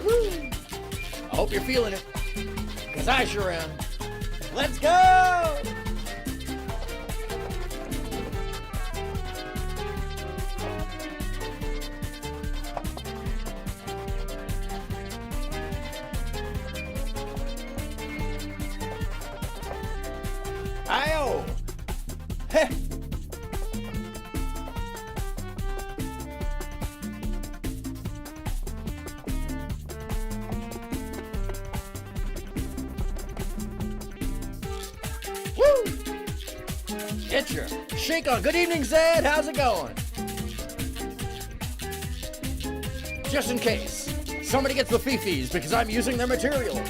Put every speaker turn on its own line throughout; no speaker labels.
Woo-hoo. I hope you're feeling it, because I sure am. Let's go! Ayo! Heh! Woo! Get your shake on. Good evening, Zed. How's it going? Just in case somebody gets the fifis because I'm using their material.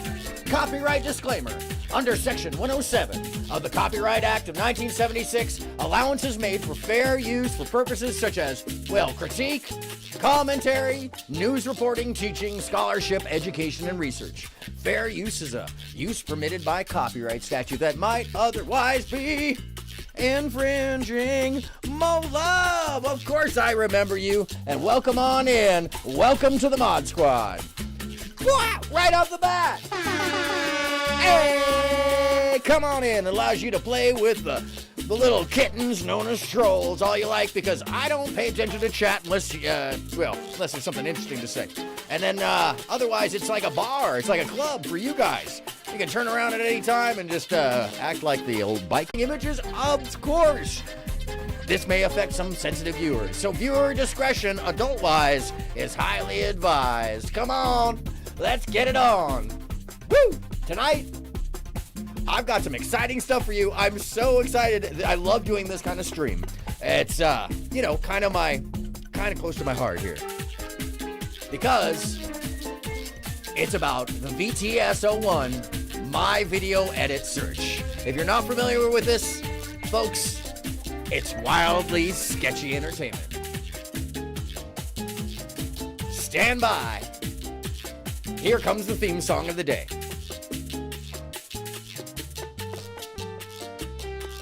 Copyright disclaimer. Under Section 107 of the Copyright Act of 1976, allowance is made for fair use for purposes such as, well, critique, commentary, news reporting, teaching, scholarship, education, and research. Fair use is a use permitted by copyright statute that might otherwise be infringing. Mo love! Of course I remember you, and welcome on in. Welcome to the Mod Squad. Right off the bat. Hey, come on in. It allows you to play with the little kittens known as trolls, all you like, because I don't pay attention to chat unless there's something interesting to say. And then otherwise, it's like a bar. It's like a club for you guys. You can turn around at any time and just act like the old biking images. Of course, this may affect some sensitive viewers, so viewer discretion, adult-wise, is highly advised. Come on, let's get it on. Woo! Tonight, I've got some exciting stuff for you. I'm so excited. I love doing this kind of stream. It's, kind of close to my heart here. Because it's about the VTS01 My Video Edit Search. If you're not familiar with this, folks, it's wildly sketchy entertainment. Stand by. Here comes the theme song of the day.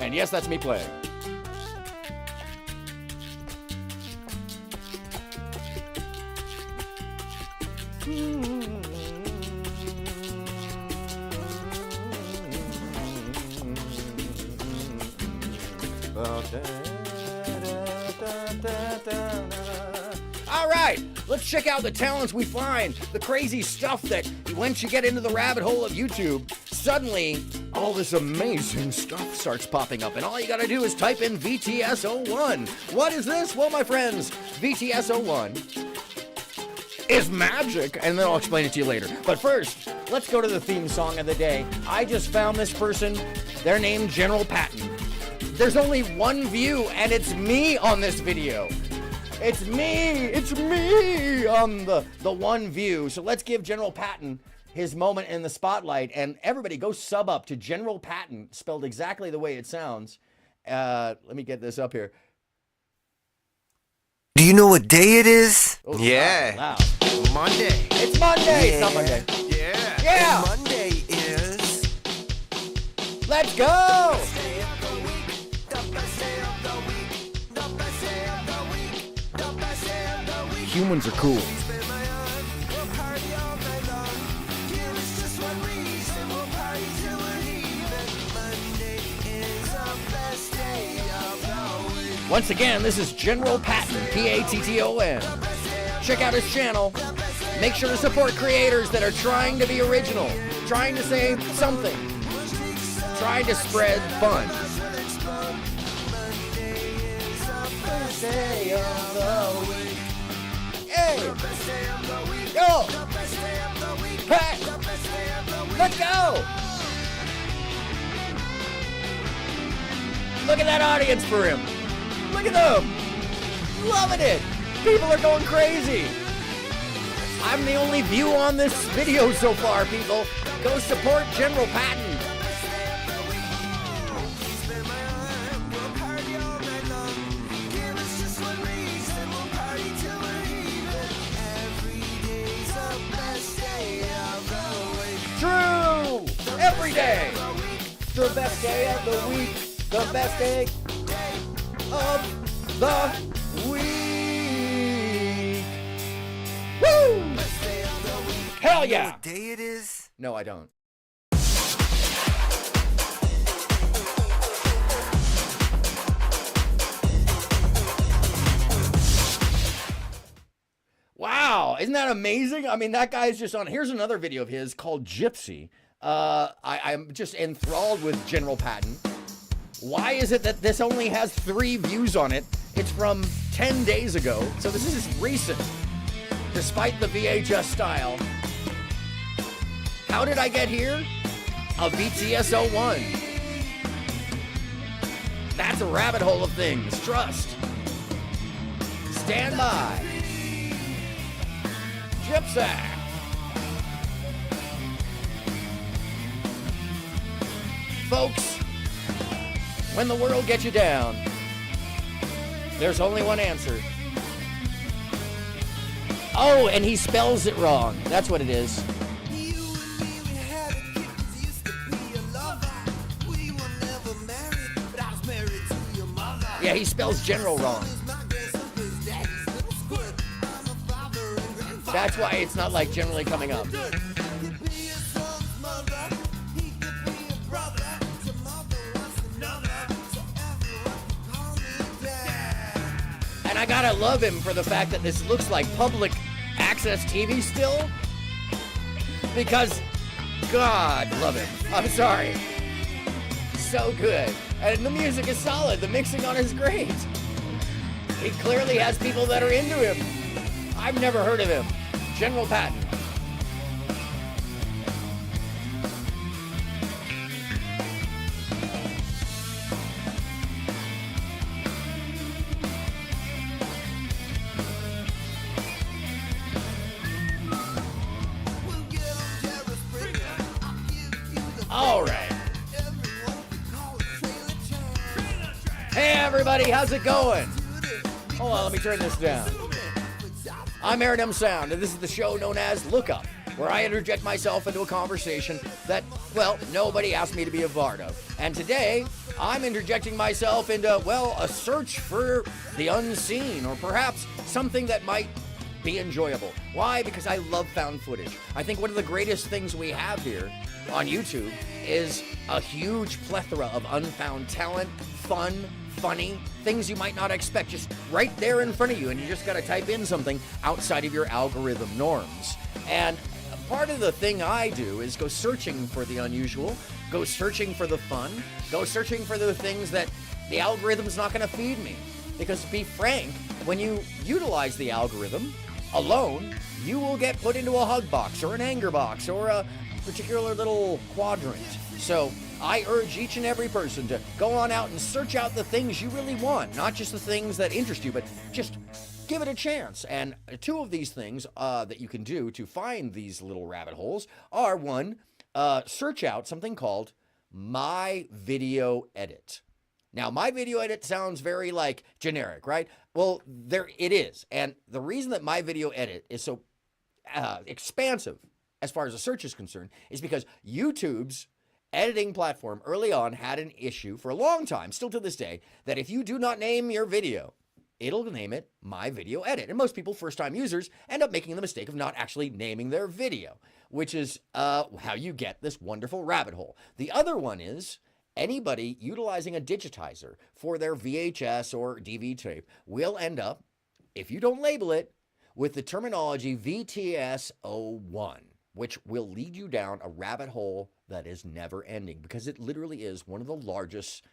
And yes, that's me playing. All right, let's check out the talents we find, the crazy stuff that once you get into the rabbit hole of YouTube, suddenly all this amazing stuff starts popping up, and all you gotta do is type in VTS01. What is this? Well, my friends, VTS01 is magic, and then I'll explain it to you later. But first, let's go to the theme song of the day. I just found this person. They're named General Patton. There's only one view, and it's me on this video. It's me on the one view. So let's give General Patton his moment in the spotlight, and everybody go sub up to General Patton, spelled exactly the way it sounds. Let me get this up here.
Do you know what day it is?
Oh,
yeah.
Loud.
Monday.
It's Monday.
Yeah.
It's not Monday.
Yeah.
Yeah.
And Monday is...
Let's go. Humans are cool. Once again, this is General Patton, Patton. Check out his channel. Make sure to support creators that are trying to be original, trying to say something, trying to spread fun. Hey! Go! Hey! Let's go! Look at that audience for him. Look at them. Loving it. People are going crazy. I'm the only view on this video so far, people. Go support General Patton. True! Every day! The best day of the week! The best day of the week! Woo! Hell
You know
yeah.
what day it is?
No, I don't. Wow, isn't that amazing? I mean, that guy's just on. Here's another video of his called Gypsy. I'm just enthralled with General Patton. Why is it that this only has 3 views on it? It's from 10 days ago, so this is recent, despite the VHS style. How did I get here? A VTS01. That's a rabbit hole of things. Trust. Stand by. Gypsy. Folks, when the world gets you down, there's only one answer. Oh, and he spells it wrong. That's what it is. Yeah, he spells general wrong. That's why it's not like generally coming up. And I gotta love him for the fact that this looks like public access TV still. Because, God, love him. I'm sorry. So good. And the music is solid. The mixing on is great. He clearly has people that are into him. I've never heard of him. General Patton. All right. Hey everybody, how's it going? Hold on, let me turn this down. I'm AronMSound, and this is the show known as Look Up, where I interject myself into a conversation that, well, nobody asked me to be a part of. And today, I'm interjecting myself into, well, a search for the unseen, or perhaps something that might be enjoyable. Why? Because I love found footage. I think one of the greatest things we have here on YouTube is a huge plethora of unfound talent, fun, funny, things you might not expect just right there in front of you, and you just got to type in something outside of your algorithm norms. And part of the thing I do is go searching for the unusual, go searching for the fun, go searching for the things that the algorithm's not going to feed me. Because to be frank, when you utilize the algorithm alone, you will get put into a hug box or an anger box or a particular little quadrant. So I urge each and every person to go on out and search out the things you really want, not just the things that interest you, but just give it a chance. And 2 of these things that you can do to find these little rabbit holes are, 1, search out something called My Video Edit. Now, My Video Edit sounds very like generic, right? Well, there it is. And the reason that My Video Edit is so expansive as far as the search is concerned is because YouTube's editing platform early on had an issue for a long time, still to this day, that if you do not name your video, it'll name it My Video Edit. And most people, first-time users, end up making the mistake of not actually naming their video, which is how you get this wonderful rabbit hole. The other one is anybody utilizing a digitizer for their VHS or DVD tape will end up, if you don't label it, with the terminology VTS01, which will lead you down a rabbit hole that is never ending, because it literally is one of the largest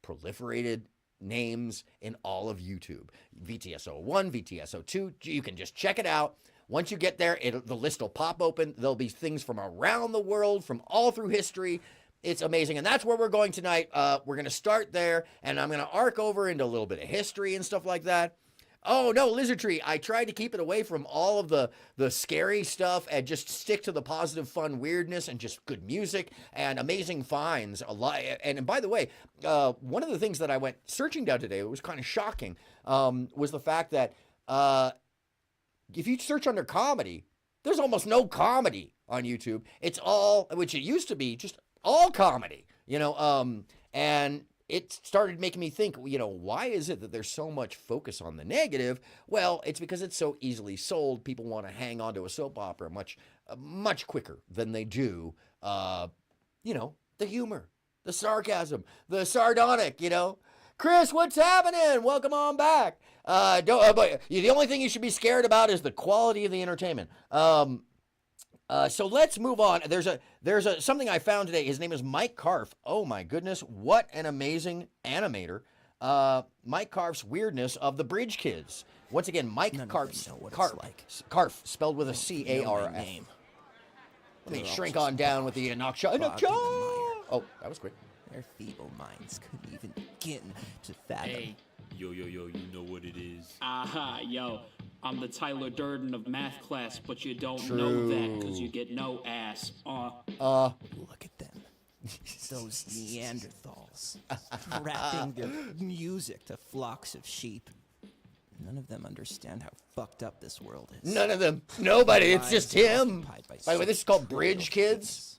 proliferated names in all of YouTube. VTS01, VTS02, you can just check it out. Once you get there, the list will pop open. There'll be things from around the world, from all through history. It's amazing, and that's where we're going tonight. We're going to start there, and I'm going to arc over into a little bit of history and stuff like that. Oh, no, Lizardtree. I tried to keep it away from all of the scary stuff and just stick to the positive, fun weirdness and just good music and amazing finds. And by the way, one of the things that I went searching down today, it was kind of shocking, was the fact that if you search under comedy, there's almost no comedy on YouTube. It's all, which it used to be, just all comedy, you know, and it started making me think, why is it that there's so much focus on the negative? Well, it's because it's so easily sold. People want to hang on to a soap opera much quicker than they do, the humor, the sarcasm, the sardonic, Chris, what's happening? Welcome on back. But the only thing you should be scared about is the quality of the entertainment. So let's move on. There's something I found today. His name is Mike Karff. Oh my goodness, what an amazing animator. Mike Karff's Weirdness of the Bridge Kids. Once again, Mike Karff. Karff, spelled with a C-A-R-F. Let me shrink on down with the Noksha. Oh, that was quick.
Their feeble minds couldn't even begin to fathom.
Hey, yo, you know what it is.
Aha, yo. I'm the Tyler Durden of math class, but you don't know that because you get no ass.
Look at them. Those Neanderthals. Rapping their music to flocks of sheep. None of them understand how fucked up this world is.
None of them. Nobody. It's just him. By the way, this is called Bridge Kids.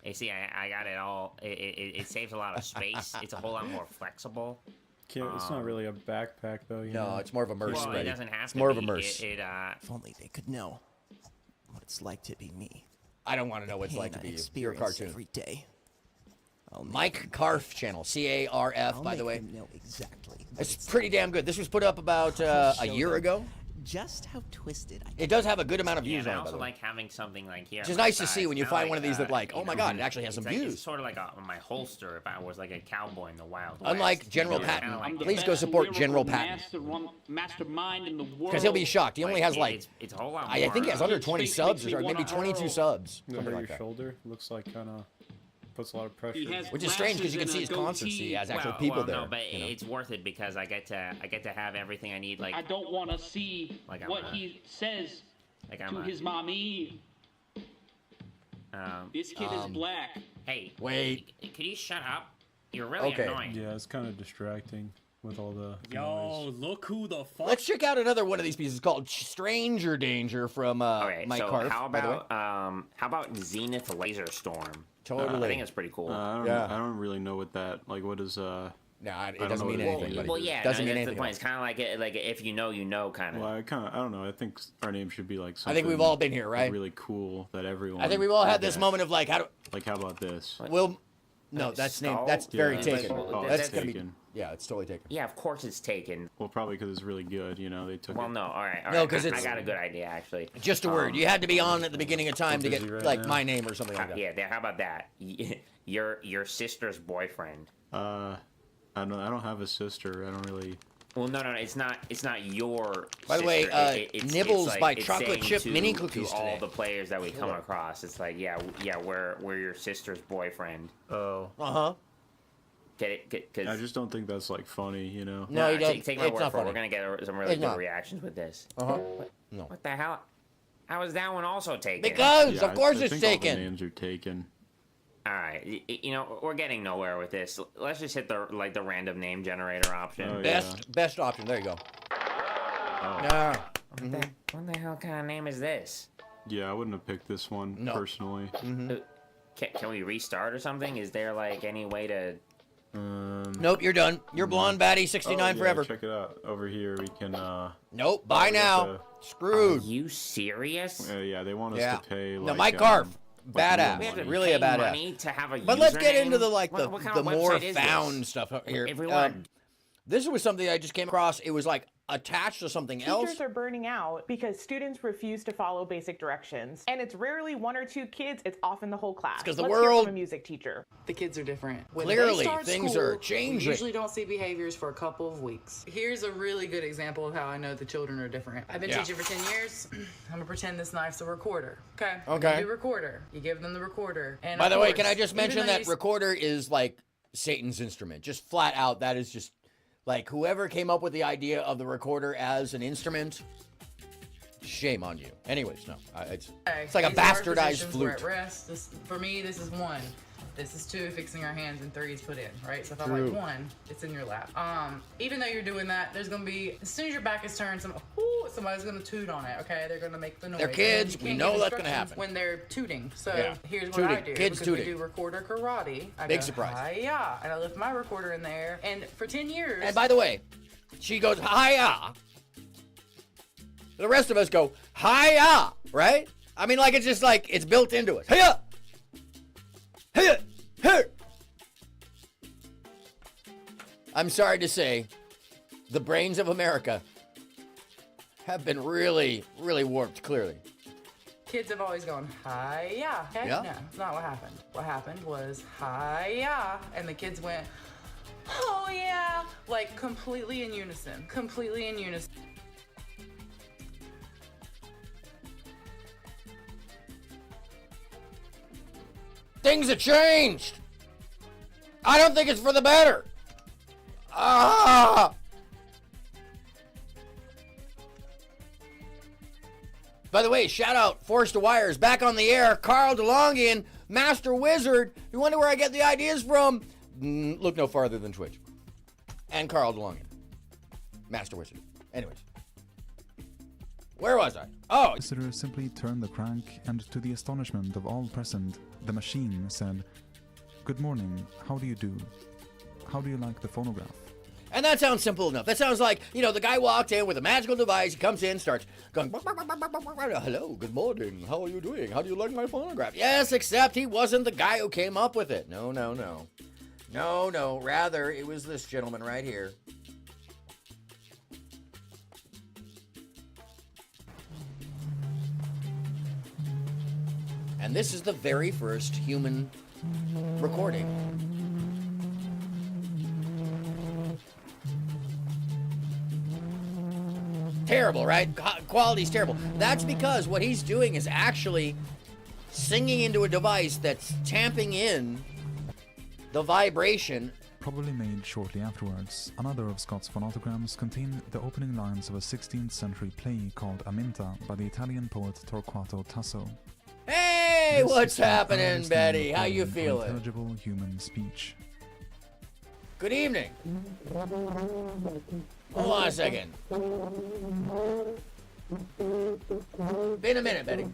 Hey, see, I got it all. It saves a lot of space. It's a whole lot more flexible.
It's not really a backpack, though.
No, it's more of a merce.
Well, it doesn't have
it's
to
more
be.
of a merce.
If only they could know what it's like to be me.
I don't want to know what it's like to be you. You're a cartoon.
Every day.
Mike Karff channel, C-A-R-F, by the way.
Know exactly.
It's pretty damn good. This was put up about a year ago.
Just how twisted
it does have a good amount of views
I
on it.
also like having something like here.
Which is nice to see when you find one of these that oh my god, it actually has some views.
It's sort of like my holster if I was like a cowboy in the Wild West.
Unlike General Patton. Please go support General Patton.
Mastermind in the world.
Because he'll be shocked. He only has
it's a whole lot more.
I think he has under 20 subs or maybe 22 subs.
Under your shoulder looks like kind of puts a lot of pressure.
Which is strange because you can see his concerts. He has actual people there.
No, but it's worth it because I get to have everything I need. Like
I don't want to see what he says to his mommy. This kid is black.
Hey,
wait.
Could you shut up? You're really annoying.
Yeah, it's kind of distracting with all the
Yo, look who the fuck.
Let's check out another one of these pieces called Stranger Danger from Mike Karff.
How about Zenith Laser Storm?
Totally.
I think it's pretty cool.
I don't really know what that what is
No, it doesn't mean anything. Buddy.
Well, yeah,
doesn't mean
that's
anything.
The point. It's kind of like if you know, kind of.
Well, I don't know. I think our name should be like something.
I think we've all been here, right?
Really cool that everyone.
I think we've all had this moment of how
about this?
Well, no, that's very taken.
That's taken.
Yeah, it's totally taken.
Yeah, of course it's taken.
Well, probably because it's really good. They took.
Well, no, all right.
No, because
I got a good idea actually.
Just a word. You had to be on at the beginning of time to get my name or something like that.
Yeah, how about that? Your sister's boyfriend.
I don't have a sister. I don't really.
Well, no, it's not your.
By the way,
it's
Nibbles
like,
by
it's
Chocolate Chip Mini Cookies
to all
today.
the players that we come across. It's like, we're your sister's boyfriend.
Oh.
Get it? Cause
I just don't think that's funny,
No, you don't.
Take my
it's
word
not
for it.
funny.
We're gonna get some really good reactions with this.
No.
What the hell? How is that one also taken?
Because of course
I
it's
think all
taken.
the names are taken.
All right, we're getting nowhere with this. Let's just hit the random name generator option.
Oh,
Best option. There you go.
Oh.
What the hell kind of name is this?
Yeah, I wouldn't have picked this one personally.
Can we restart or something? Is there any way to?
Nope, you're done. You're blonde baddie 69 forever.
Check it out. Over here we can.
Nope. Bye now. Screwed.
Are you serious?
Yeah, they want us to pay.
No, Mike Karff. Badass.
We have to
Really
pay
a badass.
money to have a
But let's get
username?
into the
What kind
the
of
more
website is
found
this?
stuff here.
Everyone.
This was something I just came across. It was attached to something else.
Teachers are burning out because students refuse to follow basic directions. And it's rarely one or two kids, it's often the whole class.
Because the
Let's hear
world-
from a music teacher.
The kids are different. When
Clearly,
they start
things
school,
are changing.
We usually don't see behaviors for a couple of weeks. Here's a really good example of how I know the children are different. I've been teaching for 10 years. I'm gonna pretend this knife's a recorder. Okay.
Okay.
You do recorder. You give them the recorder. And
By
of
the way,
course,
can I just
even
mention
though
that
you-
recorder is Satan's instrument? Just flat out, that is just whoever came up with the idea of the recorder as an instrument, shame on you. Anyways, no, it's
Okay,
it's like a
these are our
bastardized
positions. We're
flute.
at rest. For me, this is 1. This is 2, fixing our hands, and 3 is put in, right? So if I
True.
like 1, it's in your lap. Even though you're doing that, there's gonna be, as soon as your back is turned, somebody's gonna toot on it, okay? They're gonna make the noise.
They're kids,
And you
we
can't
know
give
that's gonna
instructions
happen.
when they're tooting. So
Yeah.
here's what
Tooting.
I do.
Kids
because
tooting.
we do recorder karate. I
Big
go,
surprise.
Hi-ya, and I lift my recorder in there. And for 10 years,
And by the way, she goes, hi-ya. The rest of us go, hi-ya, right? I mean, like, it's just like, it's built into us. Hi-ya! Hi-ya! Hi-ya! I'm sorry to say, the brains of America have been really, really warped, clearly.
kids have always gone, hi-ya. Okay?
Yeah.
No, that's not what happened. What happened was, hi-ya. And the kids went, oh yeah. Like, completely in unison. Completely in unison.
Things have changed. I don't think it's for the better. Ah! By the way, shout out Forced to Wires, back on the air. Carl DeLongian, Master Wizard. You wonder where I get the ideas from? Look no farther than Twitch. And Carl DeLongian, Master Wizard. Anyways. Where was I? Oh!
Visitor simply turned the crank, and to the astonishment of all present, the machine said, "Good morning, how do you do? How do you like the phonograph?"
And that sounds simple enough. That sounds like, you know, the guy walked in with a magical device. He comes in, starts going, hello, good morning. How are you doing? How do you like my phonograph? Yes, except he wasn't the guy who came up with it. No, no, no. No, no. Rather, it was this gentleman right here. And this is the very first human recording. Terrible, right? Quality's terrible. That's because what he's doing is actually singing into a device that's tamping in the vibration.
Probably made shortly afterwards, another of Scott's phonograms contained the opening lines of a 16th century play called Aminta by the Italian poet Torquato Tasso.
Hey,
This
what's
is an
happening,
earnest
Betty? How you
recording of
feeling?
Intelligible human speech.
Good evening. Hold on a second. Been a minute, Betty.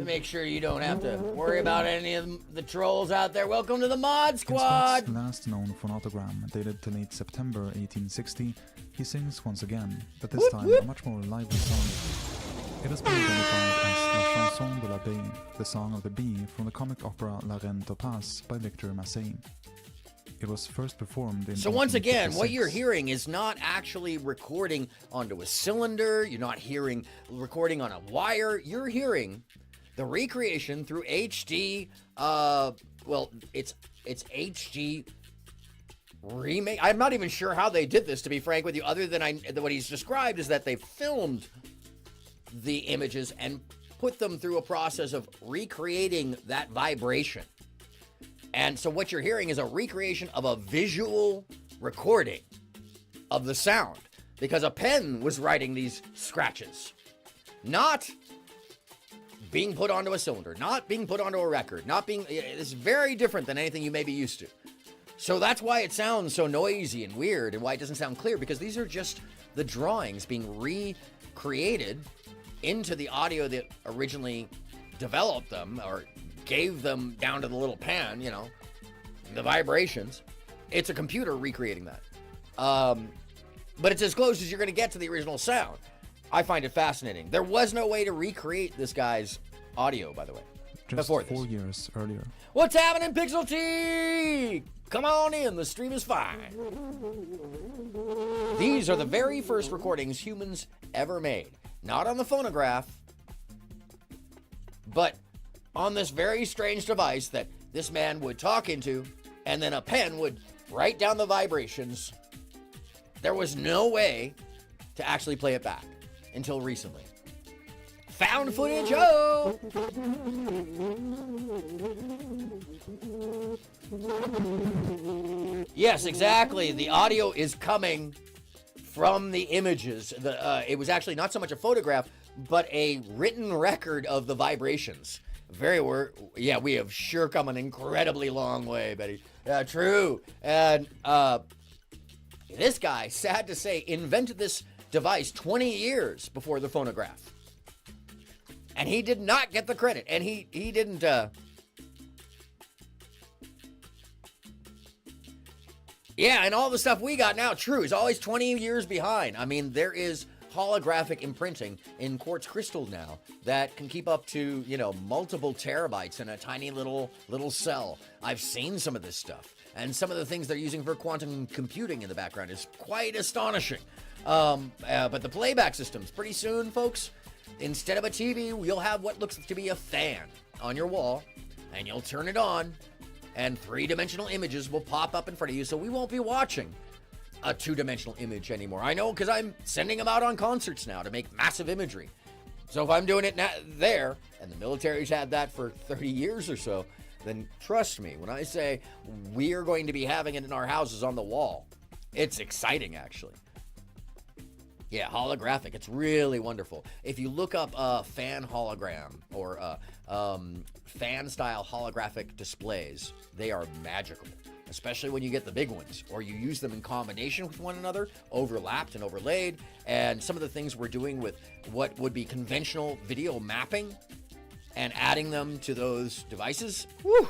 Make sure you don't have to worry about any of the trolls out there. Welcome to the Mod
In
Squad.
Scott's last known phonogram, dated to late September 1860, he sings once again, but this time a much more lively song. It has been identified as La Chanson de la Bée, the Song of the Bee, from the comic opera La Reine Topaz by Victor Massé. It was first performed in
So once again, what
1856.
you're hearing is not actually recording onto a cylinder. You're not hearing recording on a wire. You're hearing the recreation through HD. Well, it's HD remake. I'm not even sure how they did this, to be frank with you. Other than what he's described is that they filmed the images and put them through a process of recreating that vibration. And so what you're hearing is a recreation of a visual recording of the sound, because a pen was writing these scratches, not being put onto a cylinder, not being put onto a record, it's very different than anything you may be used to. So that's why it sounds so noisy and weird, and why it doesn't sound clear, because these are just the drawings being recreated into the audio that originally developed them, or gave them down to the little pen, you know, the vibrations. It's a computer recreating that. But it's as close as you're going to get to the original sound. I find it fascinating. There was no way to recreate this guy's audio, by the way,
Just
before
4
this.
years earlier.
What's happening, Pixel T? Come on in, the stream is fine. These are the very first recordings humans ever made. Not on the phonograph, but on this very strange device that this man would talk into, and then a pen would write down the vibrations. There was no way to actually play it back until recently. Found footage, oh! Yes, exactly. The audio is coming from the images. It was actually not so much a photograph, but a written record of the vibrations. We have sure come an incredibly long way, Betty. Yeah, true. And this guy, sad to say, invented this device 20 years before the phonograph. And he did not get the credit. And he didn't... Yeah, and all the stuff we got now, true, is always 20 years behind. I mean, there is holographic imprinting in quartz crystal now that can keep up to, multiple terabytes in a tiny little cell. I've seen some of this stuff. And some of the things they're using for quantum computing in the background is quite astonishing. But the playback systems, pretty soon, folks, instead of a TV, you'll have what looks to be a fan on your wall, and you'll turn it on, and three-dimensional images will pop up in front of you, so we won't be watching a two-dimensional image anymore. I know, because I'm sending them out on concerts now to make massive imagery. So if I'm doing it there, and the military's had that for 30 years or so, then trust me, when I say we are going to be having it in our houses on the wall, it's exciting, actually. Yeah, holographic. It's really wonderful. If you look up a fan hologram or fan-style holographic displays, they are magical, especially when you get the big ones, or you use them in combination with one another, overlapped and overlaid, and some of the things we're doing with what would be conventional video mapping and adding them to those devices. Woo!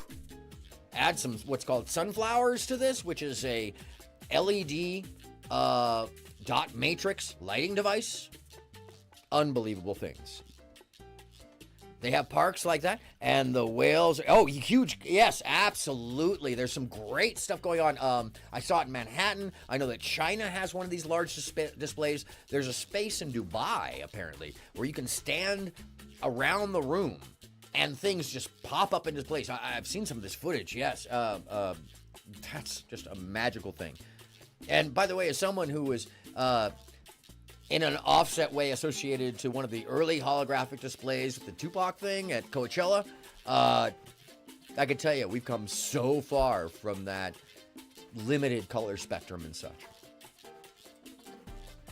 Add some what's called sunflowers to this, which is a LED dot matrix lighting device. Unbelievable things. They have parks like that, and the whales. Oh, huge! Yes, absolutely. There's some great stuff going on. I saw it in Manhattan. I know that China has one of these large displays. There's a space in Dubai, apparently, where you can stand around the room, and things just pop up into place. I've seen some of this footage. Yes, that's just a magical thing. And by the way, as someone who was in an offset way associated to one of the early holographic displays with the Tupac thing at Coachella, I can tell you, we've come so far from that limited color spectrum and such.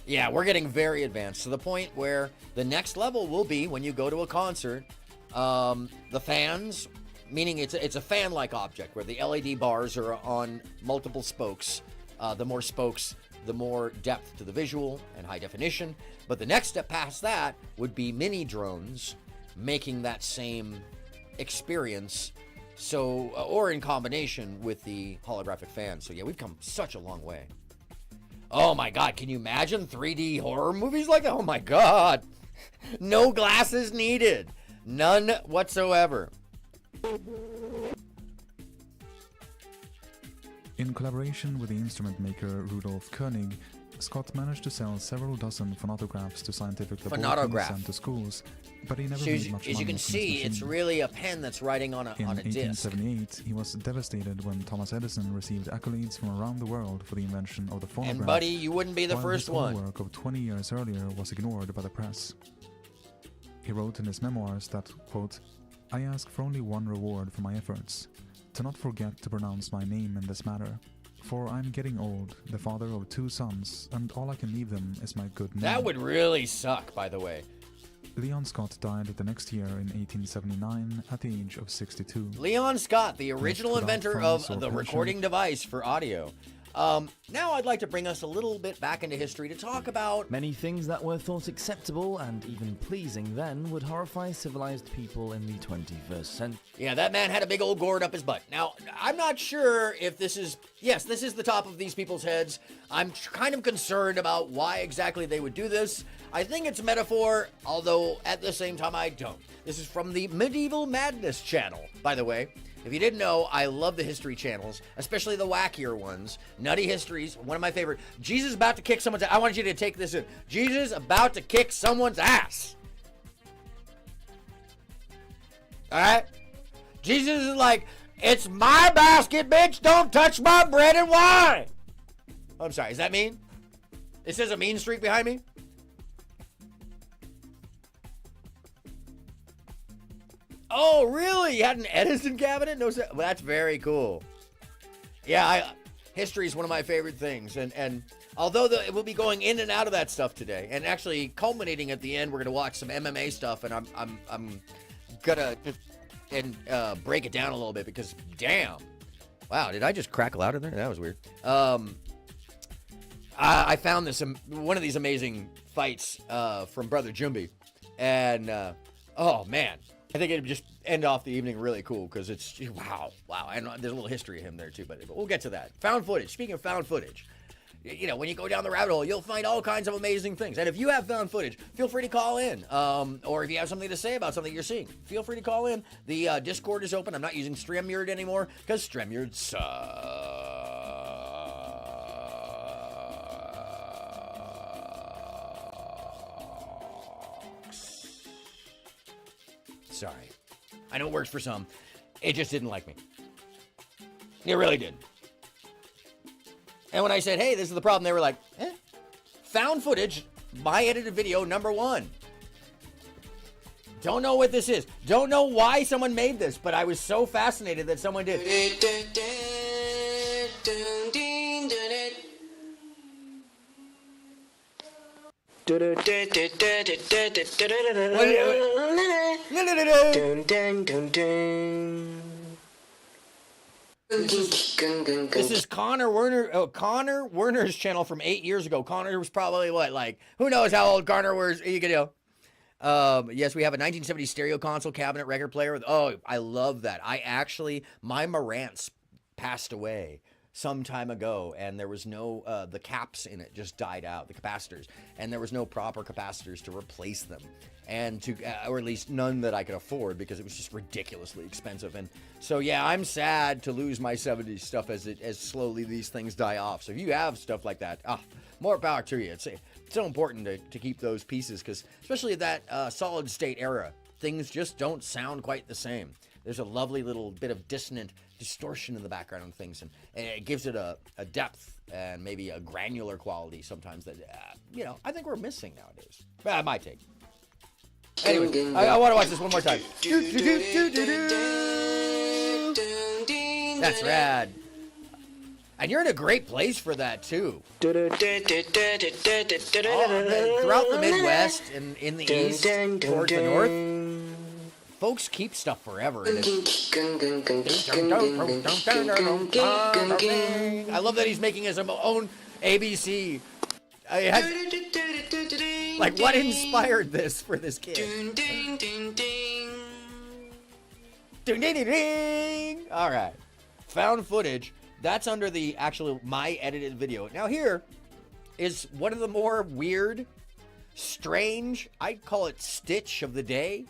Yeah, we're getting very advanced to the point where the next level will be when you go to a concert, the fans, meaning it's a fan-like object where the LED bars are on multiple spokes. The more spokes, the more depth to the visual and high definition. But the next step past that would be mini drones making that same experience, so or in combination with the holographic fan. So yeah, we've come such a long way. Oh my God, can you imagine 3D horror movies like that? Oh my God. No glasses needed. None whatsoever.
In collaboration with the instrument maker Rudolf Koenig, Scott managed to sell several dozen phonographs to scientific laboratories and to schools, but he never made much money.
As you can see, it's really a pen that's writing on a disc.
In 1878, he was devastated when Thomas Edison received accolades from around the world for the invention of the phonograph.
And buddy, you wouldn't be the first one.
His own work of 20 years earlier was ignored by the press. He wrote in his memoirs that, quote, "I ask for only one reward for my efforts, to not forget to pronounce my name in this matter. For I'm getting old, the father of 2 sons, and all I can leave them is my good name."
That would really suck, by the way.
Leon Scott died the next year in 1879 at the age of 62.
Leon Scott, the original inventor of the recording device for audio. Now I'd like to bring us a little bit back into history to talk about
many things that were thought acceptable and even pleasing then would horrify civilized people in the 21st century.
Yeah, that man had a big old gourd up his butt. Now, I'm not sure if this is... Yes, this is the top of these people's heads. I'm kind of concerned about why exactly they would do this. I think it's metaphor, although at the same time I don't. This is from the Medieval Madness channel, by the way. If you didn't know, I love the history channels, especially the wackier ones. Nutty Histories, one of my favorite. Jesus about to kick someone's ass. I want you to take this in. Jesus about to kick someone's ass. Alright? Jesus is like, "It's my basket, bitch. Don't touch my bread and wine." I'm sorry, is that mean? It says a mean streak behind me? Oh, really? You had an Edison cabinet? No, well, that's very cool. Yeah, History is one of my favorite things, and although we'll be going in and out of that stuff today, and actually culminating at the end, we're gonna watch some MMA stuff, and I'm gonna just break it down a little bit because damn, wow, did I just crackle out of there? That was weird. I found this one of these amazing fights from Brother Jumbi, and oh man, I think it'd just end off the evening really cool because it's wow, and there's a little history of him there too, but we'll get to that. Found footage. Speaking of found footage, you know, when you go down the rabbit hole, you'll find all kinds of amazing things. And if you have found footage, feel free to call in, or if you have something to say about something you're seeing, feel free to call in. The Discord is open. I'm not using StreamYard anymore because StreamYard sucks. Sorry. I know it works for some. It just didn't like me. It really did. And when I said, hey, this is the problem, they were like, found footage, my edited video #1. Don't know what this is. Don't know why someone made this, but I was so fascinated that someone did. This is Connor Werner. Oh, Connor Werner's channel from 8 years ago. Connor was probably what, like, who knows how old Connor was? You can know. Yes, we have a 1970 stereo console cabinet record player. Oh, I love that. My Marantz passed away some time ago, and there was no, the caps in it just died out, the capacitors, and there was no proper capacitors to replace them, and or at least none that I could afford because it was just ridiculously expensive. And so, yeah, I'm sad to lose my 70s stuff as slowly these things die off. So if you have stuff like that, more power to you. It's so important to keep those pieces because especially that solid state era, things just don't sound quite the same. There's a lovely little bit of dissonant distortion in the background on things, and it gives it a depth and maybe a granular quality sometimes that, I think we're missing nowadays. My take. Anyway, I want to watch this one more time. That's rad. And you're in a great place for that, too. Throughout the Midwest and in the East, towards the North, folks keep stuff forever. I love that he's making his own ABC. Like, what inspired this for this kid? All right. Found footage. That's under the actual my edited video. Now here is one of the more weird, strange, I'd call it stitch of the day.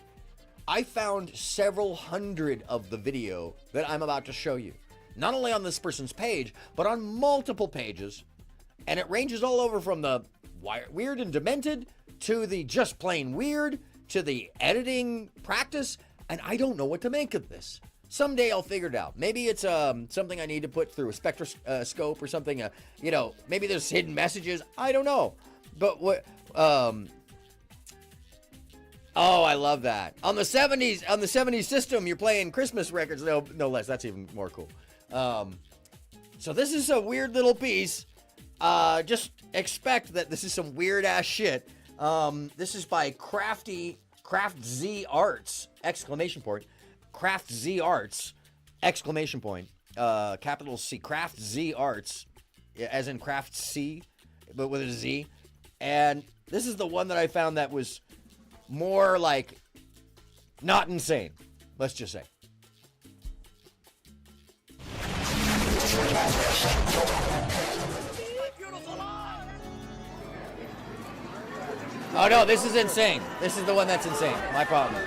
I found several hundred of the video that I'm about to show you. Not only on this person's page, but on multiple pages. And it ranges all over from the weird and demented to the just plain weird to the editing practice. And I don't know what to make of this. Someday I'll figure it out. Maybe it's something I need to put through a spectroscope or something. Maybe there's hidden messages. I don't know. But what... Oh, I love that. On the 70s system, you're playing Christmas records, no less. That's even more cool. So this is a weird little piece. Just expect that this is some weird ass shit. This is by Craft Z Arts, ! Craft Z Arts, ! Capital C. Craft Z Arts, as in Craft C, but with a Z. And this is the one that I found that was more like not insane, let's just say. Oh no, this is insane. This is the one that's insane. My problem.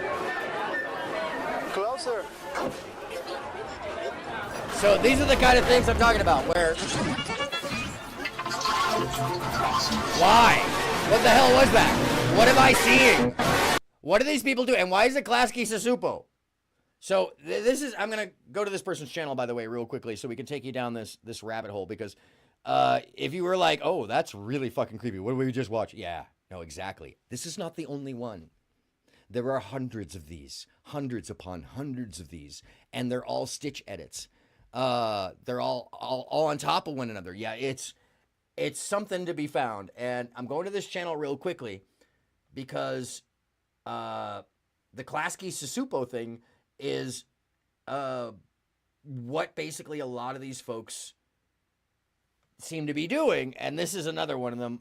Closer.
So these are the kind of things I'm talking about where... Why? What the hell was that? What am I seeing? What are these people doing? And why is it Klasky Sasupo? So this is... I'm going to go to this person's channel, by the way, real quickly so we can take you down this rabbit hole because if you were like, oh, that's really fucking creepy. What did we just watch? Yeah, no, exactly. This is not the only one. There are hundreds of these. Hundreds upon hundreds of these. And they're all stitch edits. They're all on top of one another. Yeah, it's something to be found. And I'm going to this channel real quickly because the Klasky Susupo thing is what basically a lot of these folks seem to be doing, and this is another one of them.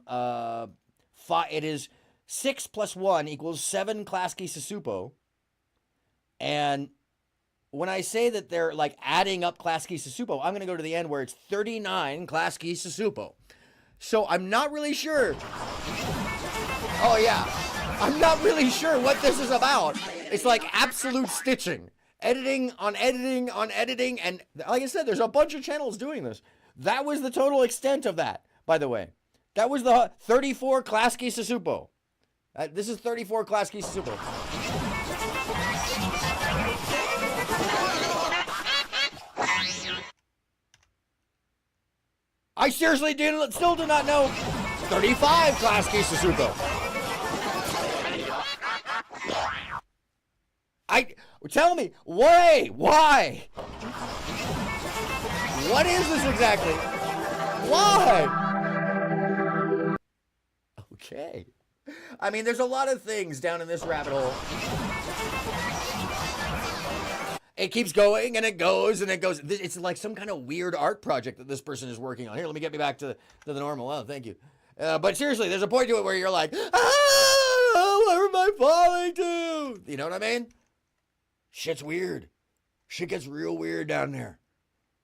It is 6 + 1 = 7 Klasky Susupo, and when I say that they're like adding up Klasky Susupo, I'm going to go to the end where it's 39 Klasky Susupo. So I'm not really sure. Oh yeah, I'm not really sure what this is about. It's like absolute stitching, editing on editing on editing, and like I said, there's a bunch of channels doing this. That was the total extent of that, by the way. That was the 34 Klasky Susupo. This is 34 Klasky Susupo. I seriously still do not know 35 Klasky Susupo. Tell me, why? What is this exactly? Why? Okay. I mean, there's a lot of things down in this rabbit hole. It keeps going and it goes and it goes. It's like some kind of weird art project that this person is working on. Here, let me get me back to the normal. Oh, thank you. But seriously, there's a point to it where you're like, where am I falling to? You know what I mean? Shit's weird. Shit gets real weird down there.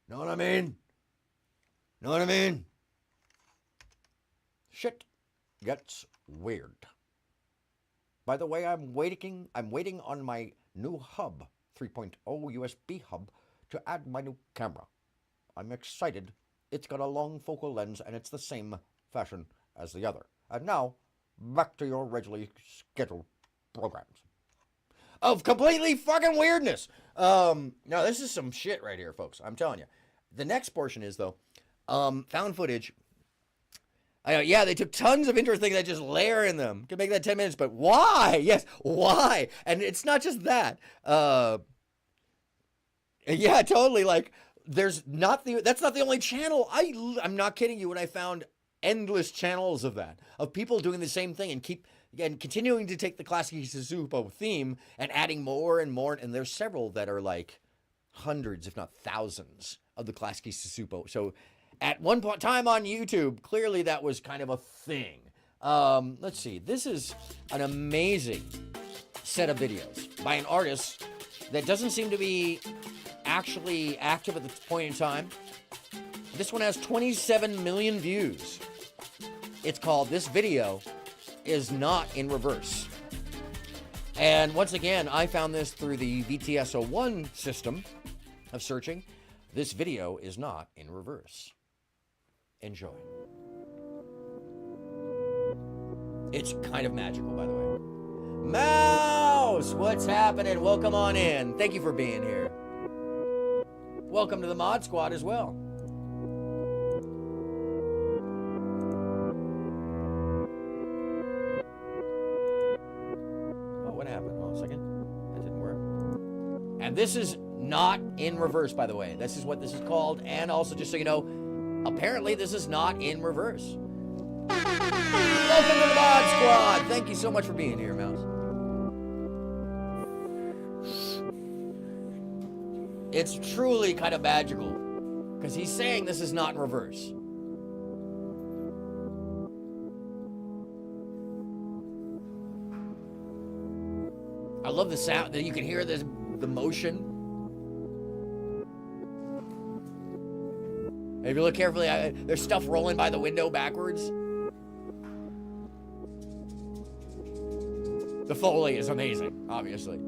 Know what I mean? Know what I mean? Shit gets weird. By the way, I'm waiting on my new hub, 3.0 USB hub, to add my new camera. I'm excited. It's got a long focal lens and it's the same fashion as the other. And now, back to your regularly scheduled programs. Of completely fucking weirdness. No, this is some shit right here, folks. I'm telling you. The next portion is, though, found footage. Yeah, they took tons of interesting things that just layer in them. Could make that 10 minutes, but why? Yes, why? And it's not just that. Yeah, totally. Like, that's not the only channel. I'm not kidding you when I found endless channels of that, of people doing the same thing and continuing to take the Klasky Susupo theme and adding more and more. And there's several that are like hundreds, if not thousands, of the Klasky Susupo. So at one point time on YouTube, clearly that was kind of a thing. Let's see. This is an amazing set of videos by an artist that doesn't seem to be actually active at this point in time. This one has 27 million views. It's called This Video Is Not in Reverse. And once again, I found this through the VTS01 system of searching. This video is not in reverse. Enjoy. It's kind of magical, by the way. Mouse! What's happening? Welcome on in. Thank you for being here. Welcome to the Mod Squad as well. Oh, what happened? Oh, a second. That didn't work. And this is not in reverse, by the way. This is what this is called. And also, just so you know, apparently this is not in reverse. Welcome to the Mod Squad. Thank you so much for being here, Mouse. It's truly kind of magical because he's saying this is not in reverse. I love the sound that you can hear the motion. If you look carefully, there's stuff rolling by the window backwards. The Foley is amazing, obviously.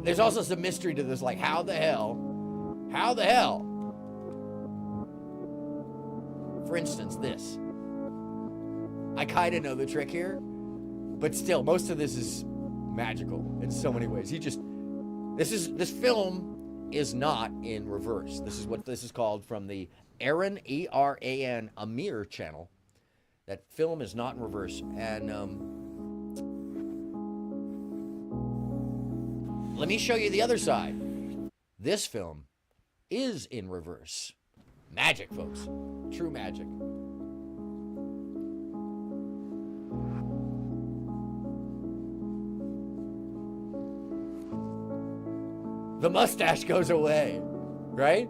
There's also some mystery to this, like, how the hell? For instance, this. I kind of know the trick here, but still, most of this is magical in so many ways. This film is not in reverse. This is what this is called from the Aaron, E-R-A-N, Amir channel. That film is not in reverse. And let me show you the other side. this film is in reverse. Magic, folks. True magic. The mustache goes away, right?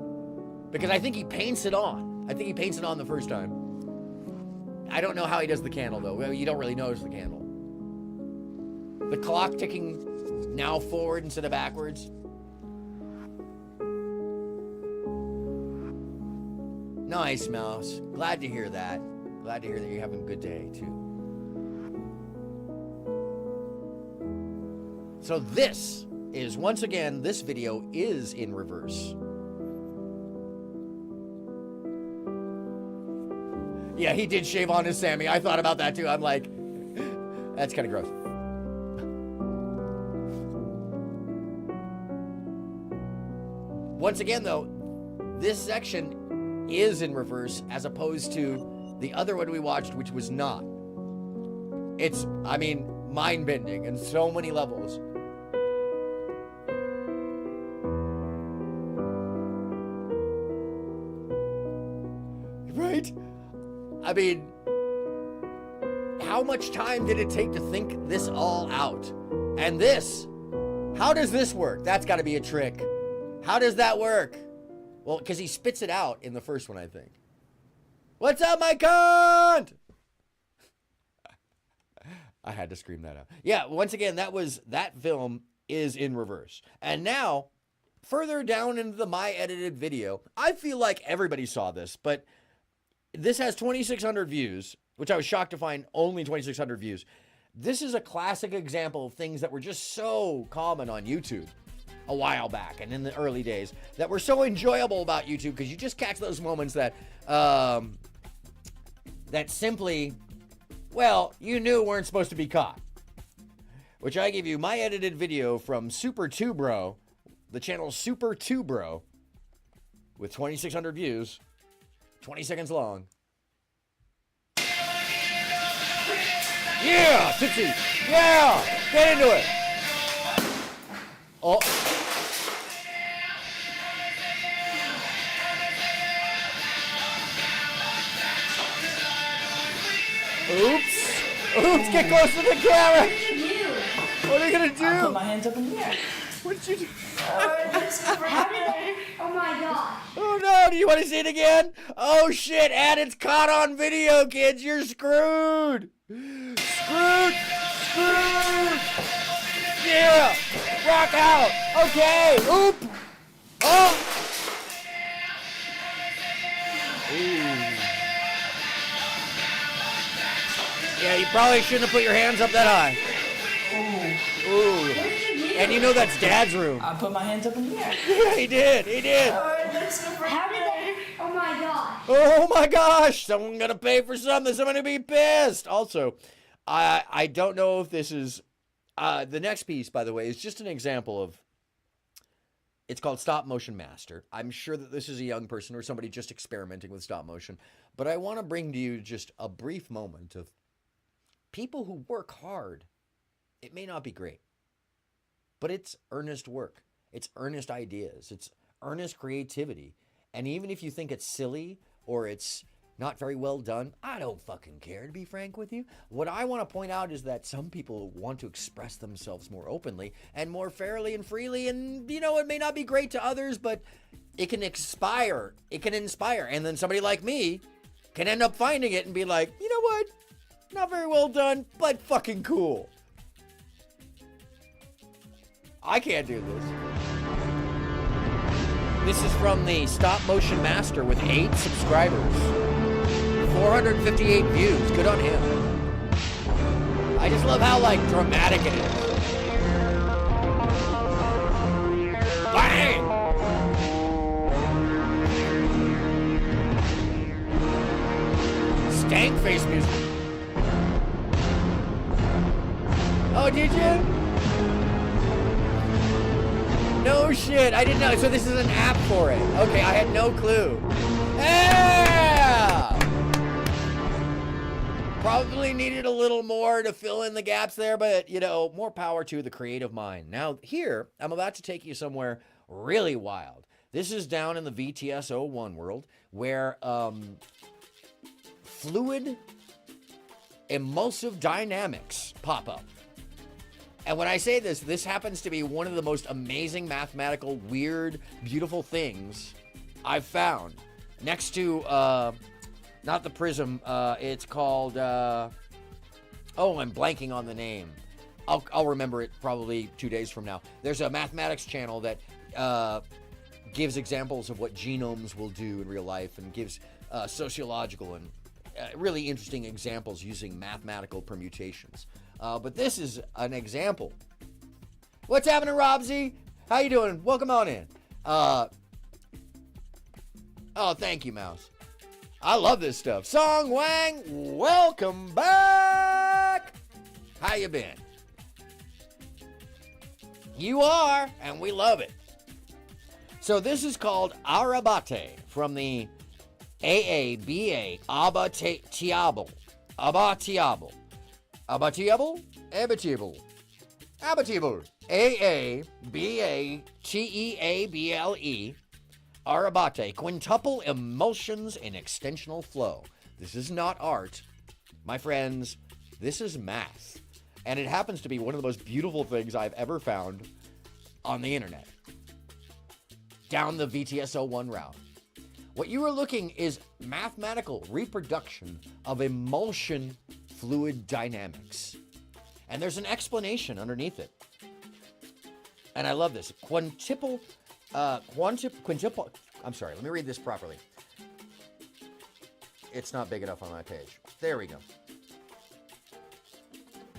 Because I think he paints it on. I think he paints it on the first time. I don't know how he does the candle, though. Well, you don't really notice the candle. The clock ticking now forward instead of backwards. Nice, Mouse. Glad to hear that. Glad to hear that you're having a good day, too. So this is, once again, this video is in reverse. Yeah, he did shave on his Sammy. I thought about that too. I'm like, that's kind of gross. Once again, though, this section is in reverse as opposed to the other one we watched, which was not. It's, I mean, mind-bending in so many levels. Right? I mean, how much time did it take to think this all out? And this, how does this work? That's got to be a trick. How does that work? Well, because he spits it out in the first one, I think. What's up, my cunt? I had to scream that out. Yeah, once again, that film is in reverse. And now, further down into the my edited video, I feel like everybody saw this, but this has 2,600 views, which I was shocked to find only 2,600 views. This is a classic example of things that were just so common on YouTube a while back and in the early days that were so enjoyable about YouTube because you just catch those moments that that simply, well, you knew weren't supposed to be caught. Which I give you my edited video from Super2Bro, the channel Super2Bro, with 2,600 views. 20 seconds long. Yeah, Tootsie. Yeah, get into it. Oh. Oops. Oops, get close to the camera. What are you gonna do?
I put my hands up in the air.
What did you do?
Oh my god.
Oh no, do you want to see it again? Oh shit, and it's caught on video, kids. You're screwed. Screwed. Screwed. Yeah. Rock out. Okay. Oop. Oh. Ooh. Yeah, you probably shouldn't have put your hands up that high. Ooh. And you know that's Dad's room.
I put my hands up in the air.
Yeah, he did. He did.
How did that? Oh my god.
Oh my gosh. Someone gonna pay for something. Someone to be pissed. Also, I don't know if this is the next piece, by the way, is just an example of, it's called Stop Motion Master. I'm sure that this is a young person or somebody just experimenting with stop motion, but I want to bring to you just a brief moment of people who work hard. It may not be great, but it's earnest work. It's earnest ideas. It's earnest creativity. And even if you think it's silly or it's not very well done, I don't fucking care, to be frank with you. What I want to point out is that some people want to express themselves more openly and more fairly and freely. And, you know, it may not be great to others, but it can inspire. It can inspire. And then somebody like me can end up finding it and be like, you know what? Not very well done, but fucking cool. I can't do this. This is from the Stop Motion Master with 8 subscribers. 458 views. Good on him. I just love how, like, dramatic it is. Bang! Stank face music. Oh, did you? No shit, I didn't know. So this is an app for it. Okay, I had no clue. Yeah! Probably needed a little more to fill in the gaps there, but, you know, more power to the creative mind. Now, here, I'm about to take you somewhere really wild. This is down in the VTS01 world where fluid emulsive dynamics pop up. And when I say this, this happens to be one of the most amazing mathematical, weird, beautiful things I've found. Next to, not the prism, it's called, I'm blanking on the name. I'll remember it probably 2 days from now. There's a mathematics channel that gives examples of what genomes will do in real life and gives sociological and really interesting examples using mathematical permutations. But this is an example. What's happening, Robsy? How you doing? Welcome on in. Oh, thank you, Mouse. I love this stuff. Song Wang, welcome back. How you been? You are, and we love it. So this is called Arabate from the AABA Abatiable. Abatiable. Abatiable? Abatible. Abatible. AABATEABLE. Arabate. Quintuple emulsions in extensional flow. This is not art. My friends, this is math. And it happens to be one of the most beautiful things I've ever found on the internet. Down the VTS01 route. What you are looking is mathematical reproduction of emulsion fluid dynamics. And there's an explanation underneath it. And I love this. Quintuple, I'm sorry, let me read this properly. It's not big enough on my page. There we go.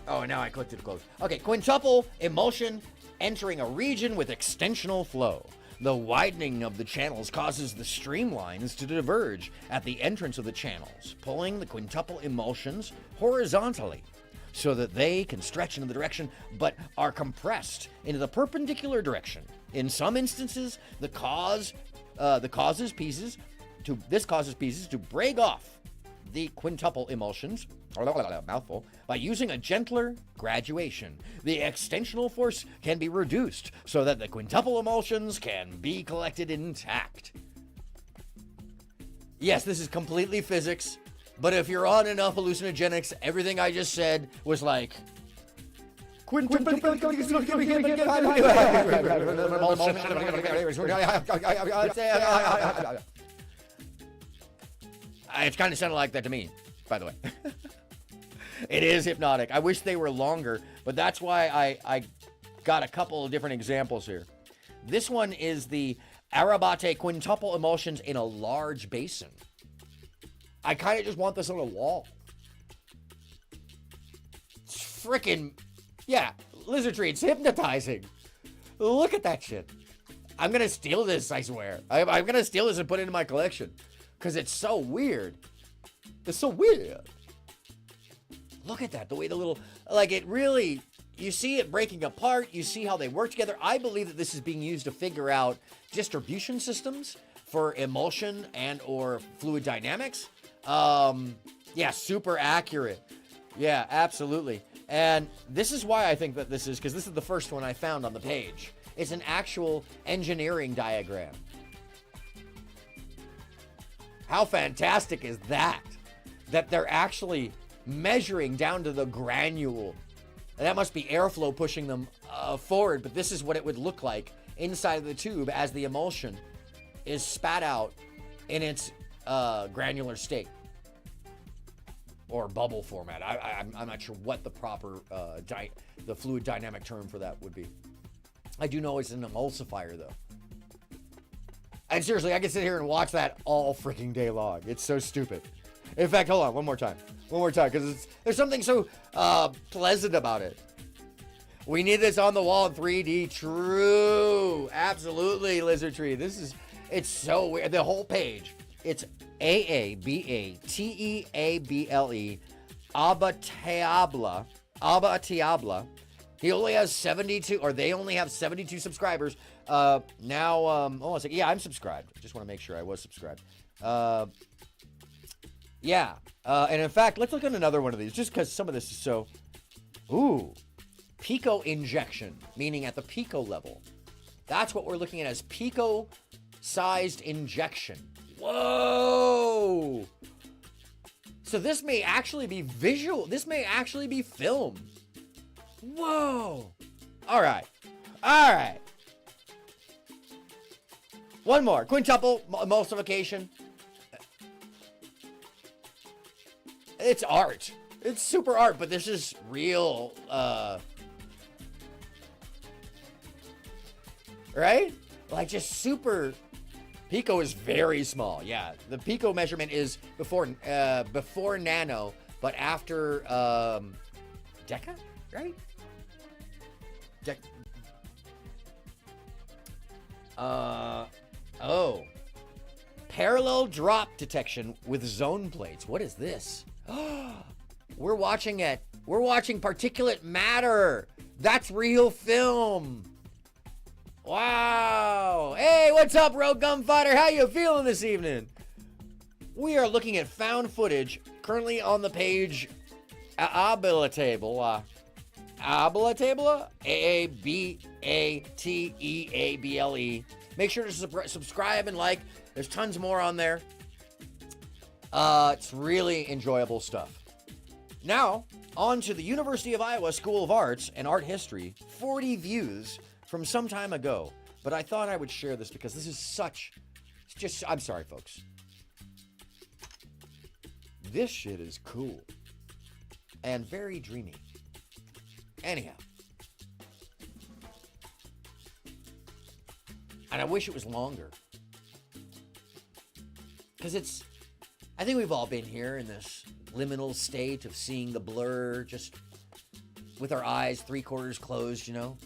Oh, now I clicked it to close. Okay, quintuple emulsion entering a region with extensional flow. The widening of the channels causes the streamlines to diverge at the entrance of the channels, pulling the quintuple emulsions horizontally so that they can stretch into the direction but are compressed into the perpendicular direction. In some instances, this causes pieces to break off the quintuple emulsions, mouthful, by using a gentler graduation. The extensional force can be reduced so that the quintuple emulsions can be collected intact. Yes, this is completely physics, but if you're on enough hallucinogenics, everything I just said was like... It's kind of sounded like that to me, by the way. It is hypnotic. I wish they were longer, but that's why I got a couple of different examples here. This one is the Arabate quintuple emulsions in a large basin. I kind of just want this on a wall. It's freaking, yeah, Lizardry, it's hypnotizing. Look at that shit. I'm going to steal this, I swear. I'm going to steal this and put it in my collection. Because it's so weird. It's so weird. Look at that. The way the little... Like, it really... You see it breaking apart. You see how they work together. I believe that this is being used to figure out distribution systems for emulsion and or fluid dynamics. Yeah, super accurate. Yeah, absolutely. And this is why I think that this is... Because this is the first one I found on the page. It's an actual engineering diagram. How fantastic is that? That they're actually measuring down to the granule. And that must be airflow pushing them forward, but this is what it would look like inside of the tube as the emulsion is spat out in its granular state. Or bubble format. I'm not sure what the proper the fluid dynamic term for that would be. I do know it's an emulsifier, though. And seriously, I can sit here and watch that all freaking day long. It's so stupid. In fact, hold on, one more time, because there's something so pleasant about it. We need this on the wall in 3D. True, absolutely, Lizardry. It's so weird. The whole page. It's AABATEABLE, Abatiable. He only has 72, or they only have 72 subscribers. Hold on a second. Yeah, I'm subscribed. Just want to make sure I was subscribed. Yeah. And in fact, let's look at another one of these, just because some of this is so... Ooh. Pico injection, meaning at the pico level. That's what we're looking at as pico-sized injection. Whoa! So this may actually be visual. This may actually be film. Whoa! All right. All right. One more. Quintuple emulsification. It's art. It's super art, but this is real, right? Like just super. Pico is very small. Yeah, the pico measurement is before nano, but after deca, right? Oh. Parallel drop detection with zone plates. What is this? We're watching particulate matter. That's real film. Wow. Hey, what's up, Rogue Gunfighter? How you feeling this evening? We are looking at found footage currently on the page Aabatable. Aabatable? Aabatable. Make sure to subscribe and like. There's tons more on there. It's really enjoyable stuff. Now, on to the University of Iowa School of Arts and Art History. 40 views from some time ago. But I thought I would share this because this is such... I'm sorry, folks. This shit is cool. And very dreamy. Anyhow. And I wish it was longer. Because it's... I think we've all been here in this liminal state of seeing the blur just with our eyes 3/4 closed, you know?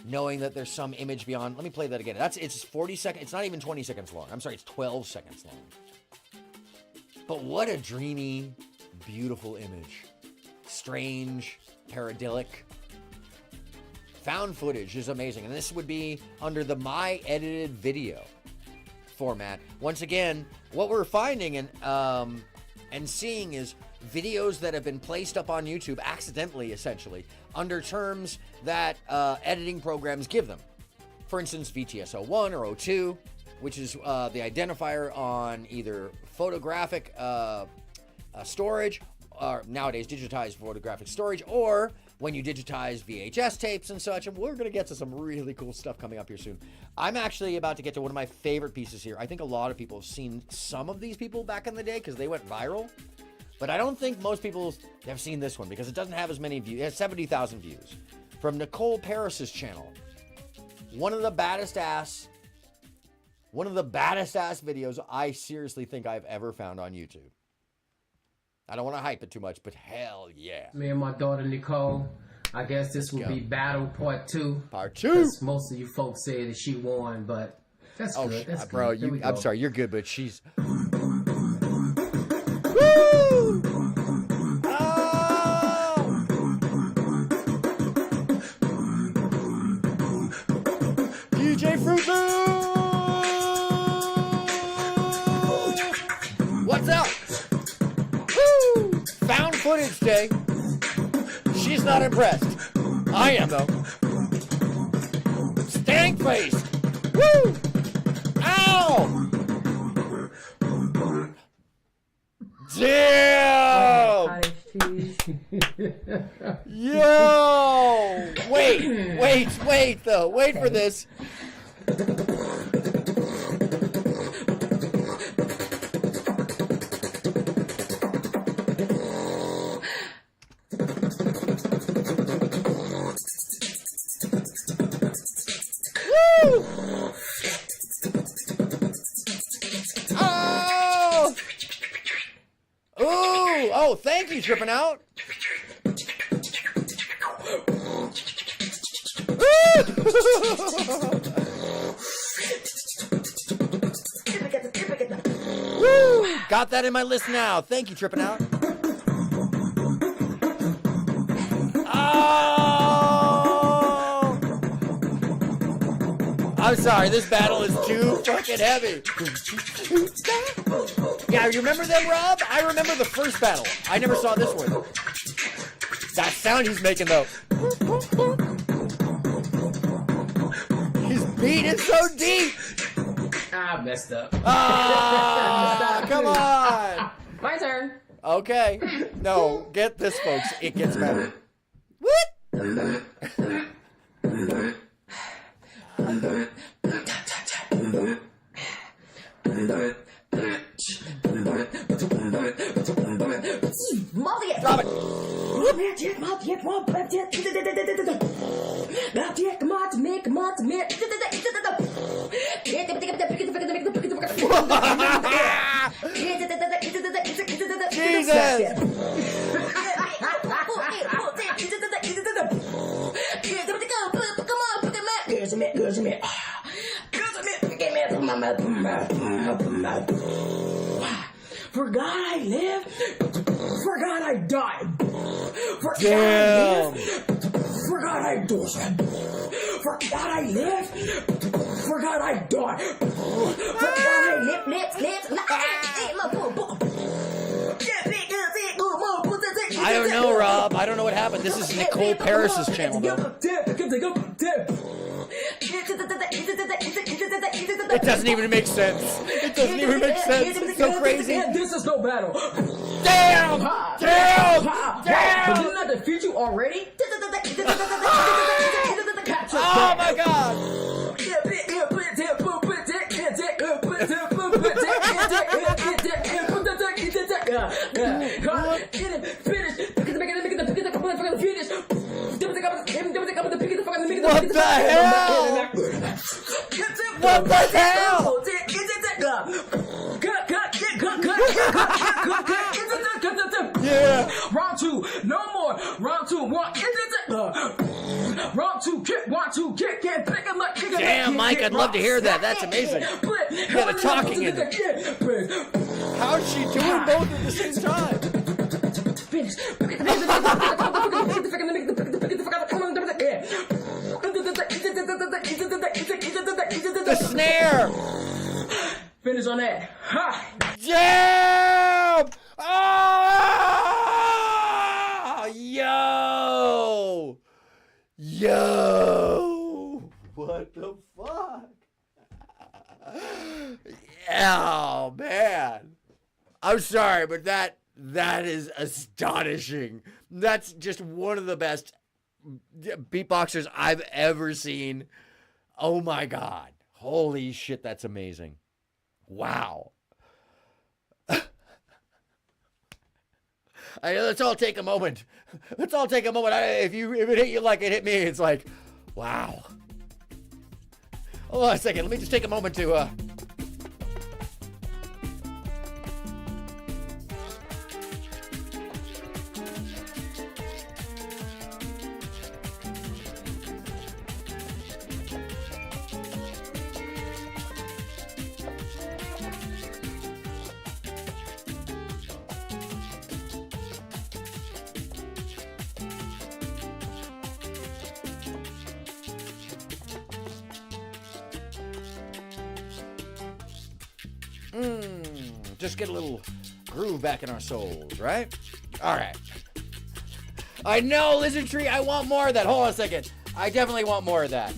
Knowing that there's some image beyond. Let me play that again. It's 40 seconds. It's not even 20 seconds long. I'm sorry, it's 12 seconds long. But what a dreamy, beautiful image. Strange, paradilic. Found footage is amazing. And this would be under the My Edited Video format. Once again, what we're finding and seeing is videos that have been placed up on YouTube accidentally, essentially, under terms that editing programs give them. For instance, VTS01 or 02, which is the identifier on either photographic storage, or nowadays digitized photographic storage, or when you digitize VHS tapes and such. And we're going to get to some really cool stuff coming up here soon. I'm actually about to get to one of my favorite pieces here. I think a lot of people have seen some of these people back in the day because they went viral. But I don't think most people have seen this one because it doesn't have as many views. It has 70,000 views. From Nicole Paris's channel. One of the baddest ass videos I seriously think I've ever found on YouTube. I don't want to hype it too much, but hell yeah.
Me and my daughter Nicole, I guess this will be battle part 2.
Part 2.
Most of you folks say that she won, but that's good. That's
bro,
good.
I'm sorry, you're good, but she's... DJ Fruit Loop! What's up? Woo! Found footage day. She's not impressed. I am though. Stank face. Woo! Ow! Damn! Yo! Wait though. Wait for this. Woo! Oh! Ooh! Oh, thank you, Tripping Out. Woo! Got that in my list now. Thank you, Tripping Out. Oh! I'm sorry, this battle is too fucking heavy. Yeah, you remember them, Rob? I remember the first battle. I never saw this one. That sound he's making, though. He's beat is so deep.
I messed up.
Ah, come on.
My turn.
Okay. No, get this, folks. It gets better. What? Drop it.
For God I live, for God I die. For God
Damn.
I live, for God I die. For God I live, for God I die. For God I live,
I don't know, Rob. I don't know what happened. This is Nicole Paris's channel, though. It doesn't even make sense. It doesn't even make sense. It's so crazy.
This is no battle.
Damn! Damn!
But
Damn!
didn't I defeat you already?
Oh my God! What the hell? What the hell? Yeah.
Round two, no more. Round two, one. Round two, kick, 1, 2, kick, pick him up, kick him up.
Damn, Mike, I'd love to hear that. That's amazing. You got a talking in it. How's she doing both at the same time? The snare.
Finish on that. Ha!
Damn! Oh! Yo! Yo! What the fuck? Oh, man. I'm sorry, but that is astonishing. That's just one of the best beatboxers I've ever seen. Oh, my God. Holy shit, that's amazing. Wow. Let's all take a moment. Let's all take a moment. If it hit you like it hit me, it's like, wow. Hold on a second. Let me just take a moment to just get a little groove back in our souls, right? All right. I know, Lizard Tree, I want more of that. Hold on a second. I definitely want more of that.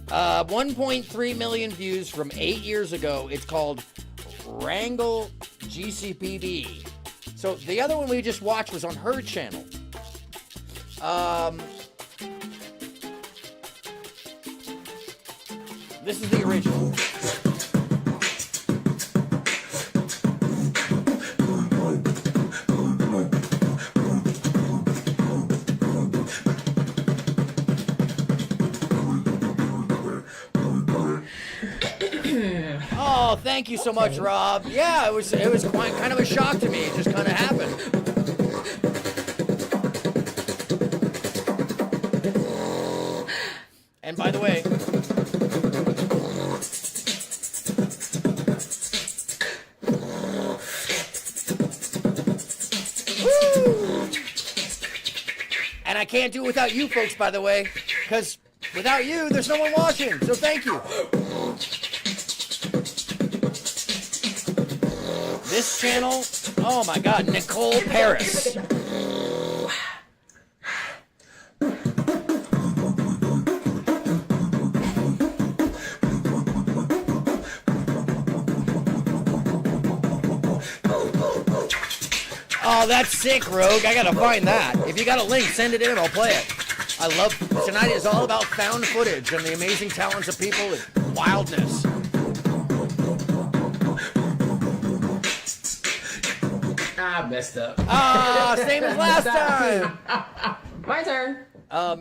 1.3 million views from 8 years ago. It's called Wrangle GCPB. So the other one we just watched was on her channel. This is the original. Oh, thank you so much, Rob. Yeah, it was quite kind of a shock to me. It just kind of happened. And by the way, and I can't do it without you folks, by the way, because without you, there's no one watching. So thank you. This channel, oh my God, Nicole Paris. Oh, that's sick, Rogue. I gotta find that. If you got a link, send it in. I'll play it. I love tonight is all about found footage and the amazing talents of people and wildness.
I messed up.
Ah, same as last time.
My turn.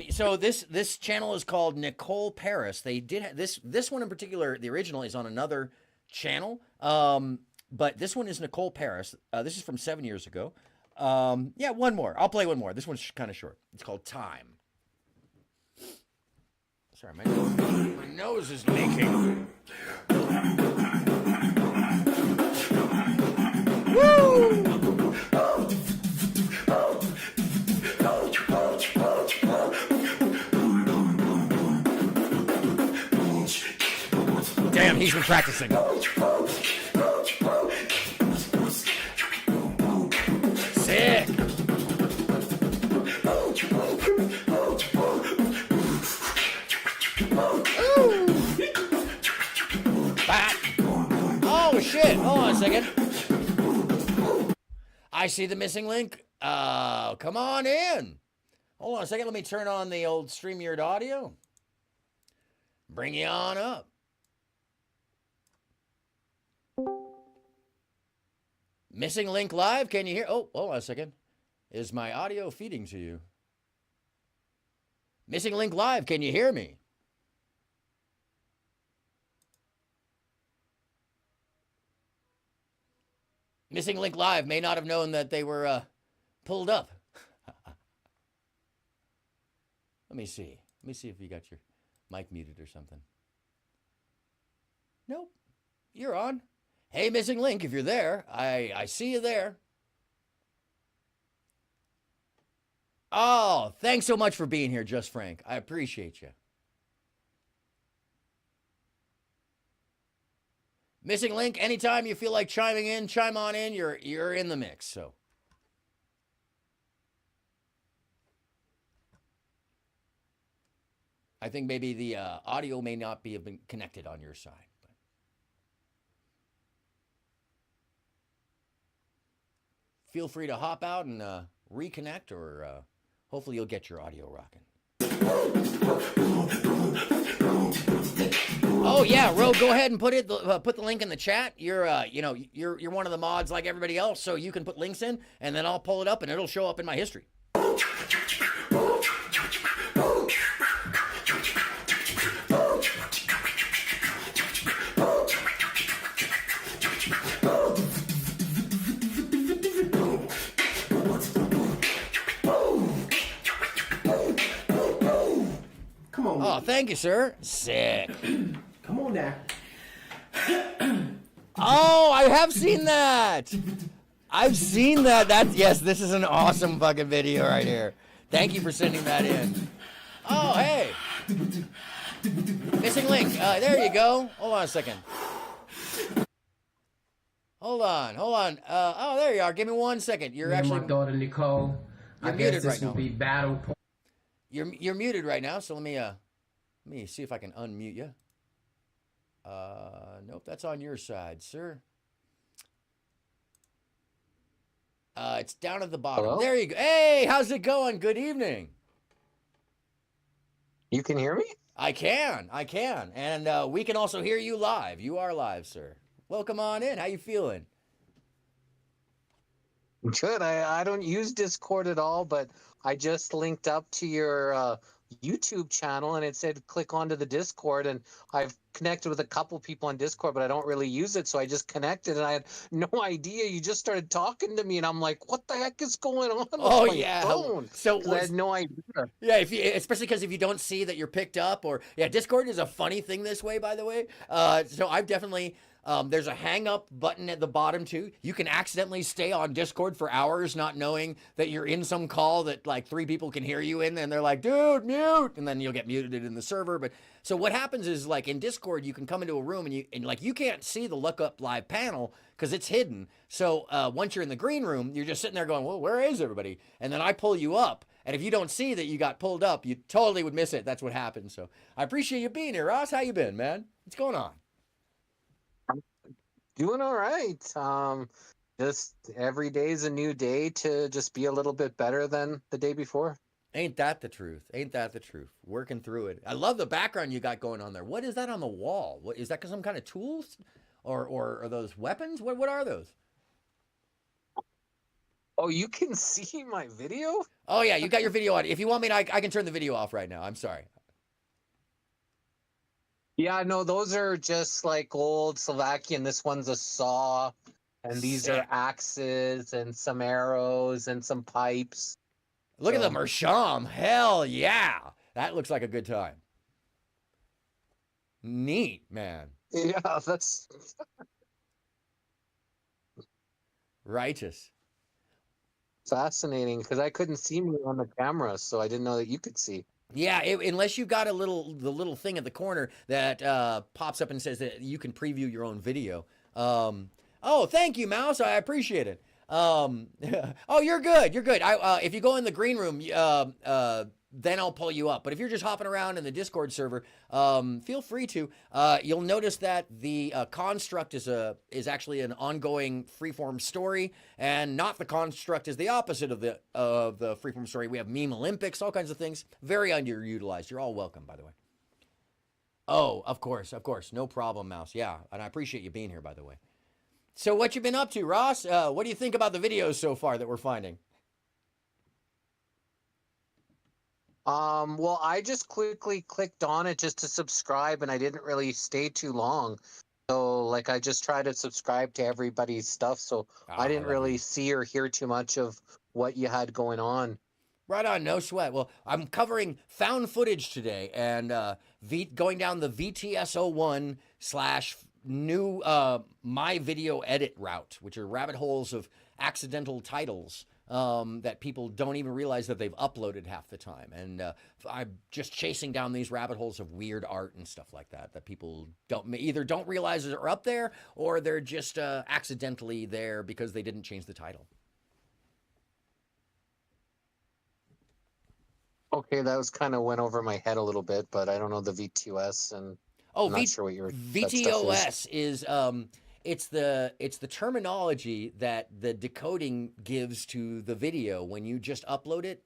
So this channel is called Nicole Paris. They did this one in particular. The original is on another channel. But this one is Nicole Paris. This is from 7 years ago. Yeah, one more. I'll play one more. This one's kind of short. It's called Time. Sorry, my nose is leaking. Woo! Damn, he's been practicing. Sick. Oh shit! Hold on a second. I see the missing link. Come on in. Hold on a second. Let me turn on the old StreamYard audio. Bring you on up. Missing link live. Can you hear? Oh, hold on a second. Is my audio feeding to you? Missing link live. Can you hear me? Missing link live may not have known that they were pulled up. Let me see. Let me see if you got your mic muted or something. Nope. You're on. Hey, Missing Link, if you're there, I see you there. Oh, thanks so much for being here, Just Frank. I appreciate you. Missing Link, anytime you feel like chiming in, chime on in. You're in the mix, so. I think maybe the audio may not have been connected on your side. But. Feel free to hop out and reconnect, or hopefully you'll get your audio rocking. Oh yeah, Ro, go ahead and put the link in the chat. You're you're one of the mods like everybody else, so you can put links in, and then I'll pull it up and it'll show up in my history.
Come on.
Oh, thank you, sir. Sick.
Come on now.
Oh, I have seen that. I've seen that. Yes, this is an awesome fucking video right here. Thank you for sending that in. Oh, hey. Missing link. There you go. Hold on a second. Hold on. Oh, there you are. Give me 1 second. You're actually.
My daughter Nicole.
You're
I
muted
guess this
right
will
now.
be battle point.
You're muted right now, so let me see if I can unmute you. Nope, that's on your side, sir. It's down at the bottom.
Hello?
There you go. Hey, how's it going? Good evening.
You can hear me?
I can. And we can also hear you live. You are live, sir. Welcome on in. How you feeling?
Good. I don't use Discord at all, but I just linked up to your YouTube channel and it said click onto the Discord, and I've connected with a couple people on Discord, but I don't really use it, so I just connected and I had no idea. You just started talking to me and I'm like, what the heck is going on with my phone?
So
I had no idea.
Yeah, especially because if you don't see that you're picked up, or Discord is a funny thing this way, by the way. So I've definitely there's a hang up button at the bottom too. You can accidentally stay on Discord for hours not knowing that you're in some call that like 3 people can hear you in, and they're like, dude, mute, and then you'll get muted in the server. But so what happens is, like, in Discord you can come into a room and you can't see the look up live panel because it's hidden. So once you're in the green room, you're just sitting there going, well, where is everybody? And then I pull you up, and if you don't see that you got pulled up, you totally would miss it. That's what happens. So I appreciate you being here, Ross. How you been, man? What's going on?
Doing all right. just every day's a new day to just be a little bit better than the day before.
Ain't that the truth? Ain't that the truth? Working through it. I love the background you got going on there. What is that on the wall? What is that? Some kind of tools, or are those weapons? What are those?
Oh, you can see my video?
Oh yeah, you got your video on. If you want me to, I can turn the video off right now. I'm sorry.
Yeah, no, those are just like old Slovakian. This one's a saw, and these are axes and some arrows and some pipes.
Look at the Mersham. Hell yeah. That looks like a good time. Neat, man.
Yeah, that's
righteous.
Fascinating, because I couldn't see me on the camera, so I didn't know that you could see.
Yeah, unless you've got the little thing at the corner that pops up and says that you can preview your own video. Oh, thank you, Mouse. I appreciate it. Oh, you're good. You're good. If you go in the green room, then I'll pull you up. But if you're just hopping around in the Discord server, feel free to. You'll notice that the construct is actually an ongoing freeform story, and not the construct is the opposite of the freeform story. We have meme Olympics, all kinds of things. Very underutilized. You're all welcome, by the way. Oh, of course, no problem, Mouse. Yeah, and I appreciate you being here, by the way. So what you been up to, Ross? What do you think about the videos so far that we're finding?
Well, I just quickly clicked on it just to subscribe, and I didn't really stay too long. So, like, I just tried to subscribe to everybody's stuff, so I didn't really see or hear too much of what you had going on.
Right on, no sweat. Well, I'm covering found footage today, and going down the VTS01 / new my video edit route, which are rabbit holes of accidental titles that people don't even realize that they've uploaded half the time. And I'm just chasing down these rabbit holes of weird art and stuff like that people either don't realize are up there, or they're just accidentally there because they didn't change the title.
Okay, that was kind of went over my head a little bit, but I don't know the VTS, and I'm not sure what your
VTOS is. It's the terminology that the decoding gives to the video when you just upload it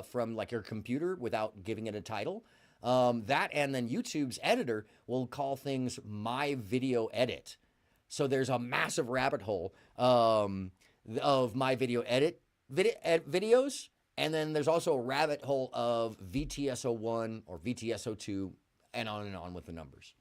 from like your computer without giving it a title. That, and then YouTube's editor will call things my video edit. So there's a massive rabbit hole of my video edit videos. And then there's also a rabbit hole of VTS01 or VTS02 and on with the numbers.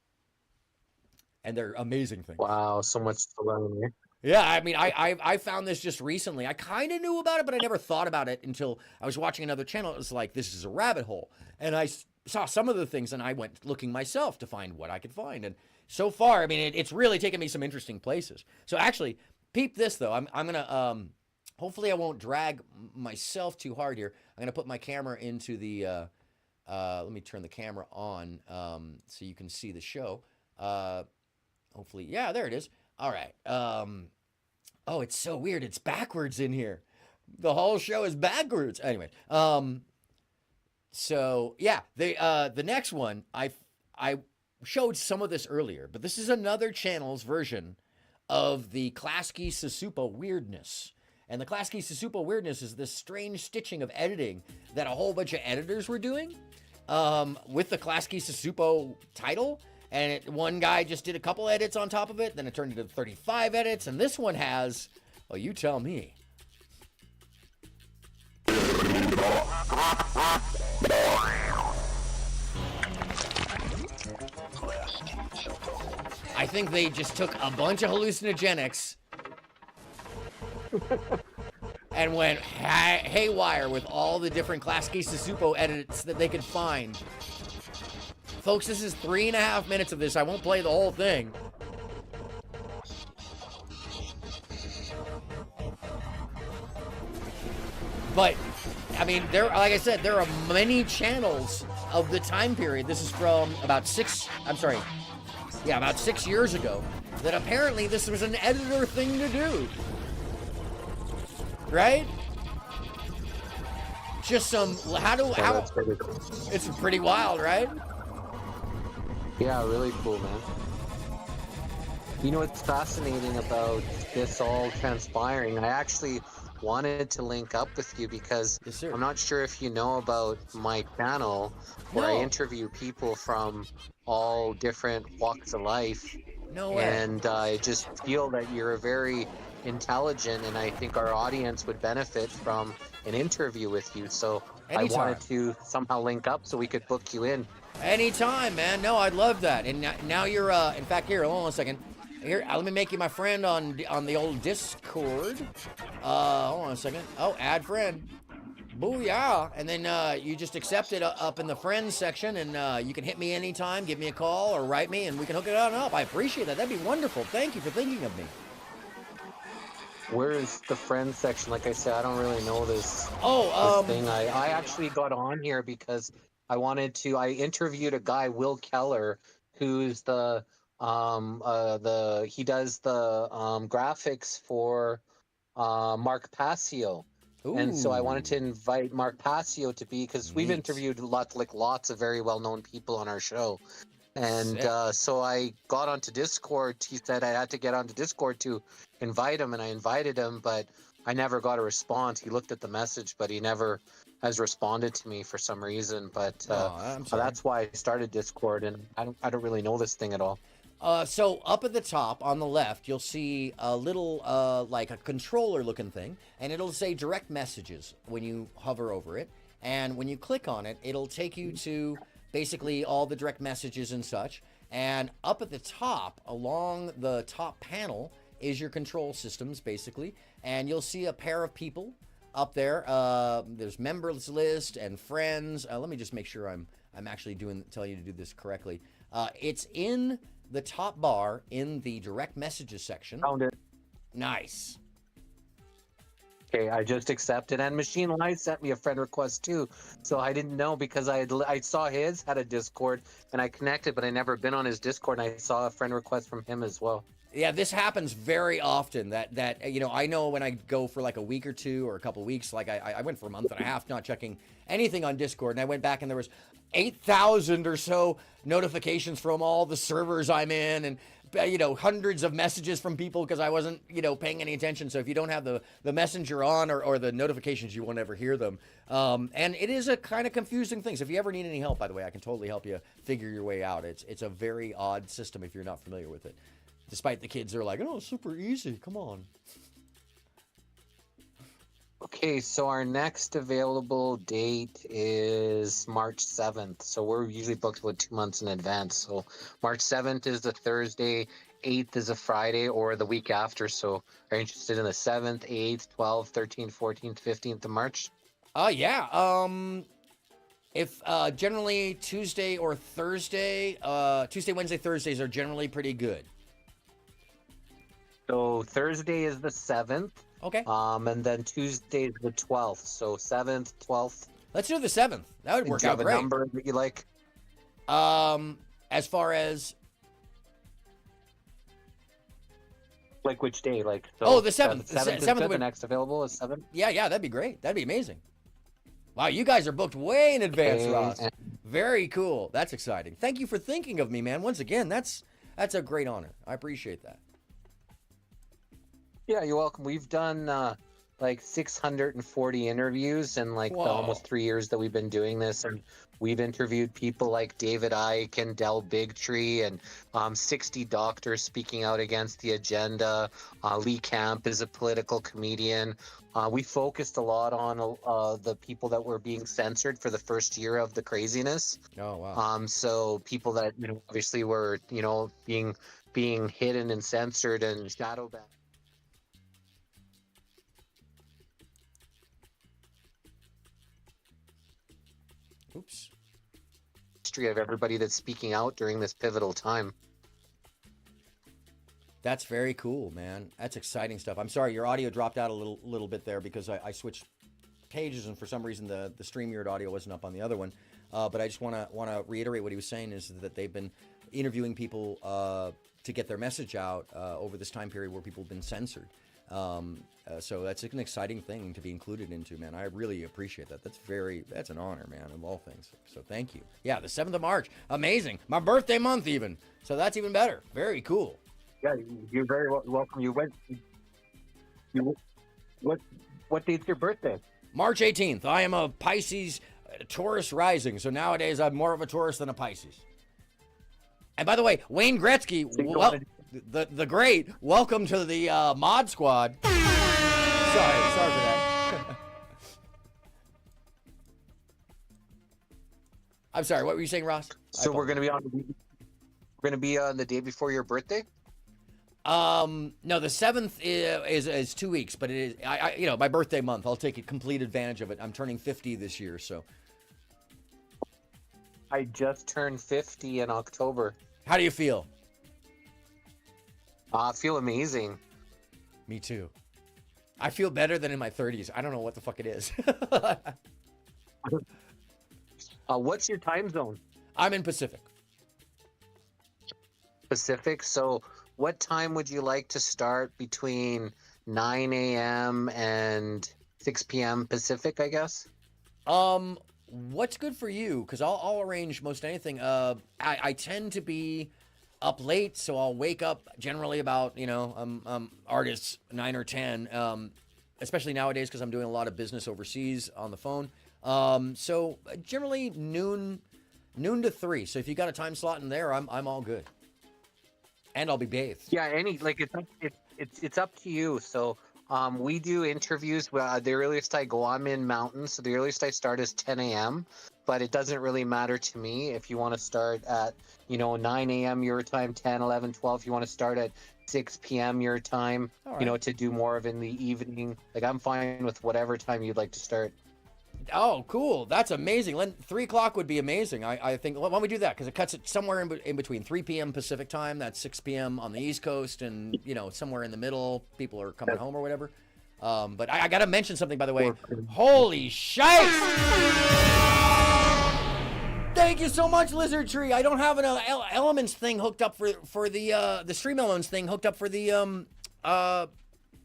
And they're amazing things.
Wow, so much to learn here.
Yeah, I mean, I found this just recently. I kind of knew about it, but I never thought about it until I was watching another channel. It was like, this is a rabbit hole. And I saw some of the things, and I went looking myself to find what I could find. And so far, I mean, it's really taken me some interesting places. So actually, peep this, though. I'm going to... hopefully I won't drag myself too hard here. I'm going to put my camera into the, let me turn the camera on so you can see the show. Hopefully, yeah, there it is. All right. Oh, it's so weird. It's backwards in here. The whole show is backwards. Anyway, so yeah, the next one, I showed some of this earlier, but this is another channel's version of the Klasky Sasupo weirdness. And the Klasky Sasupo weirdness is this strange stitching of editing that a whole bunch of editors were doing with the Klasky Sasupo title. And one guy just did a couple edits on top of it. Then it turned into 35 edits. And this one has, well, you tell me. I think they just took a bunch of hallucinogenics and went haywire with all the different Klasky Sasupo edits that they could find. Folks, this is 3.5 minutes of this. I won't play the whole thing. But, I mean, like I said, there are many channels of the time period. This is from about 6 years ago, that apparently this was an editor thing to do. Right? Just some,
That's pretty cool.
It's pretty wild, right?
Yeah, really cool, man. You know what's fascinating about this all transpiring? I actually wanted to link up with you because I'm not sure if you know about my channel where I
No.
interview people from all different walks of life.
No way.
And I just feel that you're very intelligent, and I think our audience would benefit from an interview with you. So I
Anytime.
wanted to somehow link up so we could book you in.
Anytime, man. No, I'd love that. And now you're, in fact, here, hold on a second. Here, let me make you my friend on the old Discord. Hold on a second. Oh, add friend. Booyah. And then you just accept it up in the friends section, and you can hit me anytime, give me a call, or write me, and we can hook it on up. I appreciate that. That'd be wonderful. Thank you for thinking of me.
Where is the friends section? Like I said, I don't really know this,
this
thing. I actually got on here because I interviewed a guy, Will Keller, who's he does the graphics for Mark Passio. And so I wanted to invite Mark Passio to be, because we've interviewed lots of very well-known people on our show. And so I got onto Discord. He said I had to get onto Discord to invite him, and I invited him, but I never got a response. He looked at the message, but he never has responded to me for some reason. But so that's why I started Discord, and I don't really know this thing at all.
So up at the top on the left, you'll see a little, like a controller looking thing, and it'll say direct messages when you hover over it. And when you click on it, it'll take you to basically all the direct messages and such. And up at the top, along the top panel, is your control systems, basically. And you'll see a pair of people up there. There's members list and friends. Let me just make sure I'm actually telling you to do this correctly. It's in the top bar in the direct messages section.
Found it.
Nice.
Okay, I just accepted, and Machine Light sent me a friend request too. So I didn't know, because I saw his had a Discord, and I connected, but I never been on his Discord, and I saw a friend request from him as well.
Yeah, this happens very often. That I know when I go for like a week or two or a couple weeks, like I went for a month and a half not checking anything on Discord, and I went back and there was 8,000 or so notifications from all the servers I'm in, and hundreds of messages from people because I wasn't paying any attention. So if you don't have the messenger on or the notifications, you won't ever hear them. And it is a kind of confusing thing. So if you ever need any help, by the way, I can totally help you figure your way out. It's a very odd system if you're not familiar with it. Despite the kids are like, oh, super easy. Come on.
Okay, so our next available date is March 7th. So we're usually booked with 2 months in advance. So March 7th is the Thursday, 8th is a Friday, or the week after. So are you interested in the 7th, 8th, 12th, 13th, 14th, 15th of March?
Yeah. If generally Tuesday or Thursday, Tuesday, Wednesday, Thursdays are generally pretty good.
So Thursday is the 7th.
Okay.
And then Tuesday is the 12th. So 7th, 12th.
Let's do the 7th. That would work out great.
Do you have a number that you like?
As far as
like which day? Like
the 7th.
The 7th is good. The next available is 7th.
Yeah, that'd be great. That'd be amazing. Wow, you guys are booked way in advance, Ross. Very cool. That's exciting. Thank you for thinking of me, man. Once again, that's a great honor. I appreciate that.
Yeah, you're welcome. We've done like 640 interviews in like the almost 3 years that we've been doing this, and we've interviewed people like David Icke and Del Bigtree, and 60 doctors speaking out against the agenda. Lee Camp is a political comedian. We focused a lot on the people that were being censored for the first year of the craziness.
Oh wow.
So people that obviously were being hidden and censored and shadow banned.
Oops.
History of everybody that's speaking out during this pivotal time.
That's very cool, man. That's exciting stuff. I'm sorry, your audio dropped out a little bit there because I switched pages, and for some reason the StreamYard audio wasn't up on the other one. But I just want to reiterate what he was saying is that they've been interviewing people to get their message out over this time period where people have been censored. So that's an exciting thing to be included into, man. I really appreciate that. That's an honor, man, of all things. So thank you. Yeah, the 7th of March. Amazing. My birthday month even. So that's even better. Very cool.
Yeah, you're very welcome. You went. You what date's your birthday?
March 18th. I am a Pisces Taurus rising, so nowadays I'm more of a Taurus than a Pisces. And by the way, Wayne Gretzky, the great, welcome to the mod squad. Sorry for that. I'm sorry. What were you saying, Ross?
So we're gonna be on. We're gonna be on the day before your birthday.
No, the 7th is 2 weeks, but it is my birthday month. I'll take complete advantage of it. I'm turning 50 this year, so.
I just turned 50 in October.
How do you feel?
I feel amazing.
Me too. I feel better than in my 30s. I don't know what the fuck it is.
What's your time zone?
I'm in Pacific.
Pacific. So what time would you like to start between 9 a.m. and 6 p.m. Pacific, I guess?
What's good for you? Because I'll arrange most anything. I tend to be up late, so I'll wake up generally about, artists 9 or 10, especially nowadays because I'm doing a lot of business overseas on the phone. So generally noon to 3. So if you got a time slot in there, I'm all good. And I'll be bathed.
Yeah, it's up to you. So we do interviews. The earliest I go, I'm in mountains, so the earliest I start is 10 a.m. But it doesn't really matter to me if you want to start at 9 a.m. your time, 10, 11, 12. If you want to start at 6 p.m. your time,
right.
To do more of in the evening. Like I'm fine with whatever time you'd like to start.
Oh, cool. That's amazing. 3 o'clock would be amazing. I think, why don't we do that? Because it cuts it somewhere in between 3 p.m. Pacific time. That's 6 p.m. on the East Coast. And, somewhere in the middle, people are coming home or whatever. But I got to mention something, by the way. Holy shite! Thank you so much, Lizard Tree. I don't have an Elements thing hooked up for the Stream Elements thing hooked up for the,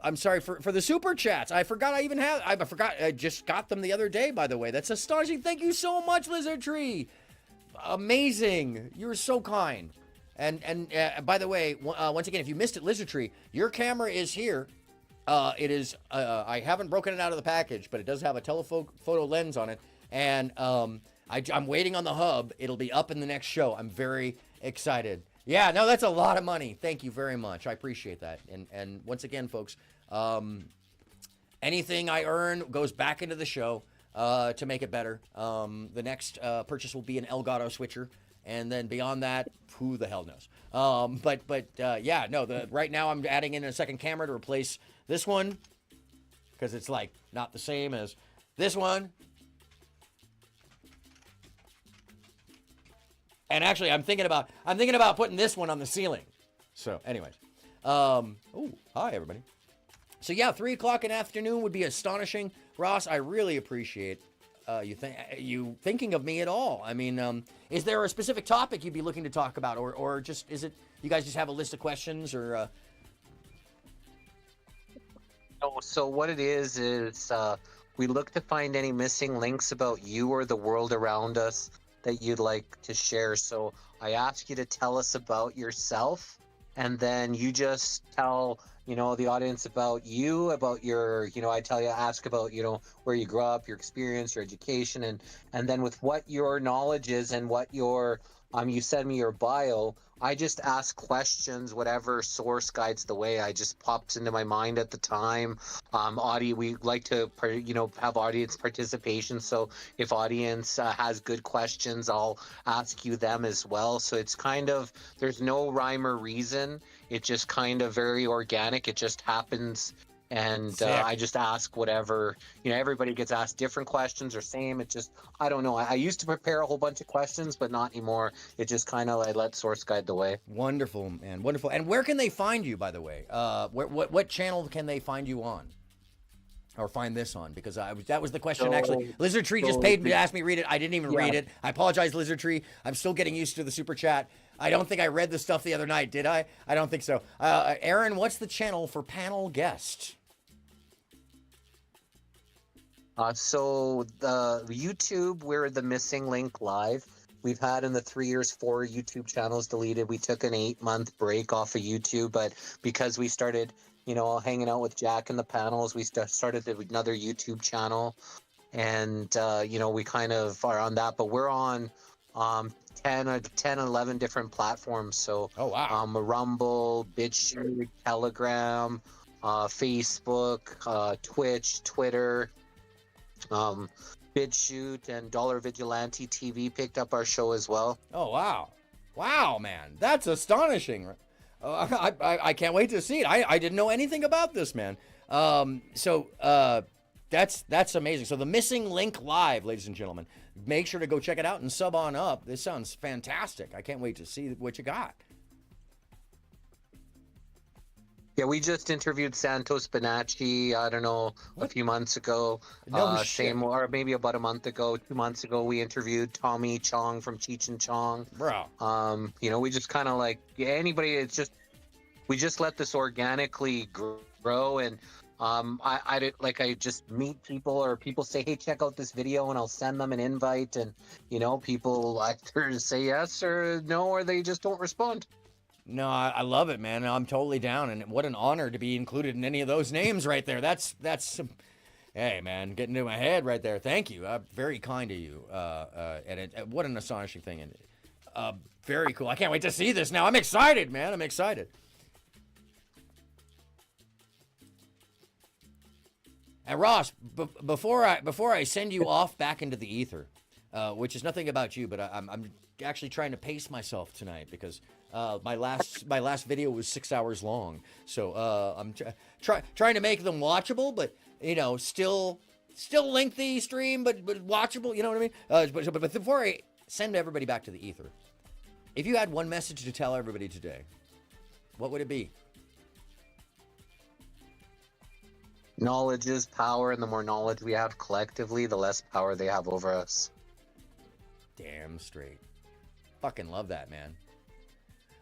I'm sorry, for the super chats. I forgot I even had. I forgot. I just got them the other day, by the way. That's astonishing. Thank you so much, Lizard Tree. Amazing. You're so kind. And by the way, once again, if you missed it, Lizard Tree, your camera is here. It is. I haven't broken it out of the package, but it does have a telephoto lens on it. And I'm waiting on the hub. It'll be up in the next show. I'm very excited. Yeah, no, that's a lot of money. Thank you very much. I appreciate that. And once again, folks, anything I earn goes back into the show to make it better. The next purchase will be an Elgato switcher, and then beyond that, who the hell knows? Yeah, no. Right now I'm adding in a second camera to replace this one because it's like not the same as this one. And actually, I'm thinking about putting this one on the ceiling. So, anyways, oh, hi everybody. So yeah, 3 o'clock in the afternoon would be astonishing, Ross. I really appreciate you thinking of me at all. I mean, is there a specific topic you'd be looking to talk about, or just is it you guys just have a list of questions, or?
Oh, so what it is we look to find any missing links about you or the world around us that you'd like to share. So I ask you to tell us about yourself, and then you just tell the audience about you, about your ask about where you grew up, your experience, your education, and then with what your knowledge is and what your you send me your bio. I just ask questions, whatever source guides the way. I just pops into my mind at the time. We like to, have audience participation. So if audience has good questions, I'll ask you them as well. So it's kind of, there's no rhyme or reason. It's just kind of very organic. It just happens. And I just ask whatever, everybody gets asked different questions or same. It just, I don't know. I used to prepare a whole bunch of questions, but not anymore. It just kind of, I let source guide the way.
Wonderful, man. Wonderful. And where can they find you, by the way? What channel can they find you on? Or find this on? Because that was the question, actually. Lizard Tree just paid me to ask me to read it. I didn't even read it. I apologize, Lizard Tree. I'm still getting used to the super chat. I don't think I read the stuff the other night, did I? I don't think so. Aaron, what's the channel for panel guest?
So the YouTube, we're the Missing Link Live. We've had in the 3 years 4 YouTube channels deleted. We took an 8-month break off of YouTube, but because we started, hanging out with Jack in the panels, we started another YouTube channel, and we kind of are on that. But we're on 10, 11 different platforms. So Rumble, BitChute, Telegram, Facebook, Twitch, Twitter. BitChute and Dollar Vigilante TV picked up our show as well.
Oh, wow, man, that's astonishing. I can't wait to see it. I didn't know anything about this, man. So that's amazing. So the Missing Link Live, ladies and gentlemen, make sure to go check it out and sub on up. This sounds fantastic. I can't wait to see what you got.
Yeah, we just interviewed Santos Bonacci, I don't know, a few months ago. Or maybe about a month ago, 2 months ago, we interviewed Tommy Chong from Cheech and Chong.
Bro.
We just kind of anybody, we just let this organically grow. And I just meet people, or people say, hey, check out this video, and I'll send them an invite. And, people either say yes or no, or they just don't respond.
No, I love it, man. I'm totally down, and what an honor to be included in any of those names right there. That's hey, man, getting to my head right there. Thank you. Very kind of you. And what an astonishing thing. And very cool. I can't wait to see this now. I'm excited, man. I'm excited. And Ross, before I send you off back into the ether, which is nothing about you, but I'm actually trying to pace myself tonight because my last video was 6 hours long, so I'm trying to make them watchable, but still lengthy stream, but watchable. You know what I mean? But before I send everybody back to the ether, if you had one message to tell everybody today, what would it be?
Knowledge is power, and the more knowledge we have collectively, the less power they have over us.
Damn straight. Fucking love that, man.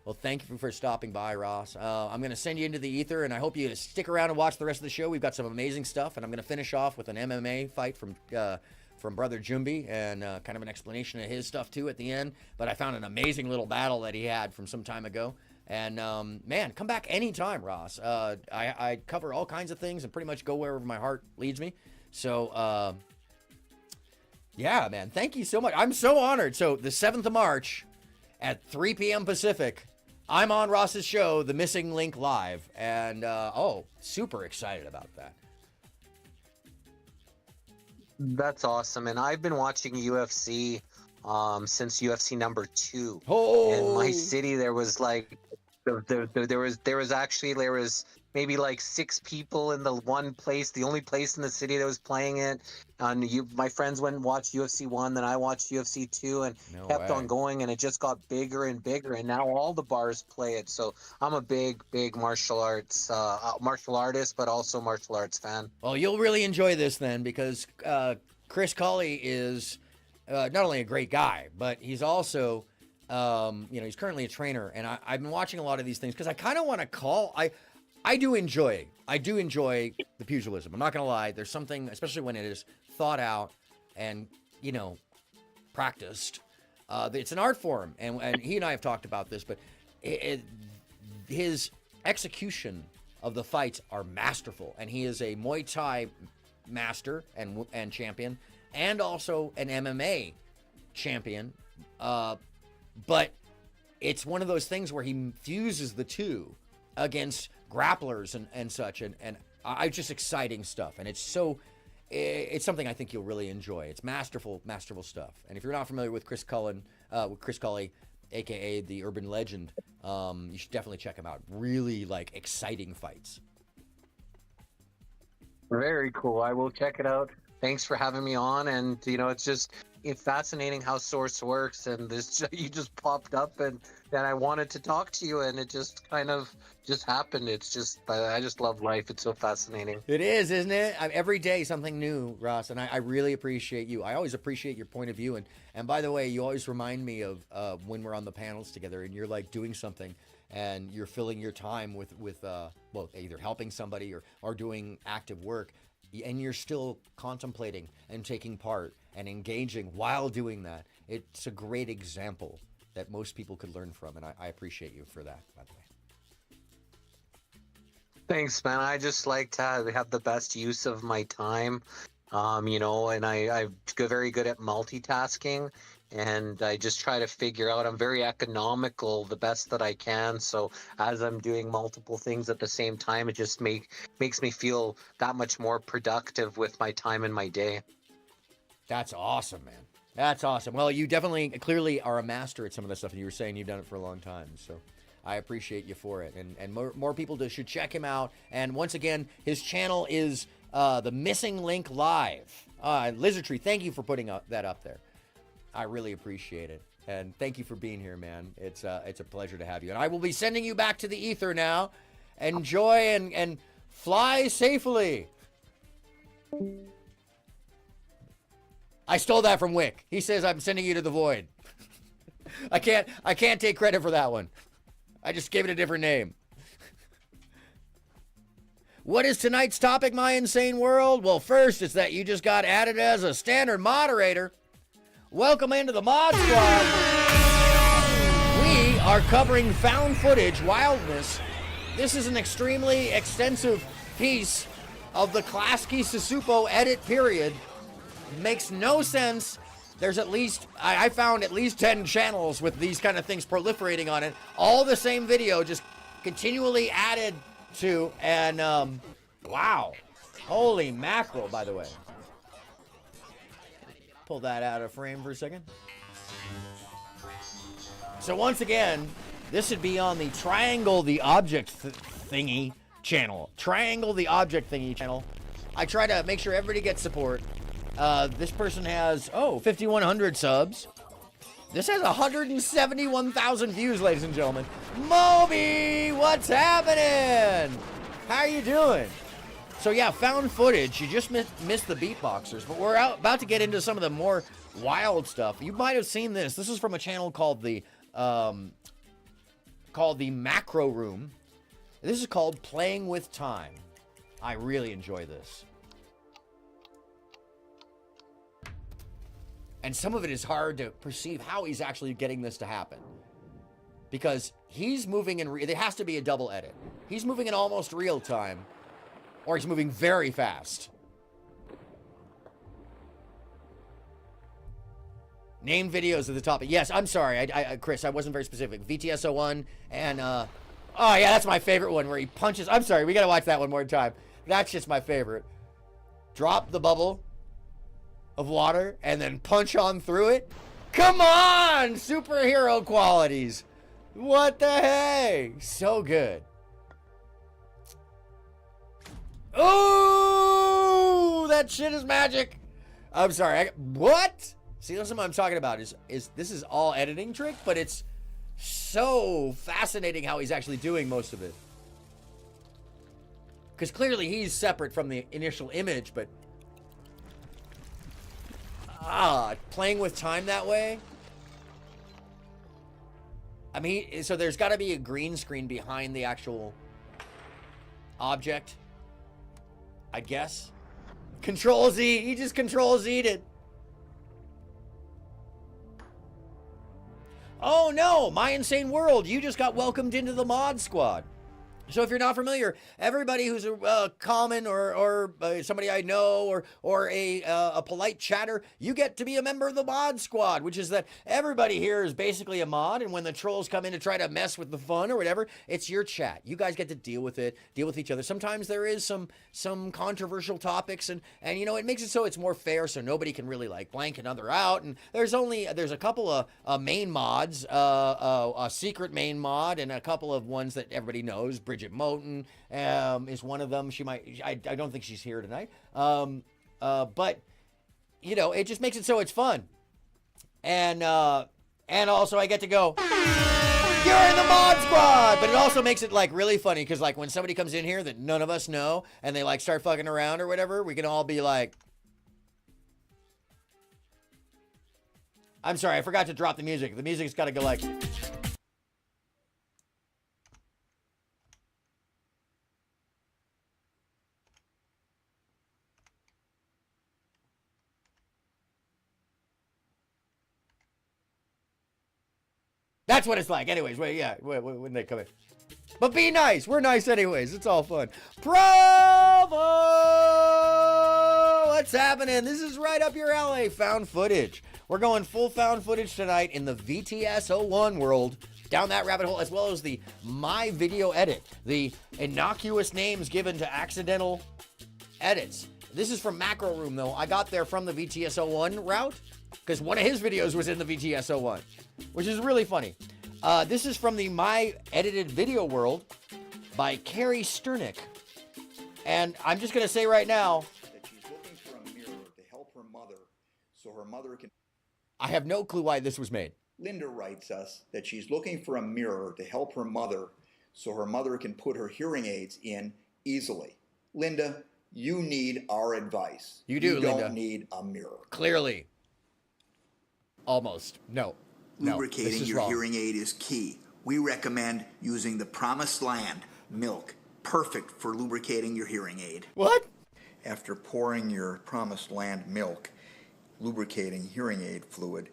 Well, thank you for stopping by, Ross. I'm going to send you into the ether, and I hope you stick around and watch the rest of the show. We've got some amazing stuff, and I'm going to finish off with an MMA fight from Brother Jumbi, and kind of an explanation of his stuff, too, at the end. But I found an amazing little battle that he had from some time ago. And, man, come back anytime, Ross. I cover all kinds of things and pretty much go wherever my heart leads me. So, yeah, man, thank you so much. I'm so honored. So, the 7th of March at 3 p.m. Pacific, I'm on Ross's show, The Missing Link Live. And, super excited about that.
That's awesome. And I've been watching UFC since UFC number 2. In my city, there was there was maybe 6 people in the one place, the only place in the city that was playing it. And my friends went and watched UFC 1, then I watched UFC 2, and kept on going, and it just got bigger and bigger, and now all the bars play it. So I'm a big martial artist, but also martial arts fan.
Well, you'll really enjoy this then, because Chris Colley is not only a great guy, but he's also he's currently a trainer, and I've been watching a lot of these things because I kind of want to call. I do enjoy the pugilism. I'm not gonna lie. There's something, especially when it is thought out and practiced. It's an art form, and he and I have talked about this, but his execution of the fights are masterful, and he is a Muay Thai master and champion, and also an MMA champion. But it's one of those things where he fuses the two against grapplers and such, and I just exciting stuff, and it's something I think you'll really enjoy. It's masterful stuff. And if you're not familiar with Chris Colley, aka the Urban Legend, you should definitely check him out. Really exciting fights.
Very cool. I will check it out. Thanks for having me on, and it's fascinating how Source works, and you just popped up, and then I wanted to talk to you, and it just kind of happened. I just love life. It's so fascinating.
It is, isn't it? Every day something new, Ross, and I really appreciate you. I always appreciate your point of view, and by the way, you always remind me of when we're on the panels together, and you're doing something, and you're filling your time with either helping somebody or doing active work, and you're still contemplating and taking part and engaging while doing that. It's a great example that most people could learn from, and I appreciate you for that, by the way.
Thanks, man. I just like to have the best use of my time, and I'm very good at multitasking, and I just try to figure out, I'm very economical the best that I can. So as I'm doing multiple things at the same time, it just makes me feel that much more productive with my time in my day.
That's awesome, man. That's awesome. Well, you definitely, clearly are a master at some of this stuff, and you were saying you've done it for a long time, so I appreciate you for it. And more people should check him out. And once again, his channel is The Missing Link Live. Lizardtree, thank you for putting that up there. I really appreciate it. And thank you for being here, man. It's a pleasure to have you. And I will be sending you back to the ether now. Enjoy and fly safely. I stole that from Wick. He says I'm sending you to the void. I can't take credit for that one. I just gave it a different name. What is tonight's topic, my insane world? Well, first, it's that you just got added as a standard moderator. Welcome into the Mod Squad. We are covering found footage wildness. This is an extremely extensive piece of the Klasky Susupo edit period. Makes no sense. There's at least, I found at least 10 channels with these kind of things proliferating on it. All the same video, just continually added to, and wow. Holy mackerel, by the way. Pull that out of frame for a second. So once again, this should be on the Triangle the Object Thingy channel. Triangle the Object Thingy channel. I try to make sure everybody gets support. This person has, 5,100 subs. This has 171,000 views, ladies and gentlemen. Moby, what's happening? How you doing? So yeah, found footage. You just missed the beatboxers, but we're about to get into some of the more wild stuff. You might have seen this. This is from a channel called the Macro Room. This is called Playing with Time. I really enjoy this. And some of it is hard to perceive how he's actually getting this to happen. Because he's moving in, there has to be a double edit. He's moving in almost real time, or he's moving very fast. Name videos at the top. Yes, I'm sorry, Chris, I wasn't very specific. VTS01 and, oh yeah, that's my favorite one where he punches. I'm sorry, we gotta watch that one more time. That's just my favorite. Drop the bubble of water and then punch on through it. Come on, superhero qualities. What the heck? So good. Oh, that shit is magic. I'm sorry. What? See, that's what I'm talking about. Is this is all editing trick, but it's so fascinating how he's actually doing most of it. Because clearly he's separate from the initial image, but playing with time that way. I mean, so there's got to be a green screen behind the actual object, I guess. Control Z. He just Control Z'd it. Oh no, my insane world. You just got welcomed into the Mod Squad. So if you're not familiar, everybody who's a common or somebody I know or a polite chatter, you get to be a member of the Mod Squad, which is that everybody here is basically a mod, and when the trolls come in to try to mess with the fun or whatever, it's your chat. You guys get to deal with it, deal with each other. Sometimes there is some controversial topics, and you know, it makes it so it's more fair, so nobody can really like blank another out. And there's a couple of main mods, a secret main mod, and a couple of ones that everybody knows. Bridget Moten is one of them. She might, I don't think she's here tonight. But you know, it just makes it so it's fun. And also I get to go, you're in the Mod Squad, but it also makes it like really funny. Cause like when somebody comes in here that none of us know and they like start fucking around or whatever, we can all be like, I'm sorry, I forgot to drop the music. The music's got to go like, That's what it's like. Anyways, when they come in. But be nice. We're nice anyways. It's all fun. Provo! What's happening? This is right up your alley. Found footage. We're going full found footage tonight in the VTS01 world. Down that rabbit hole, as well as the My Video Edit. The innocuous names given to accidental edits. This is from Macro Room, though. I got there from the VTS01 route because one of his videos was in the VTS01, which is really funny. This is from the My Edited Video world by Carrie Sternick. And I'm just going to say right now
that she's looking for a mirror to help her mother so her mother can...
I have no clue why this was made.
Linda writes us that she's looking for a mirror to help her mother so her mother can put her hearing aids in easily. Linda, you need our advice.
You do, Linda.
You don't need a mirror.
Clearly. Almost. No.
Lubricating your hearing aid is key. We recommend using the Promised Land milk. Perfect for lubricating your hearing aid.
What?
After pouring your Promised Land milk, lubricating hearing aid fluid,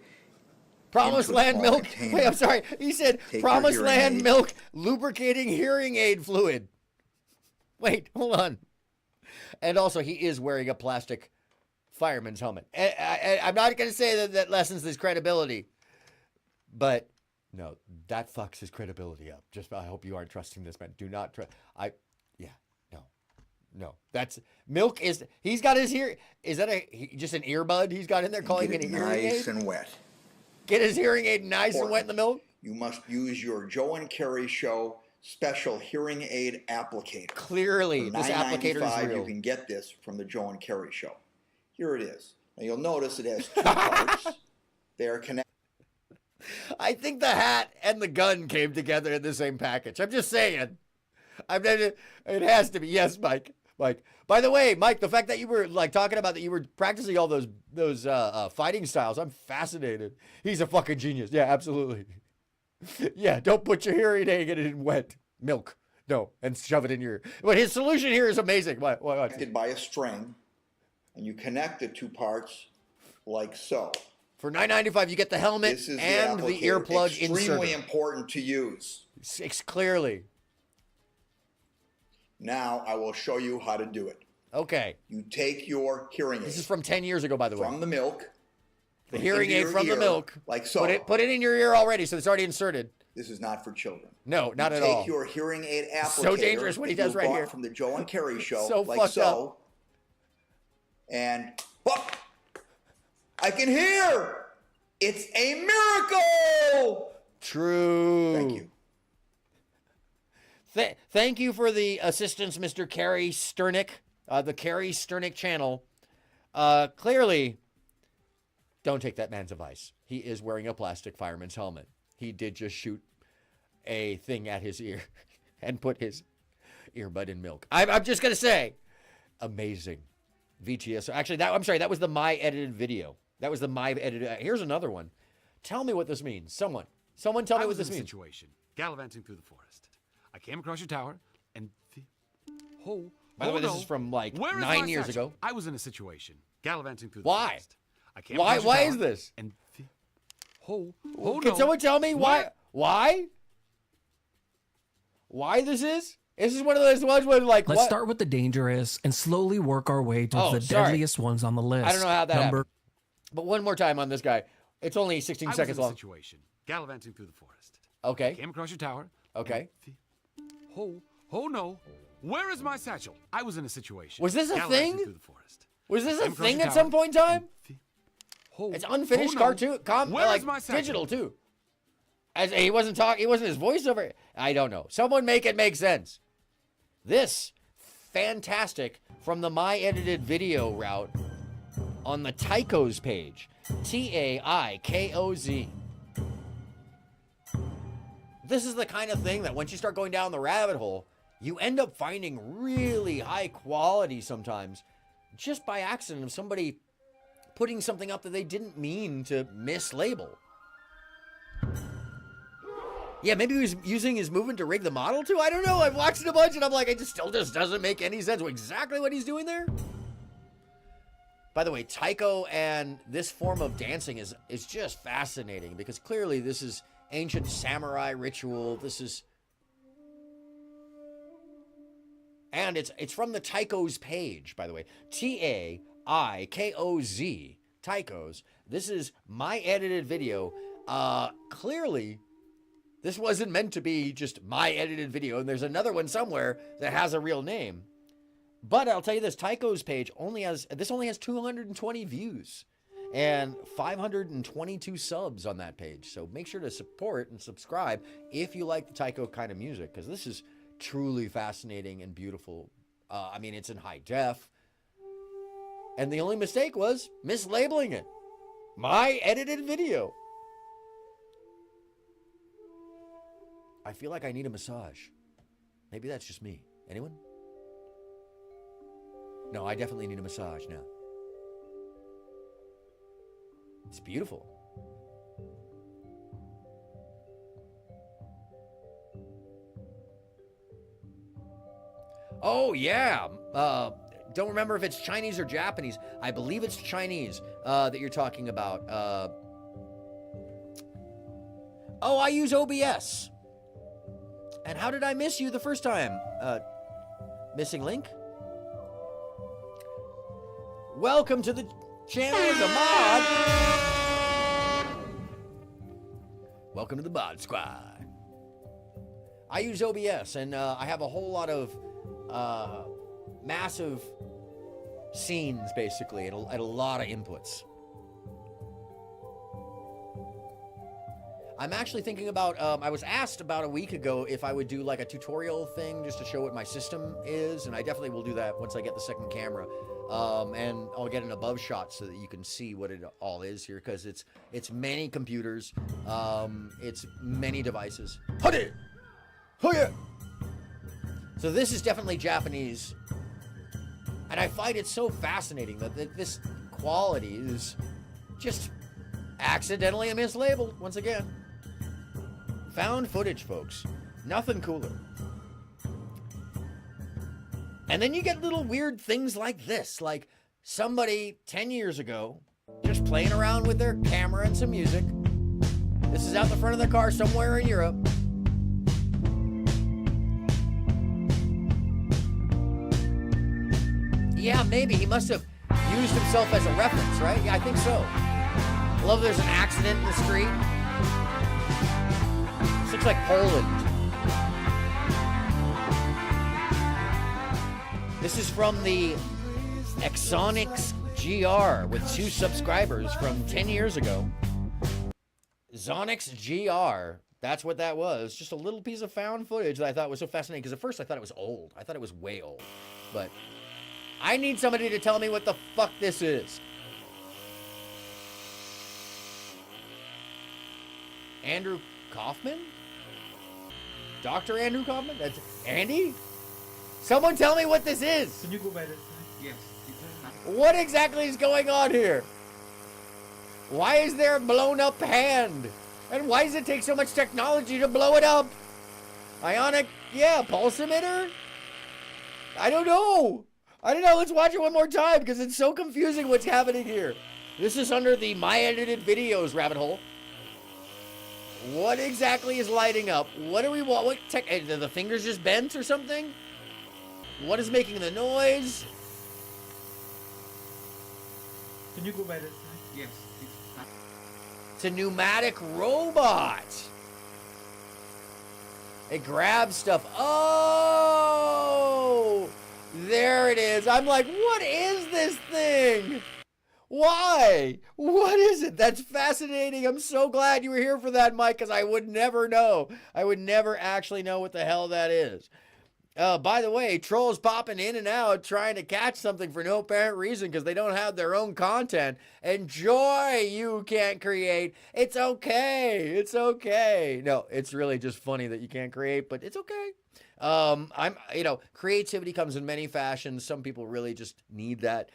Promised Land milk.
Container.
Wait, I'm sorry. He said Promised Land milk lubricating hearing aid fluid. Wait, hold on. And also, he is wearing a plastic fireman's helmet. I'm not going to say that lessens his credibility, but no, that fucks his credibility up. I hope you aren't trusting this man. Do not trust. No. That's milk is. He's got his ear. Is that just an earbud he's got in there calling it a hearing aid?
Nice and wet.
Get his hearing aid nice and wet in the milk?
You must use your Joe and Kerry Show special hearing aid applicator.
Clearly,
For
this applicator is
$9.95,
real.
you can get this from the Joe and Kerry Show. Here it is. Now you'll notice it has two parts. They are connected.
I think the hat and the gun came together in the same package. I'm just saying. It has to be. Yes, Mike. By the way, Mike, the fact that you were talking about that you were practicing all those fighting styles, I'm fascinated. He's a fucking genius. Yeah, absolutely. Yeah, don't put your hearing aid in wet milk. No, and shove it in your. But his solution here is amazing. What?
Connected by a string, and you connect the two parts like so.
For $9.95, you get the helmet and the earplug inserter.
Extremely important to use.
Clearly.
Now I will show you how to do it.
Okay.
You take your hearing aid.
This is from 10 years ago, by the way.
From the milk.
The hearing aid from the milk.
Like so.
Put it in your ear already, so it's already inserted.
This is not for children.
No, not at all.
Take your hearing aid applicator.
So dangerous what he does right here.
From the Joe and Kerry Show.
So
like
fucked
so.
up.
And whoop, I can hear. It's a miracle.
True.
Thank you.
Thank you for the assistance, Mr. Carrie Sternick, the Carrie Sternick channel. Clearly, don't take that man's advice. He is wearing a plastic fireman's helmet. He did just shoot a thing at his ear and put his earbud in milk. I'm just going to say, amazing. VTS. Actually, that was the My Edited Video. That was the My Edited. Here's another one. Tell me what this means. Someone tell me what this means.
Situation. Gallivanting through the forest. I came across your tower, and
By the way, this is from 9 years ago.
I was in a situation. Gallivanting through the
Why?
forest. I came
Why?
across your
Why
tower,
is this?
And
Can someone tell me why? Why? Why this is? This is one of those ones where
Let's start with the dangerous and slowly work our way towards the deadliest ones on the list.
I don't know how that happened. But one more time on this guy. It's only 16 seconds long.
Situation. Gallivanting through the forest.
Okay.
Came across your tower.
Okay.
Oh no. Where is my satchel? I was in a situation.
Was this a
Gallivanting
thing?
through the forest.
Was this a
Came across
thing
your
at some
tower.
point in time? It's
Oh,
unfinished
no.
cartoon,
Where is my satchel?
digital too. As he wasn't talking, he wasn't his voiceover. I don't know. Someone make it make sense. This fantastic from the My Edited Video route on the Taikoz page. TAIKOZ. This is the kind of thing that once you start going down the rabbit hole, you end up finding really high quality sometimes just by accident of somebody putting something up that they didn't mean to mislabel. Yeah, maybe he was using his movement to rig the model too. I don't know. I've watched it a bunch and I'm like, it still just doesn't make any sense exactly what he's doing there. By the way, taiko and this form of dancing is just fascinating because clearly this is ancient samurai ritual. This is... And it's from the Taiko's page, by the way. Taikoz, Taiko's. This is my edited video. Clearly, this wasn't meant to be just my edited video, and there's another one somewhere that has a real name. But I'll tell you this, Taiko's page only has 220 views and 522 subs on that page. So make sure to support and subscribe if you like the Taiko kind of music, because this is truly fascinating and beautiful. I mean, it's in high def. And the only mistake was mislabeling it. My edited video. I feel like I need a massage. Maybe that's just me. Anyone? No, I definitely need a massage now. It's beautiful. Oh, yeah. Don't remember if it's Chinese or Japanese. I believe it's Chinese that you're talking about. Oh, I use OBS. And how did I miss you the first time? Missing link? Welcome to the channel as a mod. Welcome to the mod squad. I use OBS, and I have a whole lot of massive scenes, basically, and a lot of inputs. I'm actually thinking about, I was asked about a week ago if I would do like a tutorial thing just to show what my system is, and I definitely will do that once I get the second camera. And I'll get an above shot so that you can see what it all is here, because it's many computers, it's many devices. Howdy! Oh yeah! So this is definitely Japanese, and I find it so fascinating that this quality is just accidentally mislabeled once again. Found footage, folks. Nothing cooler. And then you get little weird things like this, like somebody 10 years ago just playing around with their camera and some music. This is out the front of the car somewhere in Europe. Yeah, maybe. He must have used himself as a reference, right? Yeah, I think so. I love there's an accident in the street. This looks like Poland. This is from the Exonics GR with 2 subscribers from 10 years ago. Zonix GR. That's what that was. Just a little piece of found footage that I thought was so fascinating, because at first I thought it was old. I thought it was way old. But I need somebody to tell me what the fuck this is. Andrew Kaufman? Dr. Andrew Kaufman? That's Andy? Someone tell me what this is.
Can you go by this? Yes.
What exactly is going on here? Why is there a blown up hand? And why does it take so much technology to blow it up? Ionic, yeah, pulse emitter? I don't know. Let's watch it one more time, because it's so confusing what's happening here. This is under the My Edited Videos rabbit hole. What exactly is lighting up? What do we want? What tech? Are the fingers just bent or something? What is making the noise?
Can you go by this? Yes.
It's a pneumatic robot. It grabs stuff. Oh! There it is. I'm like, what is this thing? Why? What is it? That's fascinating. I'm so glad you were here for that, Mike, because I would never know. I would never actually know what the hell that is. By the way, trolls popping in and out trying to catch something for no apparent reason because they don't have their own content. Enjoy, you can't create. It's okay. It's okay. No, it's really just funny that you can't create, but it's okay. Creativity comes in many fashions. Some people really just need that,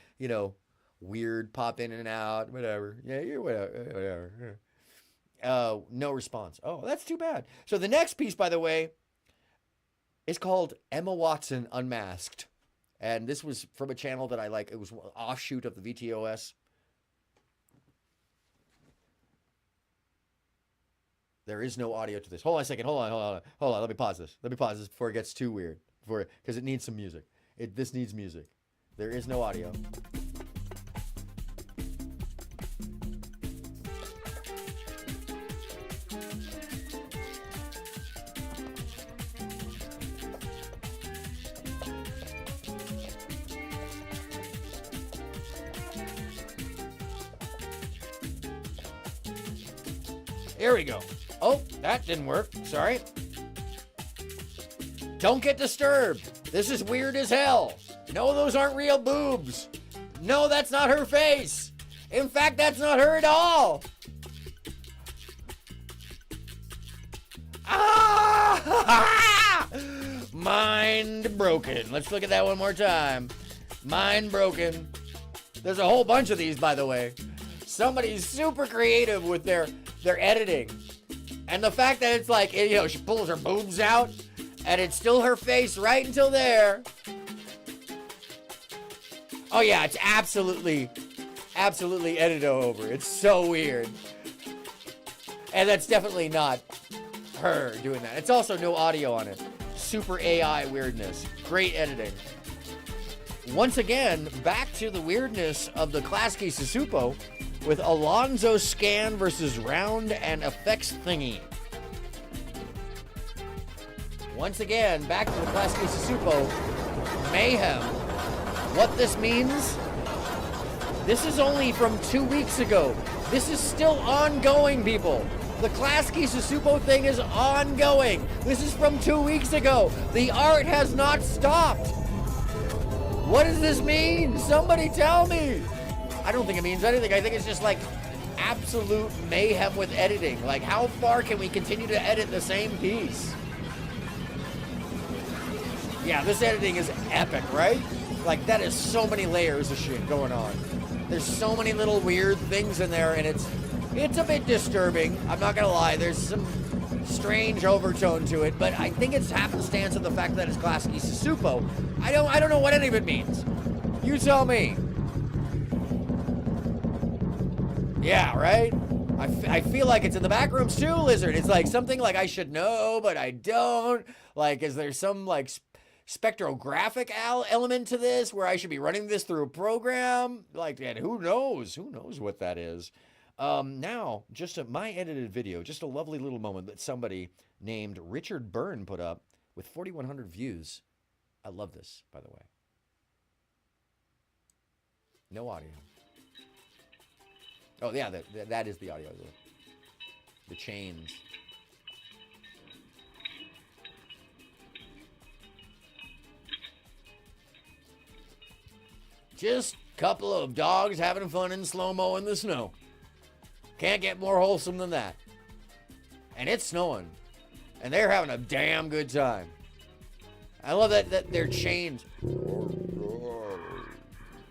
weird pop in and out, whatever. Yeah, whatever. No response. Oh, that's too bad. So the next piece, by the way, is called Emma Watson Unmasked. And this was from a channel that I like. It was an offshoot of the VTOS. There is no audio to this. Hold on a second. Hold on. Let me pause this. Before it gets too weird. Because it needs some music. This needs music. There is no audio. Here we go. Oh, that didn't work. Sorry. Don't get disturbed. This is weird as hell. No, those aren't real boobs. No, that's not her face. In fact, that's not her at all. Ah! Mind broken. Let's look at that one more time. Mind broken. There's a whole bunch of these, by the way. Somebody's super creative with their editing. And the fact that it's like, you know, she pulls her boobs out and it's still her face right until there. Oh yeah, it's absolutely edited over. It's so weird. And that's definitely not her doing that. It's also no audio on it. Super AI weirdness. Great editing. Once again, back to the weirdness of the Klasky Susupo with Alonzo Scan versus Round and Effects Thingy. Once again, back to the Klasky Susupo mayhem. What this means? This is only from 2 weeks ago. This is still ongoing, people. The Klasky Susupo thing is ongoing. This is from 2 weeks ago. The art has not stopped. What does this mean? Somebody tell me. I don't think it means anything. I think it's just like absolute mayhem with editing. Like, how far can we continue to edit the same piece? Yeah, this editing is epic, right? Like, that is so many layers of shit going on. There's so many little weird things in there, and it's a bit disturbing. I'm not gonna lie. There's some strange overtone to it, but I think it's happenstance of the fact that it's Klasky Susupo. I don't know what any of it means. You tell me. Yeah, right? I feel like it's in the back rooms too, Lizard. It's like something like I should know, but I don't. Like, is there some like spectrographic element to this where I should be running this through a program? Like, and who knows? Who knows what that is? Now, just my edited video, just a lovely little moment that somebody named Richard Byrne put up with 4,100 views. I love this, by the way. No audio. Oh, yeah, that is the audio. The chains. Just a couple of dogs having fun in slow-mo in the snow. Can't get more wholesome than that. And it's snowing. And they're having a damn good time. I love that they're chained.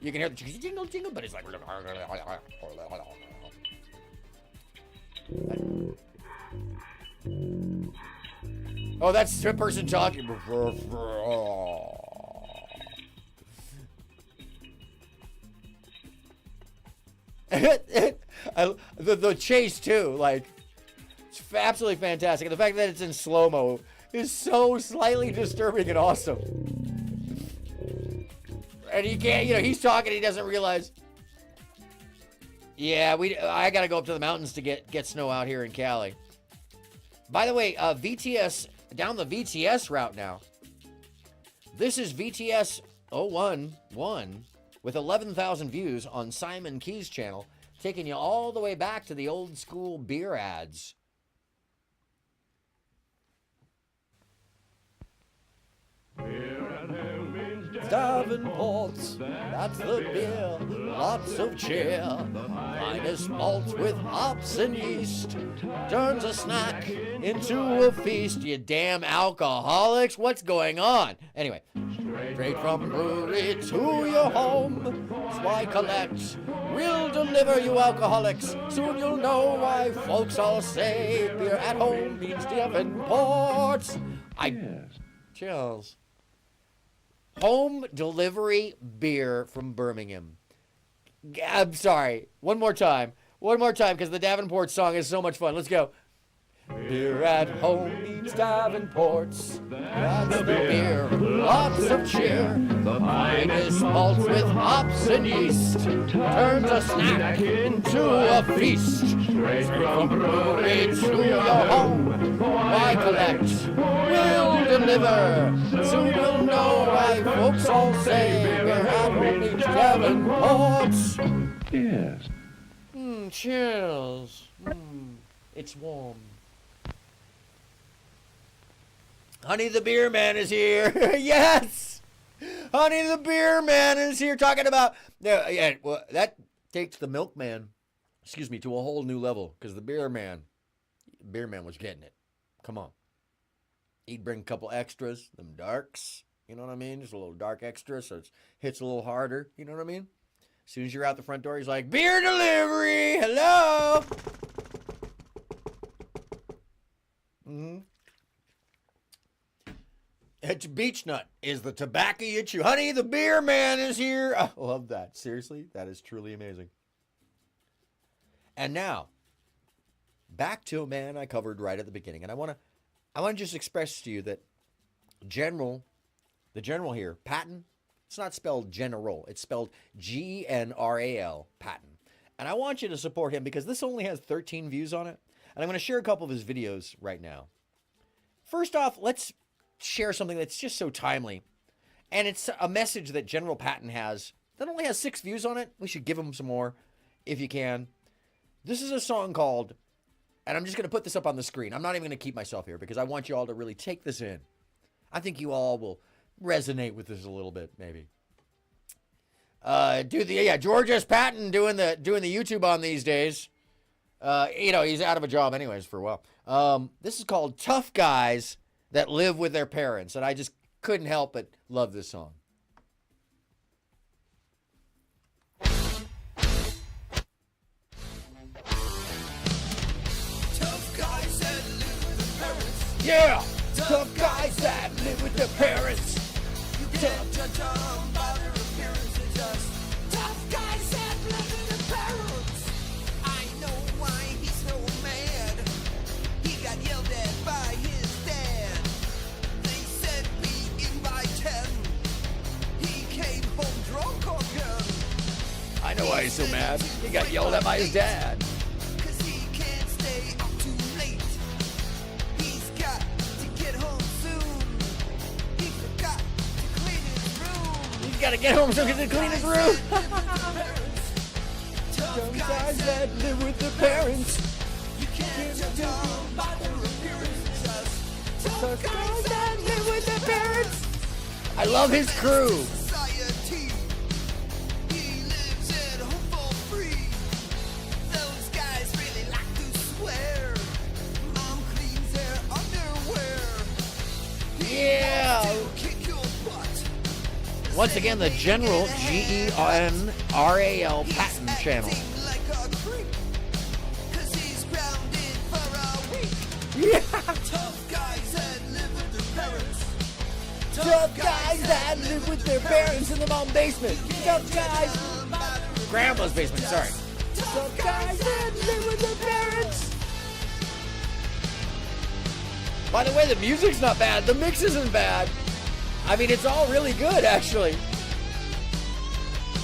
You can hear the jingle, jingle, but it's like... Oh, that's the person talking. The chase too, like, it's absolutely fantastic. And the fact that it's in slow-mo is so slightly disturbing and awesome. And he can't, you know, he's talking, he doesn't realize. Yeah, I gotta go up to the mountains to get snow out here in Cali. By the way, VTS, down the VTS route now. This is VTS01 with 11,000 views on Simon Key's channel, taking you all the way back to the old school beer ads. Davenport's, that's the beer, lots of cheer. Finest malts with hops and yeast, turns a snack into a feast. You damn alcoholics, what's going on? Anyway, straight from brewery to your home, Swy Collect, we'll deliver you alcoholics. Soon you'll know why folks all say beer at home means Davenport's. Chills. Home delivery beer from Birmingham. I'm sorry. One more time, because the Davenport song is so much fun. Let's go. Beer at home means Davenport's. That's the beer, lots of cheer. The finest malt with hops and yeast turns a snack into a feast. Straight from brewery to your home. Why collect? We'll deliver. Soon you'll know why folks all say beer at home means Davenport's. Yes. Chills. It's warm. Honey the Beer Man is here. Yes! Honey the Beer Man is here talking about... Yeah, well, that takes the milkman, to a whole new level. Because the beer man was getting it. Come on. He'd bring a couple extras, them darks. You know what I mean? Just a little dark extra, so it hits a little harder. You know what I mean? As soon as you're out the front door, he's like, beer delivery! Hello! It's beech nut is the tobacco you chew. Honey, the Beer Man is here. I love that. Seriously, that is truly amazing. And now, back to a man I covered right at the beginning. And I want to just express to you that the general here, Patton, it's not spelled general. It's spelled G-E-N-R-A-L, Patton. And I want you to support him because this only has 13 views on it. And I'm going to share a couple of his videos right now. First off, let's share something that's just so timely. And it's a message that General Patton has that only has 6 views on it. We should give him some more if you can. This is a song called, and I'm just going to put this up on the screen. I'm not even going to keep myself here because I want you all to really take this in. I think you all will resonate with this a little bit, maybe. George S. Patton doing the YouTube on these days. He's out of a job anyways for a while. This is called Tough Guys That Live with Their Parents. And I just couldn't help but love this song.
Tough guys that live with their parents.
Yeah! Tough guys that live with their parents.
You can't judge them by their appearance. It's just tough guys that live with their parents. I know why he's so mad. He got yelled at by his dad. They said be in by 10. He came home drunk again.
I know why he's so mad. He got yelled at by his dad.
Cause he can't stay up too late. He's got to get home soon. He forgot to clean his room.
He's got to get home so he can clean his room.
Tough
guys that live with their parents.
You can't judge them by their appearance. Just
Tough guys that live with their parents. I love his crew.
Society. He lives at home for free. Those guys really like to swear. Mom cleans their underwear.
Yeah.
Kick your butt.
Once again, the General G-E-N-R-A-L Patton channel.
Like a creep. Cause he's grounded for a week.
Yeah.
Tough guys that live with their parents.
Tough guys that live with their parents in the mom basement. Tough guys. Grandma's basement, sorry. Tough guys that live with their parents. By the way, the music's not bad. The mix isn't bad. I mean, it's all really good, actually.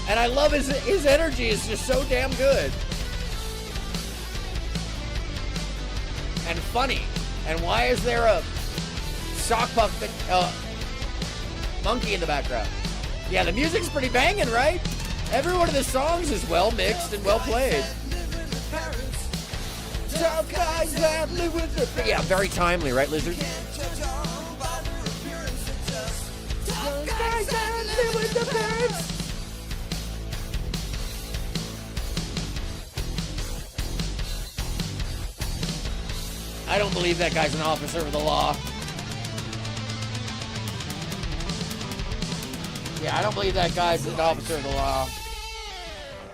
And I love his energy is just so damn good. And funny. And why is there a sock puppet monkey in the background? Yeah, the music's pretty banging, right? Every one of the songs is well mixed and well played. Tough guys that live with their parents. Yeah, very timely, right, Lizard? Tough guys that live with their parents. I don't believe that guy's an officer of the law. Yeah, I don't believe that guy's an officer of the law.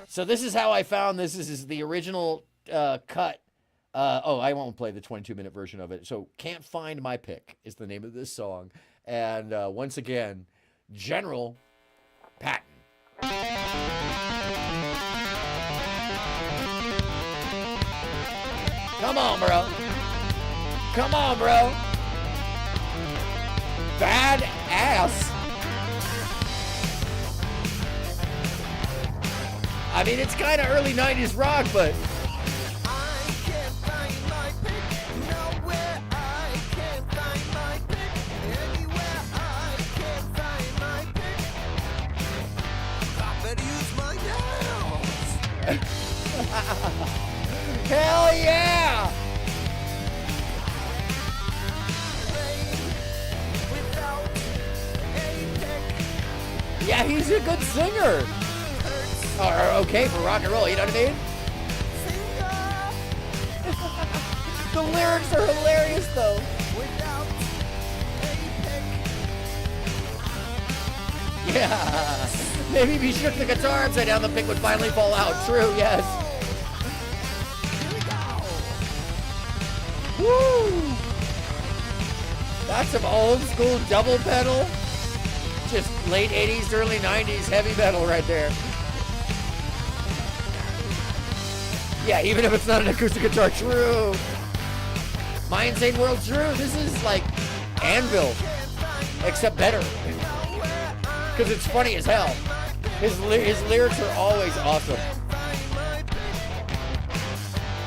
So this is how I found this. This is the original cut. I won't play the 22-minute version of it. So Can't Find My Pick is the name of this song. And once again, General Patton. Come on, bro. Come on, bro. Bad ass. I mean, it's kind of early 90s rock, but... Hell yeah! Yeah, he's a good singer. Or okay for rock and roll, you know what I mean? The lyrics are hilarious, though. Yeah. Maybe if he shook the guitar upside down, the pick would finally fall out. True, yes. Woo! That's some old school double pedal. Just late 80s, early 90s heavy metal right there. Yeah, even if it's not an acoustic guitar, true. My Insane World, true. This is like Anvil, except better. Because it's funny as hell. His lyrics are always awesome.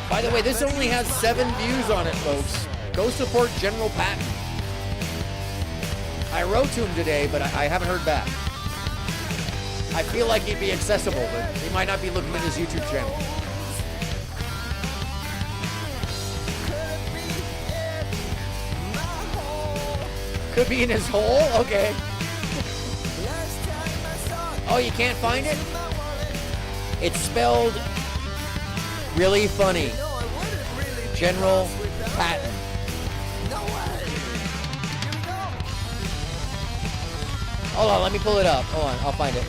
By the way, this only has 7 views on it, folks. Go support General Patton. I wrote to him today, but I haven't heard back. I feel like he'd be accessible, but he might not be looking at his YouTube channel. Could be in his hole? Okay. Oh, you can't find it? It's spelled really funny. General Patton. Hold on, let me pull it up. Hold on, I'll find it.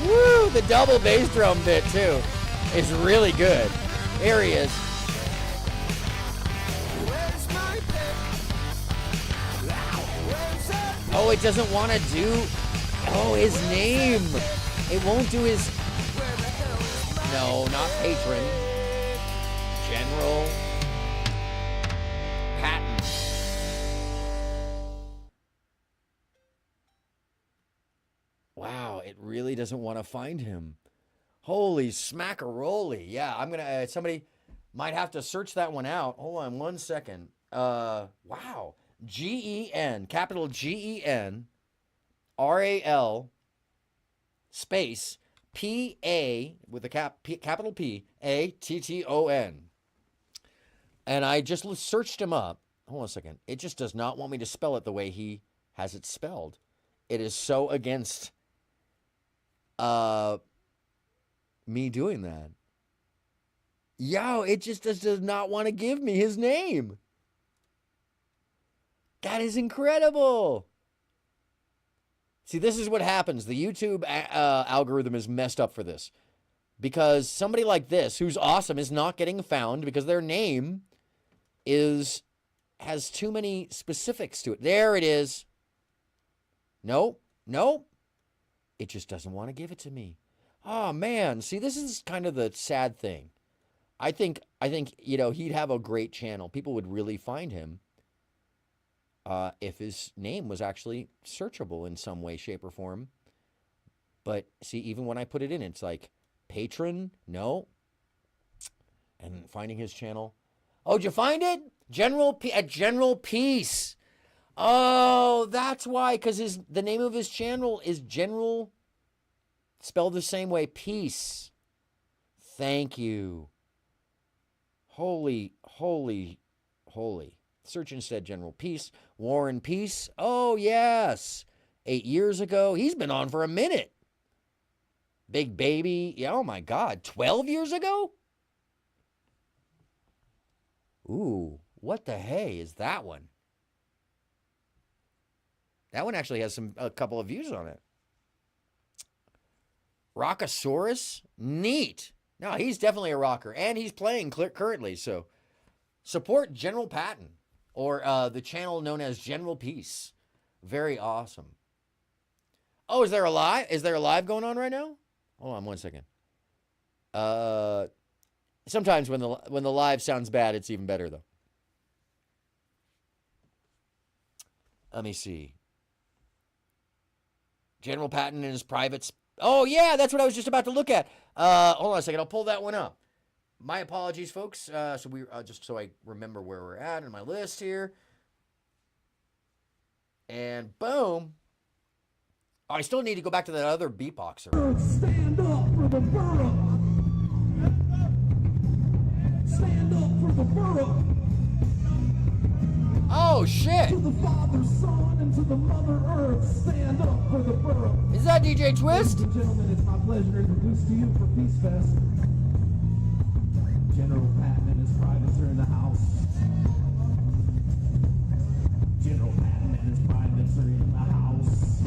Woo! The double bass drum bit, too, is really good. Here he is. Oh, it doesn't want to do... Oh, his name. It won't do his... No, not patron. General Patton. Wow, it really doesn't want to find him. Holy smackaroli. Yeah, I'm going to... somebody might have to search that one out. Hold on one second. Wow. G-E-N, capital G-E-N, R-A-L, space, P-A, with a capital P, A-T-T-O-N. And I just searched him up. Hold on a second. It just does not want me to spell it the way he has it spelled. It is so against me doing that. Yo, it just does not want to give me his name. That is incredible. See, this is what happens. The YouTube algorithm is messed up for this. Because somebody like this, who's awesome, is not getting found because their name has too many specifics to it. There it is. Nope. Nope. It just doesn't want to give it to me. Oh, man. See, this is kind of the sad thing. I think, you know, he'd have a great channel. People would really find him. If his name was actually searchable in some way, shape, or form. But see, even when I put it in, it's like, patron? No. And finding his channel. Oh, did you find it? General Peace. Oh, that's why, because the name of his channel is General, spelled the same way, Peace. Thank you. Holy. Search instead General Peace. War and Peace. Oh, yes. 8 years ago. He's been on for a minute. Big Baby. Yeah, oh, my God. 12 years ago? Ooh, what the hey is that one? That one actually has a couple of views on it. Rockosaurus? Neat. No, he's definitely a rocker. And he's playing currently, so support General Patton. Or the channel known as General Peace. Very awesome. Oh, is there a live? Is there a live going on right now? Hold on one second. Sometimes when the live sounds bad, it's even better, though. Let me see. General Patton and his privates. Oh, yeah, that's what I was just about to look at. Hold on a second. I'll pull that one up. My apologies, folks. Just so I remember where we're at in my list here. And boom. Oh, I still need to go back to that other beatboxer.
Stand up for the borough. Stand up for the borough.
Oh, shit.
To the Father, Son, and to the Mother Earth, stand up for the borough.
Is that DJ Twist?
Ladies and gentlemen, it's my pleasure to introduce to you for Peace Fest, General Patton and his privates are in the house. General Patton and his privates are in the house.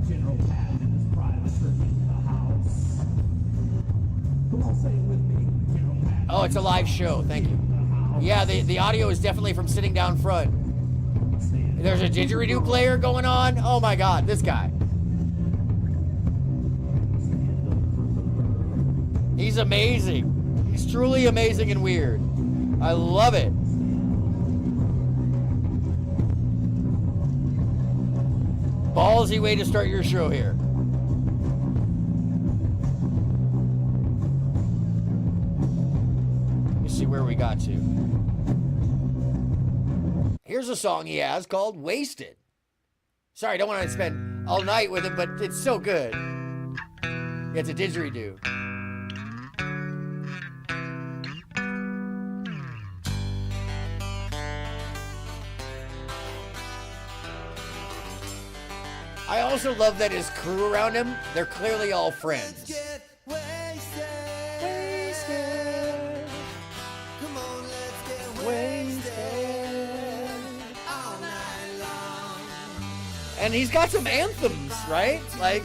General Patton and his privates are in the house. Come on, say it with me. General Patton.
Oh, it's a live show. Thank you. Yeah, the audio is definitely from sitting down front. There's a didgeridoo player going on. Oh my God, this guy. He's amazing. He's truly amazing and weird. I love it. Ballsy way to start your show here. Let me see where we got to. Here's a song he has called Wasted. Sorry, I don't want to spend all night with him, but it's so good. It's a didgeridoo. I also love that his crew around him, they're clearly all friends. And he's got some anthems, right? Like,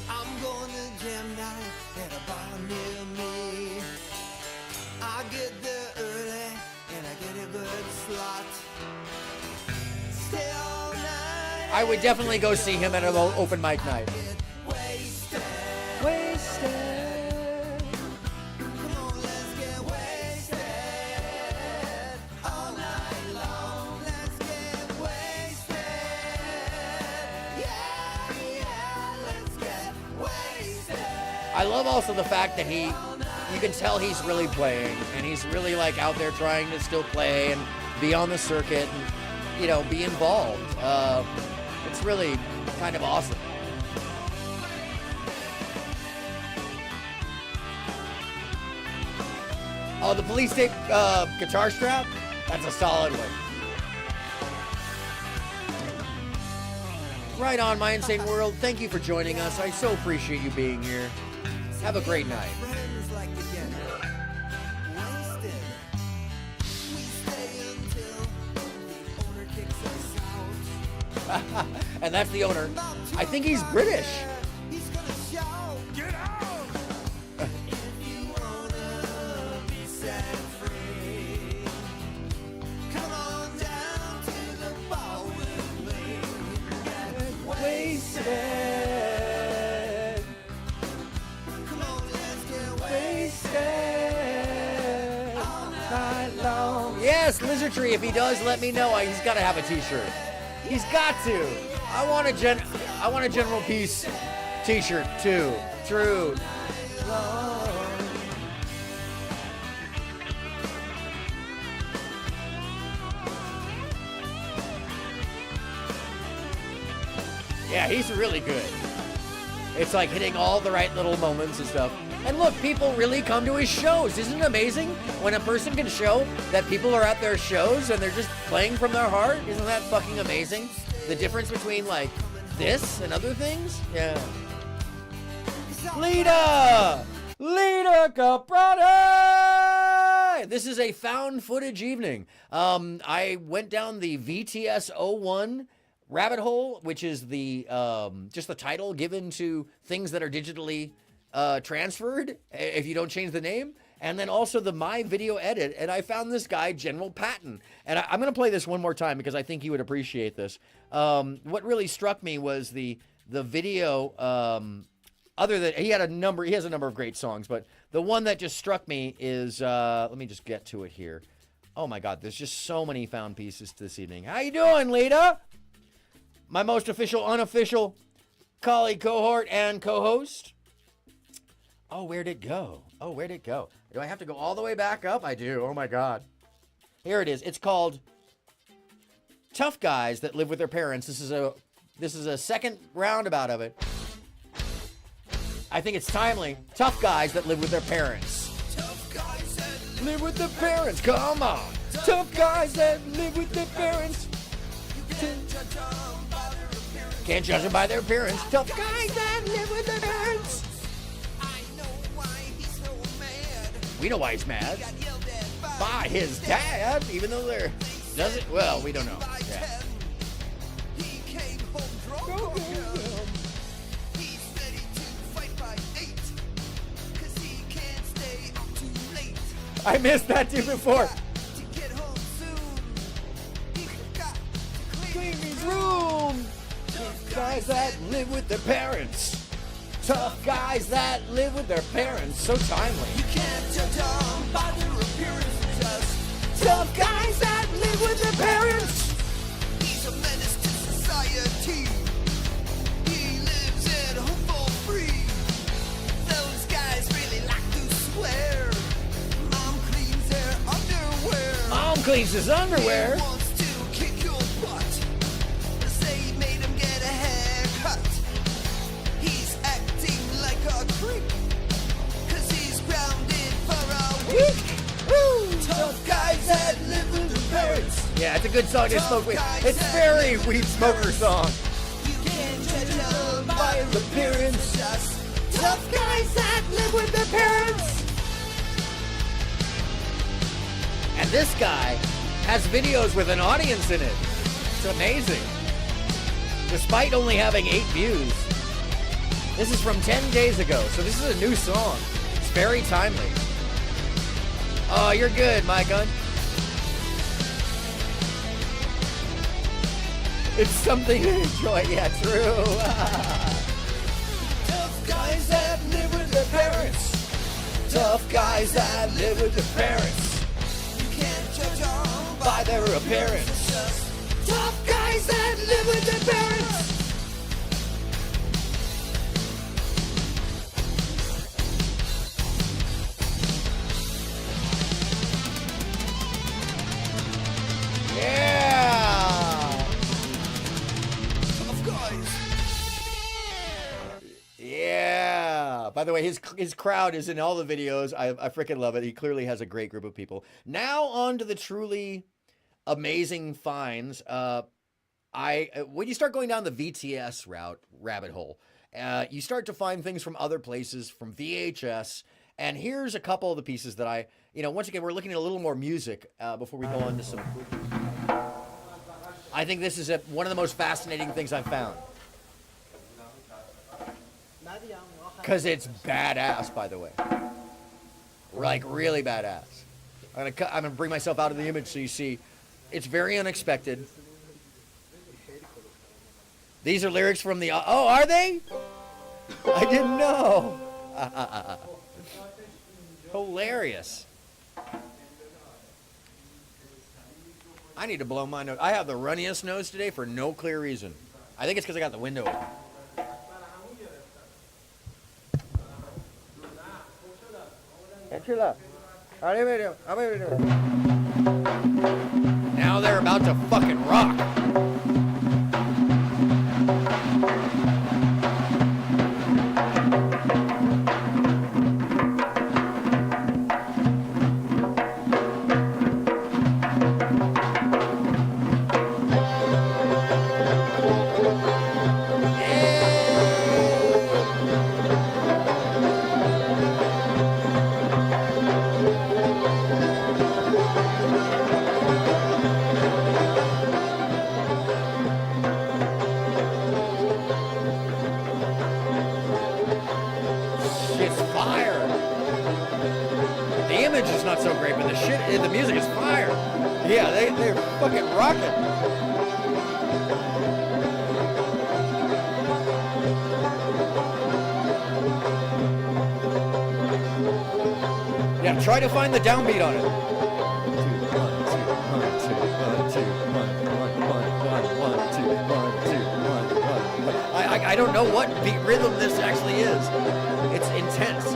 I'm going to jam night at a bar near me. I get there early and I get a good slot. Stay all night.
I would definitely go see him at an open mic night.
Wasted. Come on, let's get wasted. All night long, let's get wasted. Yeah, let's get wasted.
I love also the fact that you can tell he's really playing, and he's really like out there trying to still play and be on the circuit and, you know, be involved. It's really kind of awesome. Oh, the police tape guitar strap? That's a solid one. Right on, my insane world. Thank you for joining us. I so appreciate you being here. Have a great night.
Friends like to get wasted. We stay until the owner kicks us out.
And that's the owner. I think he's British.
He's gonna shout, get out! If you wanna be set free, come on down to the bar with me. Get wasted. Come on, let's get wasted. All night long.
Yes, Lizard Tree. If he does, let me know. He's got to have a T-shirt. He's got to. I want a General Peace T-shirt too. True. Yeah, he's really good. It's like hitting all the right little moments and stuff. And look, people really come to his shows. Isn't it amazing when a person can show that people are at their shows and they're just playing from their heart? Isn't that fucking amazing? The difference between like this and other things? Yeah. Lita Caprati! This is a found footage evening. I went down the VTS01 rabbit hole, which is the just the title given to things that are digitally transferred if you don't change the name, and then also the My Video Edit, and I found this guy, General Patton, and I'm going to play this one more time because I think he would appreciate this. What really struck me was the video other than he has a number of great songs, but the one that just struck me is let me just get to it here. Oh my God, there's just so many found pieces this evening. How you doing, Lita? My most official, unofficial colleague, cohort, and co-host. Oh, where'd it go? Oh, where'd it go? Do I have to go all the way back up? I do. Oh my God. Here it is. It's called Tough Guys That Live With Their Parents. This is a second roundabout of it. I think it's timely. Tough guys that live with their parents.
Tough guys that
Live with their parents. Come on. Tough guys that live with their parents. Can't judge them by their appearance. Tough guys that live with their parents. We know why he's mad. By his dad, even though they're... Does it? Well, we don't know. Yeah. I missed that too before. Clean his room. Tough guys that live with their parents. Tough guys that live with their parents. So timely.
You can't judge them by their appearance. Just
tough guys that live with their parents.
He's a menace to society. He lives at home for free. Those guys really like to swear. Mom cleans their underwear.
Mom cleans his underwear.
He wants to kick your butt. Say he made him get a haircut. He's acting like a creep. Cause he's grounded for a week.
Woo!
Tough guys that live with their parents.
Yeah, it's a good song to smoke weed. It's very weed smoker song.
You can't judge them by their appearance. Just
tough guys that live with their parents. And this guy has videos with an audience in it. It's amazing. Despite only having 8 views. This is from 10 days ago, so this is a new song. It's very timely. Oh, you're good, my gun. It's something to enjoy. Yeah, true.
tough guys that live with their parents.
Tough guys that live with their parents.
You can't judge them
By their appearance.
Just tough guys that live with their parents.
Yeah.
Tough guys.
Yeah. By the way, his crowd is in all the videos. I freaking love it. He clearly has a great group of people. Now on to the truly amazing finds. When you start going down the VTS rabbit hole, you start to find things from other places, from VHS. And here's a couple of the pieces that once again, we're looking at a little more music before we go on to some. I think this is one of the most fascinating things I've found. Because it's badass, by the way. Like, really badass. I'm gonna bring myself out of the image so you see. It's very unexpected. These are lyrics from the... Oh, are they? I didn't know. Hilarious. I need to blow my nose. I have the runniest nose today for no clear reason. I think it's because I got the window open. Now they're about to fucking rock. The music is fire. Yeah, they're fucking rocking. Yeah, try to find the downbeat on it. I don't know what beat rhythm this actually is. It's intense.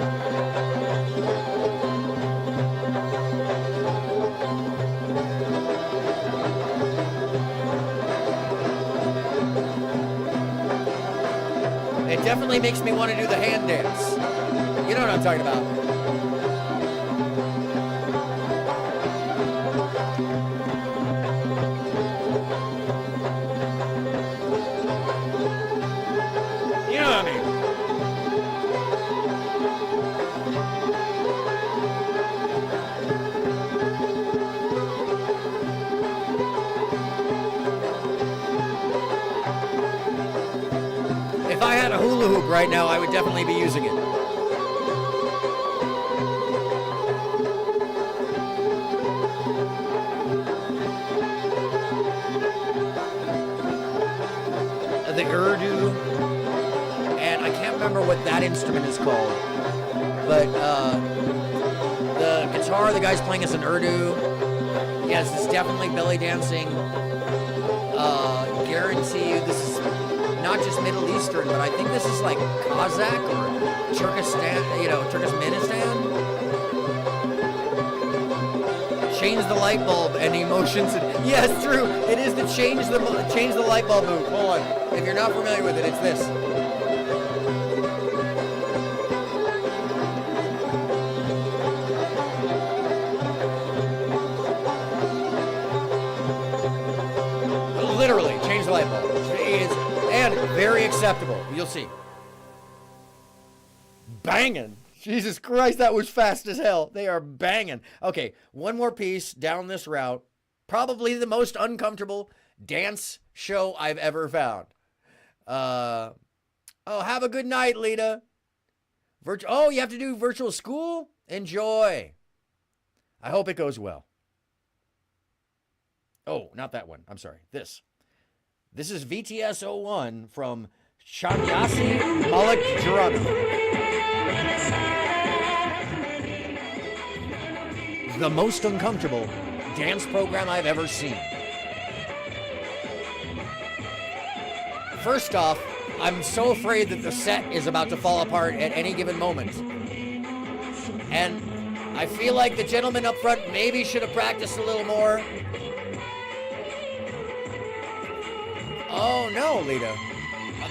It definitely makes me want to do the hand dance. You know what I'm talking about. You know what I mean. If I had a hula hoop right now, I would definitely be using it. The Urdu, and I can't remember what that instrument is called, but the guitar the guy's playing is an Urdu. Yes, it's definitely belly dancing. Guarantee you this is not just Middle Eastern, but I think this is like Kazakh or Turkestan, Turkmenistan. Change the light bulb and emotions. Yes, true. It is the change the light bulb move. Hold on. If you're not familiar with it, it's this. Literally, change the light bulb. It is, and very acceptable. You'll see. Banging. Jesus Christ, that was fast as hell. They are banging. Okay, one more piece down this route. Probably the most uncomfortable dance show I've ever found. Oh, have a good night, Lita. Oh, you have to do virtual school? Enjoy. I hope it goes well. Oh, not that one. I'm sorry. This is VTS01 from Shanyasi Malik Jarana. The most uncomfortable dance program I've ever seen. First off, I'm so afraid that the set is about to fall apart at any given moment. And I feel like the gentleman up front maybe should have practiced a little more. Oh no, Lita.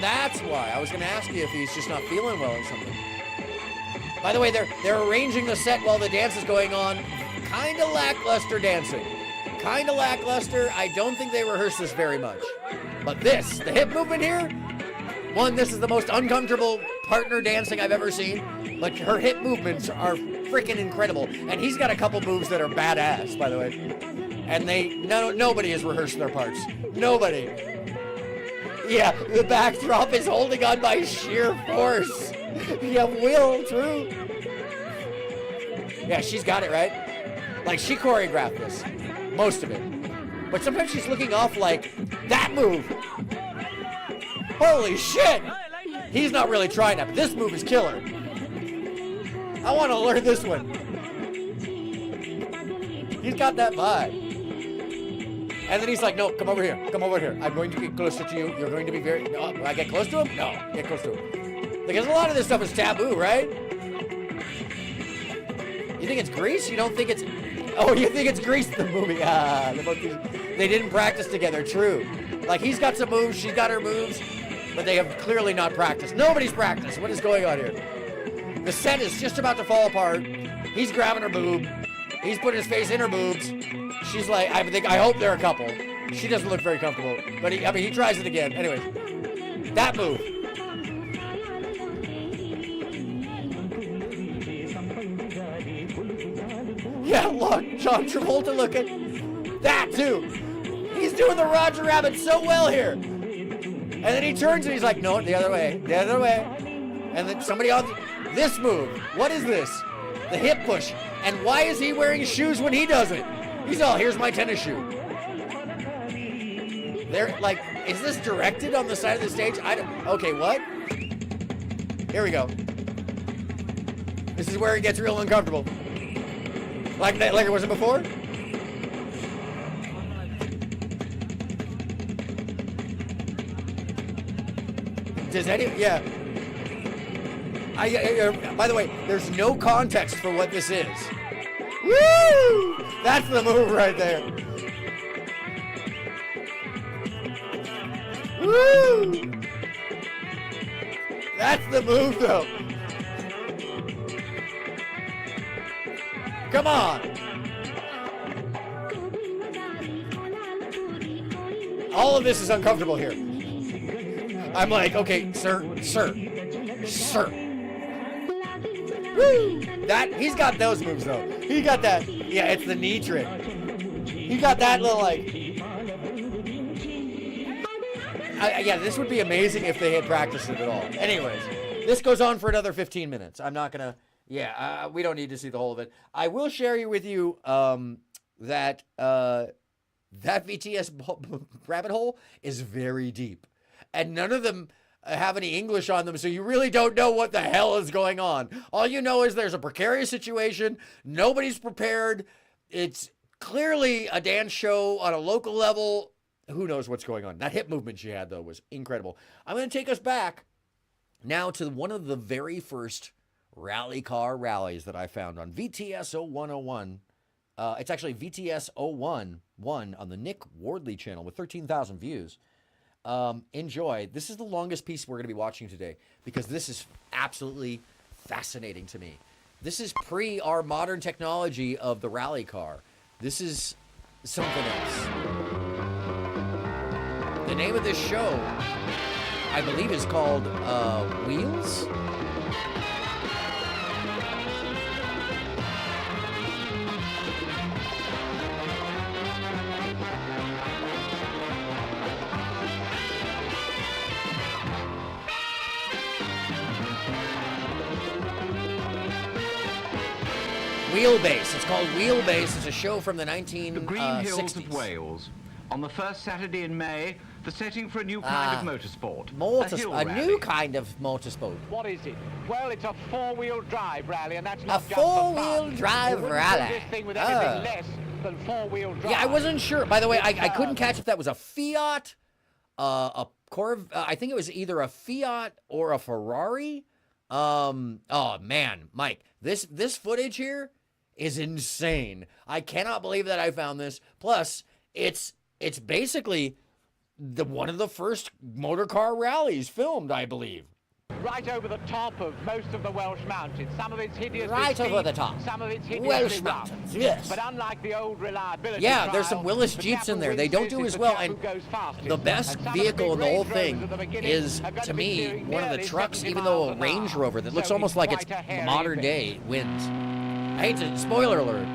That's why. I was going to ask you if he's just not feeling well or something. By the way, they're arranging the set while the dance is going on. Kind of lackluster dancing. Kind of lackluster. I don't think they rehearse this very much. But this, the hip movement here, one, this is the most uncomfortable partner dancing I've ever seen. But her hip movements are freaking incredible. And he's got a couple moves that are badass, by the way. And nobody has rehearsed their parts. Nobody. Yeah, the backdrop is holding on by sheer force. Yeah, will, true. Yeah, she's got it, right? Like, she choreographed this. Most of it. But sometimes she's looking off like, that move! Holy shit! He's not really trying that, but this move is killer. I want to learn this one. He's got that vibe. And then he's like, no, come over here. Come over here. I'm going to get closer to you. You're going to be very... No, I get close to him? No, get close to him. Because a lot of this stuff is taboo, right? You think it's Grease? You don't think it's... Oh, you think it's Grease, the movie? Ah, they didn't practice together, true. Like, he's got some moves, she's got her moves, but they have clearly not practiced. Nobody's practiced. What is going on here? The set is just about to fall apart. He's grabbing her boob. He's putting his face in her boobs. She's like, I hope they're a couple. She doesn't look very comfortable, but he tries it again. Anyways, that move. Yeah, look, John Travolta looking. That too. He's doing the Roger Rabbit so well here. And then he turns and he's like, no, the other way, the other way. And then somebody else, this move. What is this? The hip push. And why is he wearing shoes when he doesn't? He's all, here's my tennis shoe. They're like, is this directed on the side of the stage? Okay, what? Here we go. This is where it gets real uncomfortable. Like it wasn't before? Does any? Yeah. By the way, there's no context for what this is. Woo! That's the move right there. Woo! That's the move, though. Come on. All of this is uncomfortable here. I'm like, okay, sir. Woo! He's got those moves, though. He got that. Yeah, it's the knee trick. He got that little, like... yeah, this would be amazing if they had practiced it at all. Anyways, this goes on for another 15 minutes. I'm not going to... Yeah, we don't need to see the whole of it. I will share with you that VTS rabbit hole is very deep. And none of them have any English on them, so you really don't know what the hell is going on. All you know is there's a precarious situation. Nobody's prepared. It's clearly a dance show on a local level. Who knows what's going on? That hip movement she had, though, was incredible. I'm going to take us back now to one of the very first rally car rallies that I found on VTS01. It's actually VTS01 on the Nick Wardley channel with 13,000 views. Enjoy. This is the longest piece we're going to be watching today because this is absolutely fascinating to me. This is pre our modern technology of the rally car. This is something else. The name of this show, I believe, is called Wheels. Wheelbase. It's called Wheelbase. It's a show from the 1960s.
The Green Hills of Wales. On the first Saturday in May, the setting for a new kind of motorsport.
A new kind of motorsport.
What is it? Well, it's a four-wheel drive rally, and that's not
a
just
four-wheel drive rally.
This thing with anything less than four-wheel drive.
Yeah, I wasn't sure. By the way, I couldn't catch if that was a Fiat, a Corv. I think it was either a Fiat or a Ferrari. Oh man, Mike, this footage here is insane. I cannot believe that I found this. Plus, it's basically one of the first motor car rallies filmed, I believe.
Right over the top of most of the Welsh mountains. Some of it's hideously
right over
steep,
the top.
Some of it's hideously
Welsh
rough.
mountains, yes.
But unlike the old reliability
yeah, there's
trial,
some Willis
the
Jeeps
chap
in there.
who
They don't
wins
do
is
as
the
well.
chap
And
who goes fastest.
the best
And some of
vehicle in the
big
whole
Range
thing
Rovers at the beginning
is,
are going
to
be
me,
doing
one of the
nearly
trucks,
70
even though a
miles an
Range
hour.
Rover that looks
So
almost
it's
like it's
quite a hairy
modern
thing.
day wins. I hate to, spoiler alert.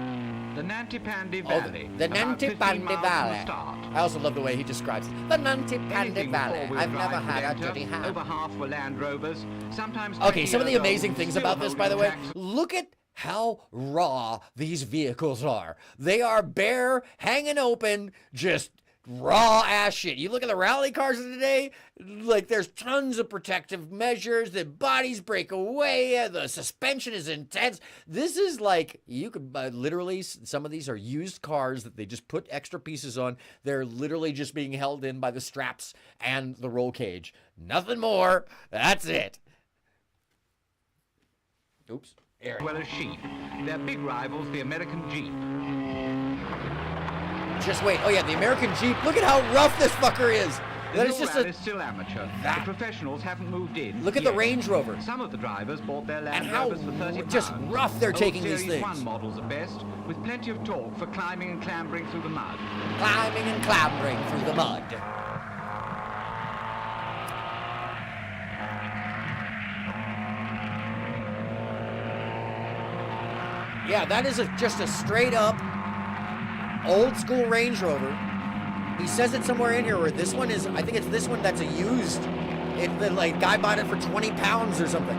The Nantipandy
Oh,
Valley.
the
about 15
Nantipandy
miles from
Valley.
the start.
I also love the way he describes it. The Nantipandy
Anything
Valley.
four-wheel
I've never
drive
had a
would
dirty
enter.
hand.
Over half were Land Rovers. Sometimes
Okay,
20
some of the
years
amazing
old,
things
still
about this, by the way,
holding tax.
look at how raw these vehicles are. They are bare, hanging open, just raw ass shit. You look at the rally cars of today, like there's tons of protective measures, the bodies break away, the suspension is intense. This is like, you could literally, some of these are used cars that they just put extra pieces on. They're literally just being held in by the straps and the roll cage. Nothing more. That's it. Oops.
As well as sheep. Their big rivals, the American Jeep.
Just wait. Oh yeah, the American Jeep. Look at how rough this fucker is. That is just
is still amateur. The professionals haven't moved in.
Look at the Range Rover.
Some of the drivers bought their Land
And how
Rovers for 30
just
pounds.
rough they're
Old
taking these
Series
things.
1 models at best, with plenty of torque for climbing and clambering through the mud.
Climbing and clambering through the mud. Yeah, that is just a straight up old school Range Rover. He says it somewhere in here where this one is, I think it's this one that's a used. The like guy bought it for 20 pounds or something.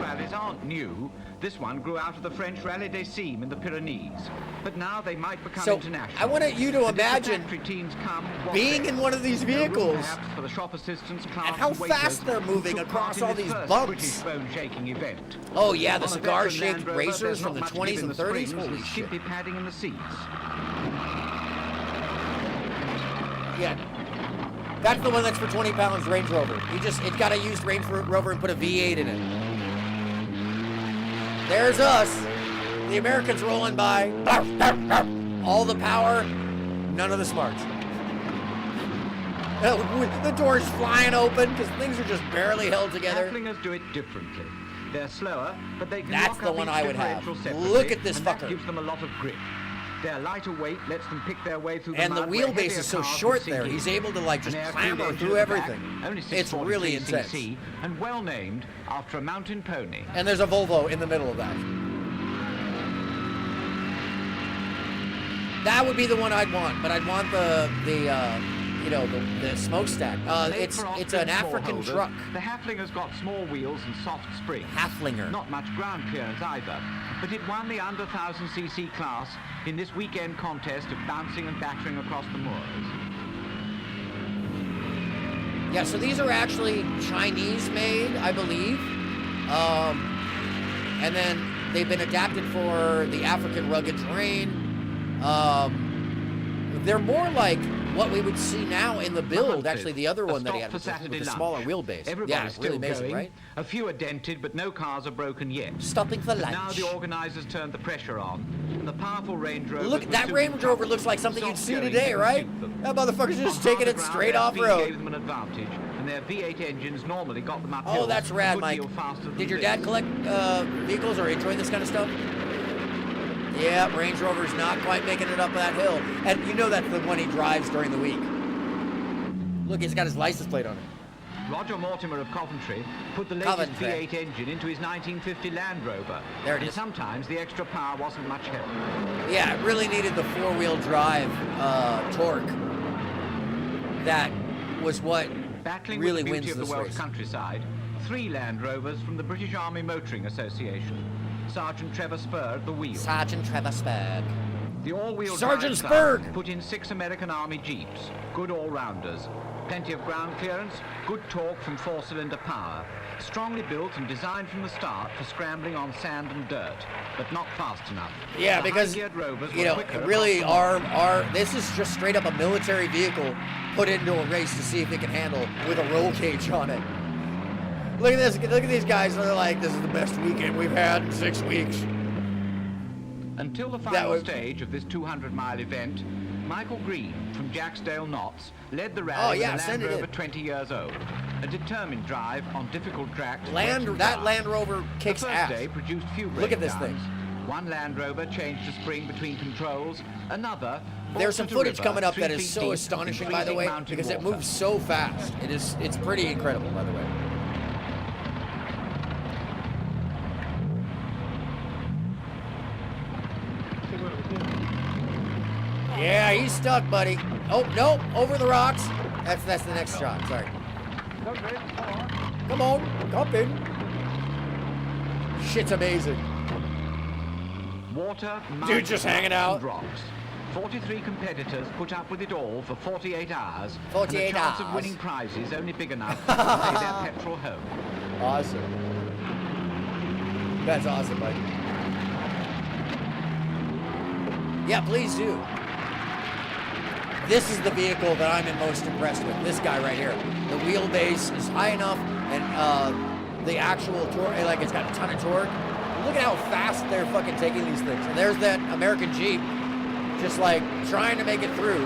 rallies aren't new. This one grew out of the French Rallye des Cimes in the Pyrenees. But now they might become
So
international.
I want you to
And if the
imagine
factory teams come, what
being
then?
in one of these
No room,
vehicles
perhaps, for the shop assistants, clerks,
and how
and waiters
fast they're
who
moving
took
across
part in
all
this
these
first
bumps.
British bone-shaking event.
Oh yeah, the
On a veteran
cigar-shaped
Land Rover,
racers
there's
from
not
the
much
20s
give in
and
the
30s.
springs
Holy
and
shit.
skimpy padding in the seats.
Yeah. That's the one that's for 20 pounds, Range Rover. It's got a used Range Rover and put a V8 in it. There's us. The Americans rolling by. All the power, none of the smarts. The door's flying open because things are just barely held together.
Halflingers do it differently. They're slower, but they can
That's
lock
the
up
one
each
I would have.
differential separately,
Look at this
and
fucker.
That gives them a lot of grip. Their lighter weight lets them pick their way through the
And the
mud where
wheelbase
heavier
is so
cars
short
would sink
there.
in.
He's able to like just
An air-cooled
clamber
engine
through
at the back,
everything.
only
It's really
643
intense.
cc, and well named after a mountain pony.
And there's a Volvo in the middle of that. That would be the one I'd want, but I'd want the smokestack. It's an African truck.
The Halflinger's got small wheels and soft springs.
Halflinger.
Not much ground clearance either, but it won the under 1000cc class in this weekend contest of bouncing and battering across the moors.
Yeah, so these are actually Chinese made, I believe. And then they've been adapted for the African rugged terrain. They're more like what we would see now in the build, actually the other one that he had with the smaller wheelbase.
Everybody's
Yeah,
still
really amazing,
going.
right?
A few are dented, but no cars are broken yet.
Stopping for lunch.
Now the organizers turned the pressure on, and the powerful Range Rover.
Look, that Range Rover looks like something you'd see today, right? That motherfucker's just taking it straight off road.
Gave them an advantage, and their V8 engines normally got them up
Oh, that's rad, Mike. Did your dad collect vehicles or enjoy this kind of stuff? Yeah, Range Rover's not quite making it up that hill. And you know that's the one he drives during the week. Look, he's got his license plate on it.
Roger Mortimer of Coventry put the latest V8 engine into his 1950 Land Rover.
There it
and
is.
Sometimes the extra power wasn't much help.
Yeah, it really needed the four-wheel drive torque. That was what
Battling
really
with the
wins
beauty of
this
the Welsh
race.
countryside, 3 Land Rovers from the British Army Motoring Association. Sergeant Trevor Spur at the wheel.
Sergeant Trevor Spur.
The all-wheel
Sergeant
drive class
Spurg!
put in 6 American Army Jeeps. Good all-rounders. Plenty of ground clearance, good torque from 4-cylinder power. Strongly built and designed from the start for scrambling on sand and dirt, but not fast enough.
Yeah,
The
because,
high-geared Rovers
you
were
know,
quicker
really
across the
this is just straight up a military vehicle put into a race to see if it can handle with a roll cage on it. Look at this. Look at these guys. They're like, this is the best weekend we've had in 6 weeks.
Until the final stage of this 200-mile event, Michael Green from Jacksdale Knots led the rally with a Land Rover 20 years old. A determined drive on difficult tracks.
That Land Rover kicks
the first
ass.
day produced few
Look at this
breakdowns.
thing.
One Land Rover changed a spring between controls. Another.
There's some
altered a
footage
river
coming up
3
that is
feet
so
deep
astonishing,
in
by the
freezing
way,
mountain
because it
water.
moves so fast. It's pretty incredible, by the way. Yeah, he's stuck, buddy. Oh, no, over the rocks. That's the next shot, sorry. Come on, come in. Shit's amazing.
Water,
Dude just hanging out.
and rocks. 43 competitors put up with it all for 48 hours.
48
and a chance
hours.
of winning prizes only big enough to pay their petrol home.
Awesome. That's awesome, buddy. Yeah, please do. This is the vehicle that I'm most impressed with. This guy right here. The wheelbase is high enough, and the actual torque, like it's got a ton of torque. Look at how fast they're fucking taking these things. And there's that American Jeep, just like trying to make it through.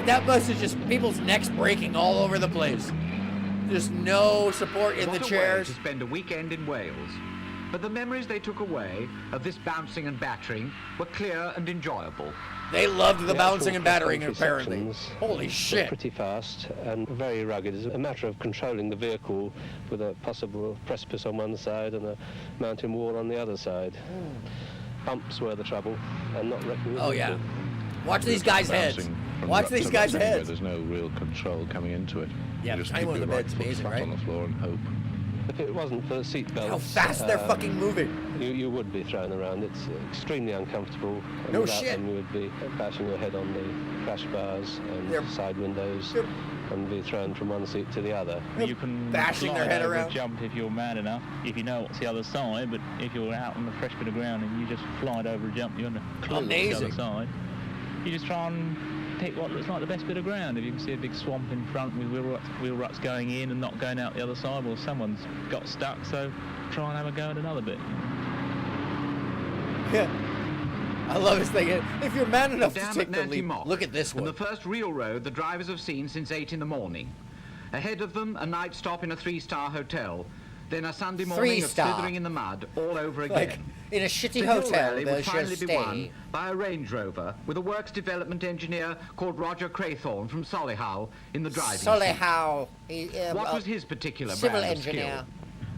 That bus is just people's necks breaking all over the place. Just no support in the
What a way
chairs.
to spend a weekend in Wales. But the memories they took away of this bouncing and battering were clear and enjoyable.
They loved the bouncing and battering,
cross-country
apparently.
sections
Holy
were
shit.
pretty fast and very rugged. It's a matter of controlling the vehicle with a possible precipice on one side and a mountain wall on the other side. Bumps were the trouble, and not wrecking the
Oh, yeah.
vehicle.
Watch these guys' heads.
from
Watch
rut
these
to
guys'
rut anyway.
heads.
There's no real control coming into it.
Yeah,
you just
tiny
keep
one
your
of the
right
bed's
foot
amazing,
flat
right?
on the floor and hope.
If it wasn't for the seat belts,
How fast they're fucking moving.
You would be thrown around. It's extremely uncomfortable. And
No
without
shit.
them, you would be bashing your head on the crash bars and side windows and be thrown from one seat to the other.
You can
bashing their
slide
head
over
around.
a jump if you're mad enough, if you know what's the other side, but if you're out on the fresh bit of ground and you just slide over a jump, you're on the clue what's the other side. You just try and pick what looks like the best bit of ground. If you can see a big swamp in front with wheel ruts going in and not going out the other side, well, someone's got stuck, so try and have a go at another bit.
Yeah. I love his thing. If you're man enough to
Dam
take
at
the leap,
Nanty-Mock,
look at this one.
The first real road the drivers have seen since 8 in the morning. Ahead of them, a night stop in a 3-star hotel. Then a Sunday morning of
3-star.
slithering in the mud all over again.
Like, in a shitty
the Hill
hotel,
Rally
they
would finally
should
be won
stay.
by a Range Rover with a works development engineer called Roger Craythorne from Solihull in the driving seat.
Solihull.
What was his particular
civil
brand
engineer.
of skill?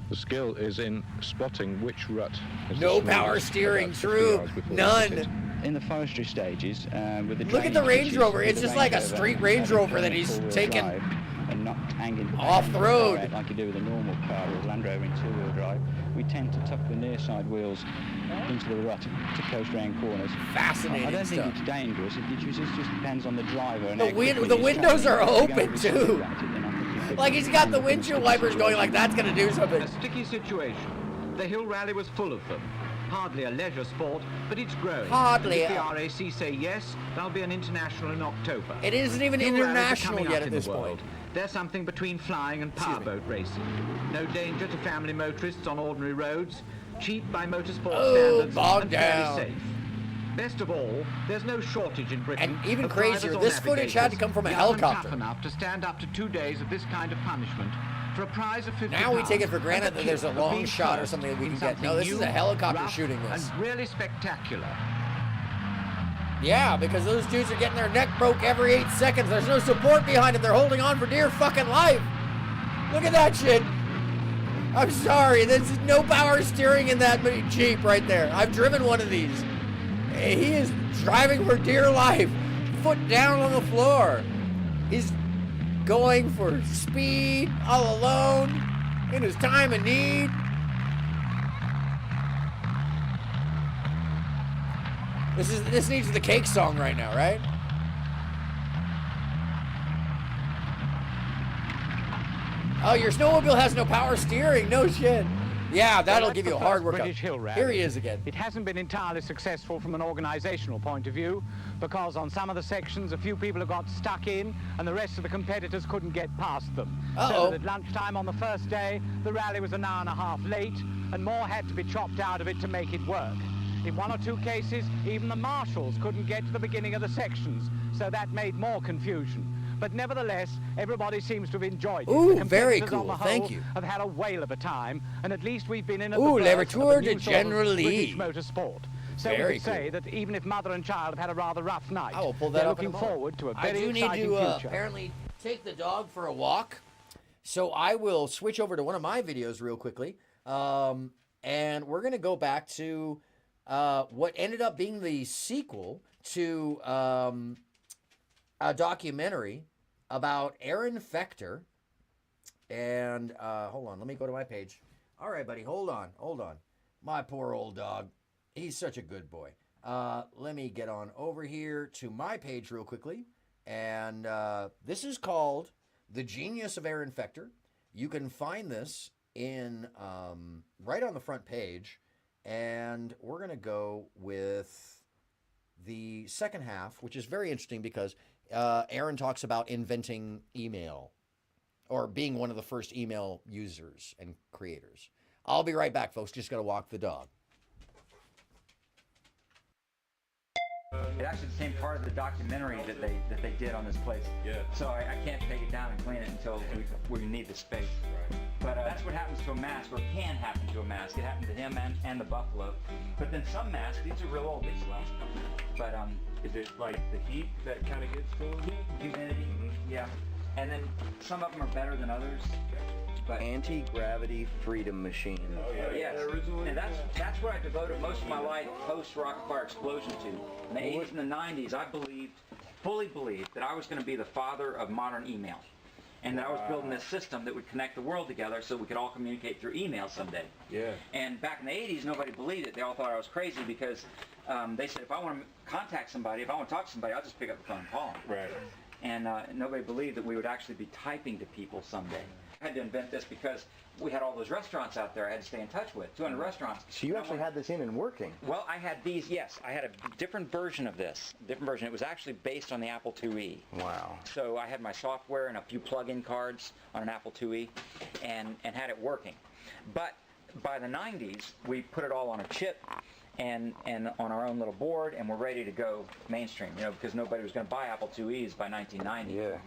The skill is in spotting which rut is
No
the
power
smoothest
steering,
about 50
true.
yards before you hit it.
None.
In the forestry stages, with the
Look at the Range Rover. It's just like a street Range Rover that he's taken
and not hanging
off the road.
Right, like you do with a normal car or Land Rover in two-wheel drive. We tend to tuck the near side wheels into the rut to coast round corners.
Fascinating
I don't think
stuff.
it's dangerous. It just depends on the driver. And
The
how quickly
the
he's
windows are
travelling. If you're
open
going to be
too.
slow about it, then I think you could
Like he's got the windshield wipers going like that's gonna do something.
A sticky situation. The Hill Rally was full of them. Hardly a leisure sport, but it's growing.
Hardly
And if
a-
the RAC say yes, there'll be an international in October.
It isn't even
Hill rallies are
international
coming
yet
up
at
in
this
the world.
point.
They're something between flying and powerboat racing. No danger to family motorists on ordinary roads. Cheap by motorsport standards
bogged
and
down.
fairly safe. Best of all, there's no shortage in Britain.
And even
of
crazier,
drivers or
this footage had to come from a
navigators young and
helicopter.
tough enough to stand up to 2 days of this kind of punishment for a prize of £50.
Now we take it for
and
granted
the
that there's a
kick of
long
being
shot or
first
something that we
in
can get. No, this is
something
a
new,
helicopter
rough,
shooting this.
and really spectacular.
Yeah, because those dudes are getting their neck broke every 8 seconds. There's no support behind it. They're holding on for dear fucking life. Look at that shit. I'm sorry, there's no power steering in that Jeep right there. I've driven one of these. He is driving for dear life, foot down on the floor. He's going for speed, all alone, in his time of need. This needs the Cake song right now, right? Oh, your snowmobile has no power steering. No shit. Yeah, that'll
Well,
give
that's
you a
the
hard
first
workout.
British Hill Rally.
Here he is again.
It hasn't been entirely successful from an organisational point of view because on some of the sections a few people have got stuck in and the rest of the competitors couldn't get past them. So that at lunchtime on the first day, the rally was an hour and a half late and more had to be chopped out of it to make it work. In one or two cases, even the marshals couldn't get to the beginning of the sections, so that made more confusion. But nevertheless, everybody seems to have enjoyed it.
Ooh,
The
very
competitors on
cool.
the whole
Thank you.
have had a whale of a time, and at least we've been in at
Ooh,
the
le
birth of
retour
a
de
new sort of
General
British
Lee.
motorsport. So
Very
we can say that even if mother and child have had a rather rough night,
I will pull that
they're
up in a
looking
moment.
forward to a
I
very
do need
exciting
to
future.
apparently take the dog for a walk, so I will switch over to one of my videos real quickly, and we're going to go back to what ended up being the sequel to a documentary about Aaron Fechter. And hold on, let me go to my page. All right, buddy, hold on. My poor old dog. He's such a good boy. Let me get on over here to my page real quickly. And this is called The Genius of Aaron Fechter. You can find this in right on the front page. And we're going to go with the second half, which is very interesting because Aaron talks about inventing email or being one of the first email users and creators. I'll be right back, folks. Just got to walk the dog.
It's actually the same part of the documentary that they did on this place. Yeah. So I can't take it down and clean it until we need the space. Right. But that's what happens to a mask, or can happen to a mask. It happened to him and the buffalo. But then some masks, these are real old. These last couple. But
is it like the heat that kind of gets to them?
Humidity. Yeah. And then some of them are better than others. But
anti-gravity freedom machine.
Oh yeah, yes. And that's what I devoted most of my life post Rocket Fire Explosion to. In the 80s and the 90s, I believed fully believed that I was going to be the father of modern email, and that I was building this system that would connect the world together so we could all communicate through email someday.
Yeah.
And back in the 80s, nobody believed it. They all thought I was crazy because they said, if I want to contact somebody, if I want to talk to somebody, I'll just pick up the phone and call them.
Right.
And nobody believed that we would actually be typing to people someday. I had to invent this because we had all those restaurants out there I had to stay in touch with, 200 restaurants.
So you actually had this in and working?
Well, I had these, yes. I had a different version of this, different version. It was actually based on the Apple IIe.
Wow.
So I had my software and a few plug-in cards on an Apple IIe and had it working. But by the 90s, we put it all on a chip and on our own little board, and we're ready to go mainstream, you know, because nobody was going to buy Apple IIes by 1990.
Yeah.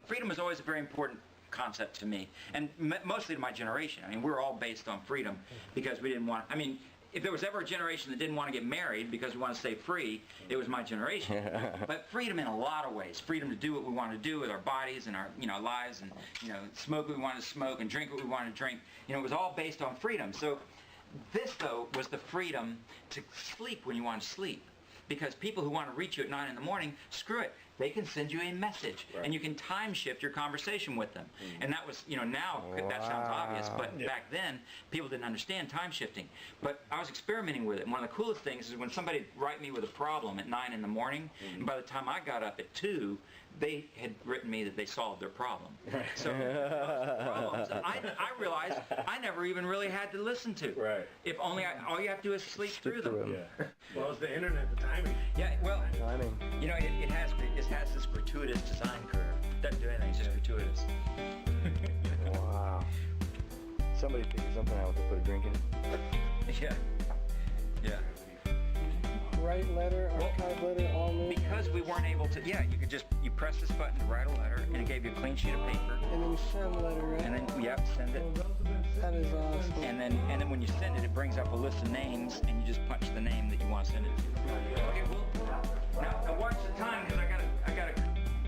Freedom was always a very important concept to me, and mostly to my generation. I mean, we're all based on freedom because we didn't want, I mean, if there was ever a generation that didn't want to get married because we want to stay free, it was my generation. But freedom in a lot of ways. Freedom to do what we want to do with our bodies and our, you know, lives, and, you know, smoke what we want to smoke and drink what we want to drink. You know, it was all based on freedom. So this, though, was the freedom to sleep when you want to sleep. Because people who want to reach you at 9 in the morning, screw it. They can send you a message, and you can time shift your conversation with them. And that was, you know, now that sounds obvious, but back then, people didn't understand time shifting. But I was experimenting with it. And one of the coolest things is when somebody would write me with a problem at 9 in the morning, and by the time I got up at 2, they had written me that they solved their problem. So problems I realized I never even really had to listen to.
Right.
If only all you have to do is sleep through them.
Yeah. Well, it's the internet, the timing.
Yeah, well, you know, it has this gratuitous design curve. It doesn't do anything, it's just gratuitous.
Wow. Somebody figured something out to put a drink in it.
Yeah. Yeah.
Write letter, archive letter, all this.
Because we weren't able to, you press this button to write a letter, and it gave you a clean sheet of paper.
And then you send a letter, right?
And then, send it.
That is awesome.
And then when you send it, it brings up a list of names, and you just punch the name that you want to send it to. Okay, well, now watch the time, because I got it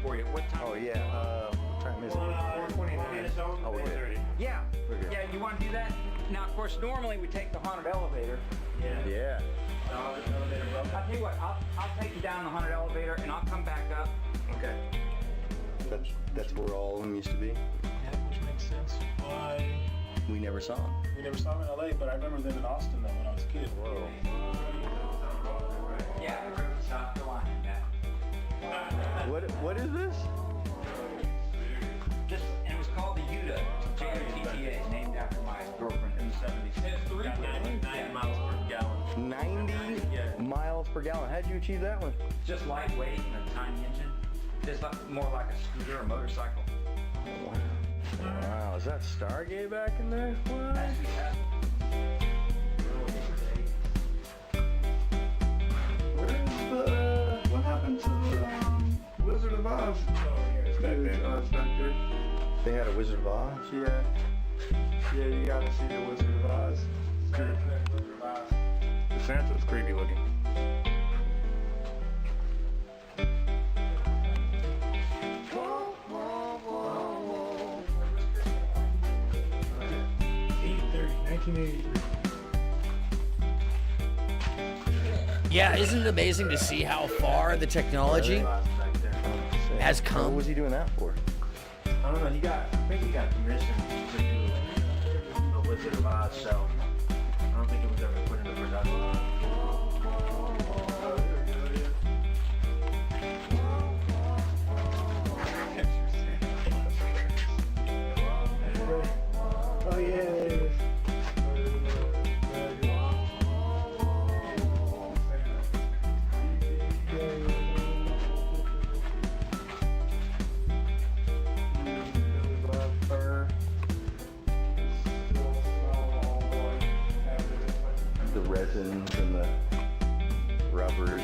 for you. What time?
Oh, yeah. What time is it?
4:29.
Oh, we're good.
Yeah. Yeah, you want to do that? Now, of course, normally we take the haunted elevator.
Yeah.
I'll tell you what, I'll take you down the haunted elevator, and I'll come back up.
Okay. That's where all of them used to be?
Yeah, which makes sense. Why?
We never saw them.
We never saw them in LA, but I remember them in Austin, though, when I was a kid.
Whoa.
Yeah, South Carolina. Yeah.
What is this?
And it was called the Utah, J-U-T-T-A, named after my girlfriend in the 70s. It's 90 miles per gallon.
90 miles per gallon. How'd you achieve that one?
Just lightweight and a tiny engine. Just more like a scooter or motorcycle.
Wow. Wow, is that Stargate back in there? What?
What happened to the Wizard of Oz?
It's back there.
It's back there.
They had a Wizard of Oz?
Yeah. Yeah, you gotta see the Wizard of Oz.
The Santa's creepy looking.
Yeah, isn't it amazing to see how far the technology has come?
What was he doing that for?
I don't know. I think he got permission to do a Wizard of Oz show. I don't think it was ever put into production.
Oh yeah, it is.
The resins and the rubbers.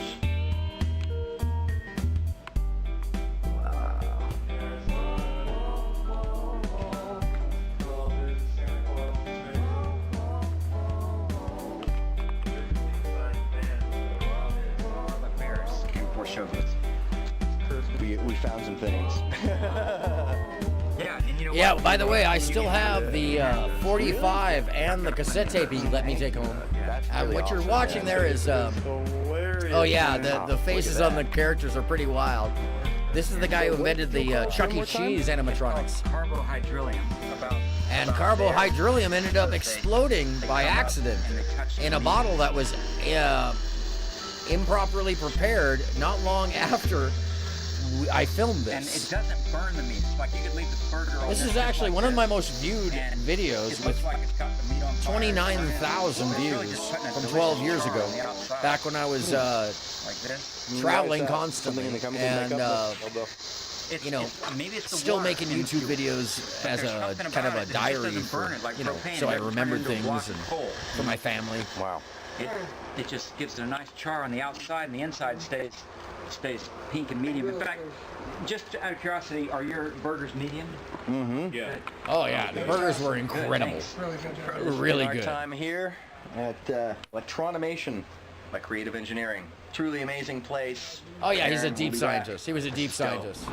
Wow. We found some things.
Yeah, and you know
Yeah,
what?
by the way, I still have the 45 and the cassette tape you let me take home.
Really
What you're
awesome.
watching there is, oh yeah, the faces on the characters are pretty wild. This is the guy who invented the Chuck E. Cheese animatronics.
Carbohydrillium.
And carbohydrillium ended up exploding by accident in a bottle that was improperly prepared not long after I filmed this.
And it doesn't burn the meat. It's like you could leave the burger over.
This is actually one of my most viewed videos with 29,000 views from 12 years ago, back when I was traveling constantly and you know, still making YouTube videos as a kind of a diary for, you know, so I remembered things and for my family.
Wow. It just gives it a nice char on the outside, and the inside stays pink and medium. In fact, just out of curiosity, are your burgers medium?
Mm-hmm. Yeah.
Oh yeah, the burgers were incredible. Really good.
Our time here at Electronimation by Creative Engineering. Truly amazing place.
Oh yeah, he's a
Aaron
deep
will be
scientist.
back.
He was a deep scientist.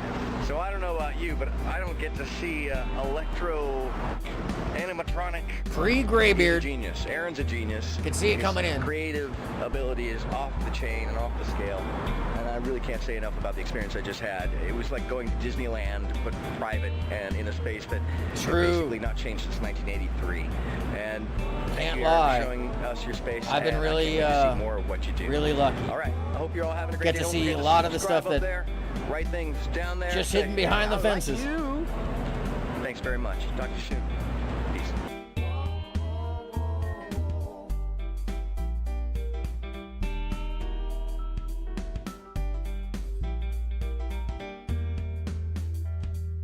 So I don't know about you, but I don't get to see electro animatronic.
Pre-graybeard.
Genius. Aaron's a genius.
Can see it
His
coming in.
Creative ability is off the chain and off the scale. And I really can't say enough about the experience I just had. It was like going to Disneyland, but private and in a space that has basically not changed since 1983. And thank you, Aaron, for showing us your space.
I've been really,
I can't wait to see more of what you do.
really lucky.
All right. I hope you're all having a great
Get
day.
to
Don't
see
forget
a lot of the
subscribe
stuff
up
that
there. Write things down there.
just
Say,
hidden behind the
"I like
fences.
you." Thanks very much. Talk to you soon. Peace.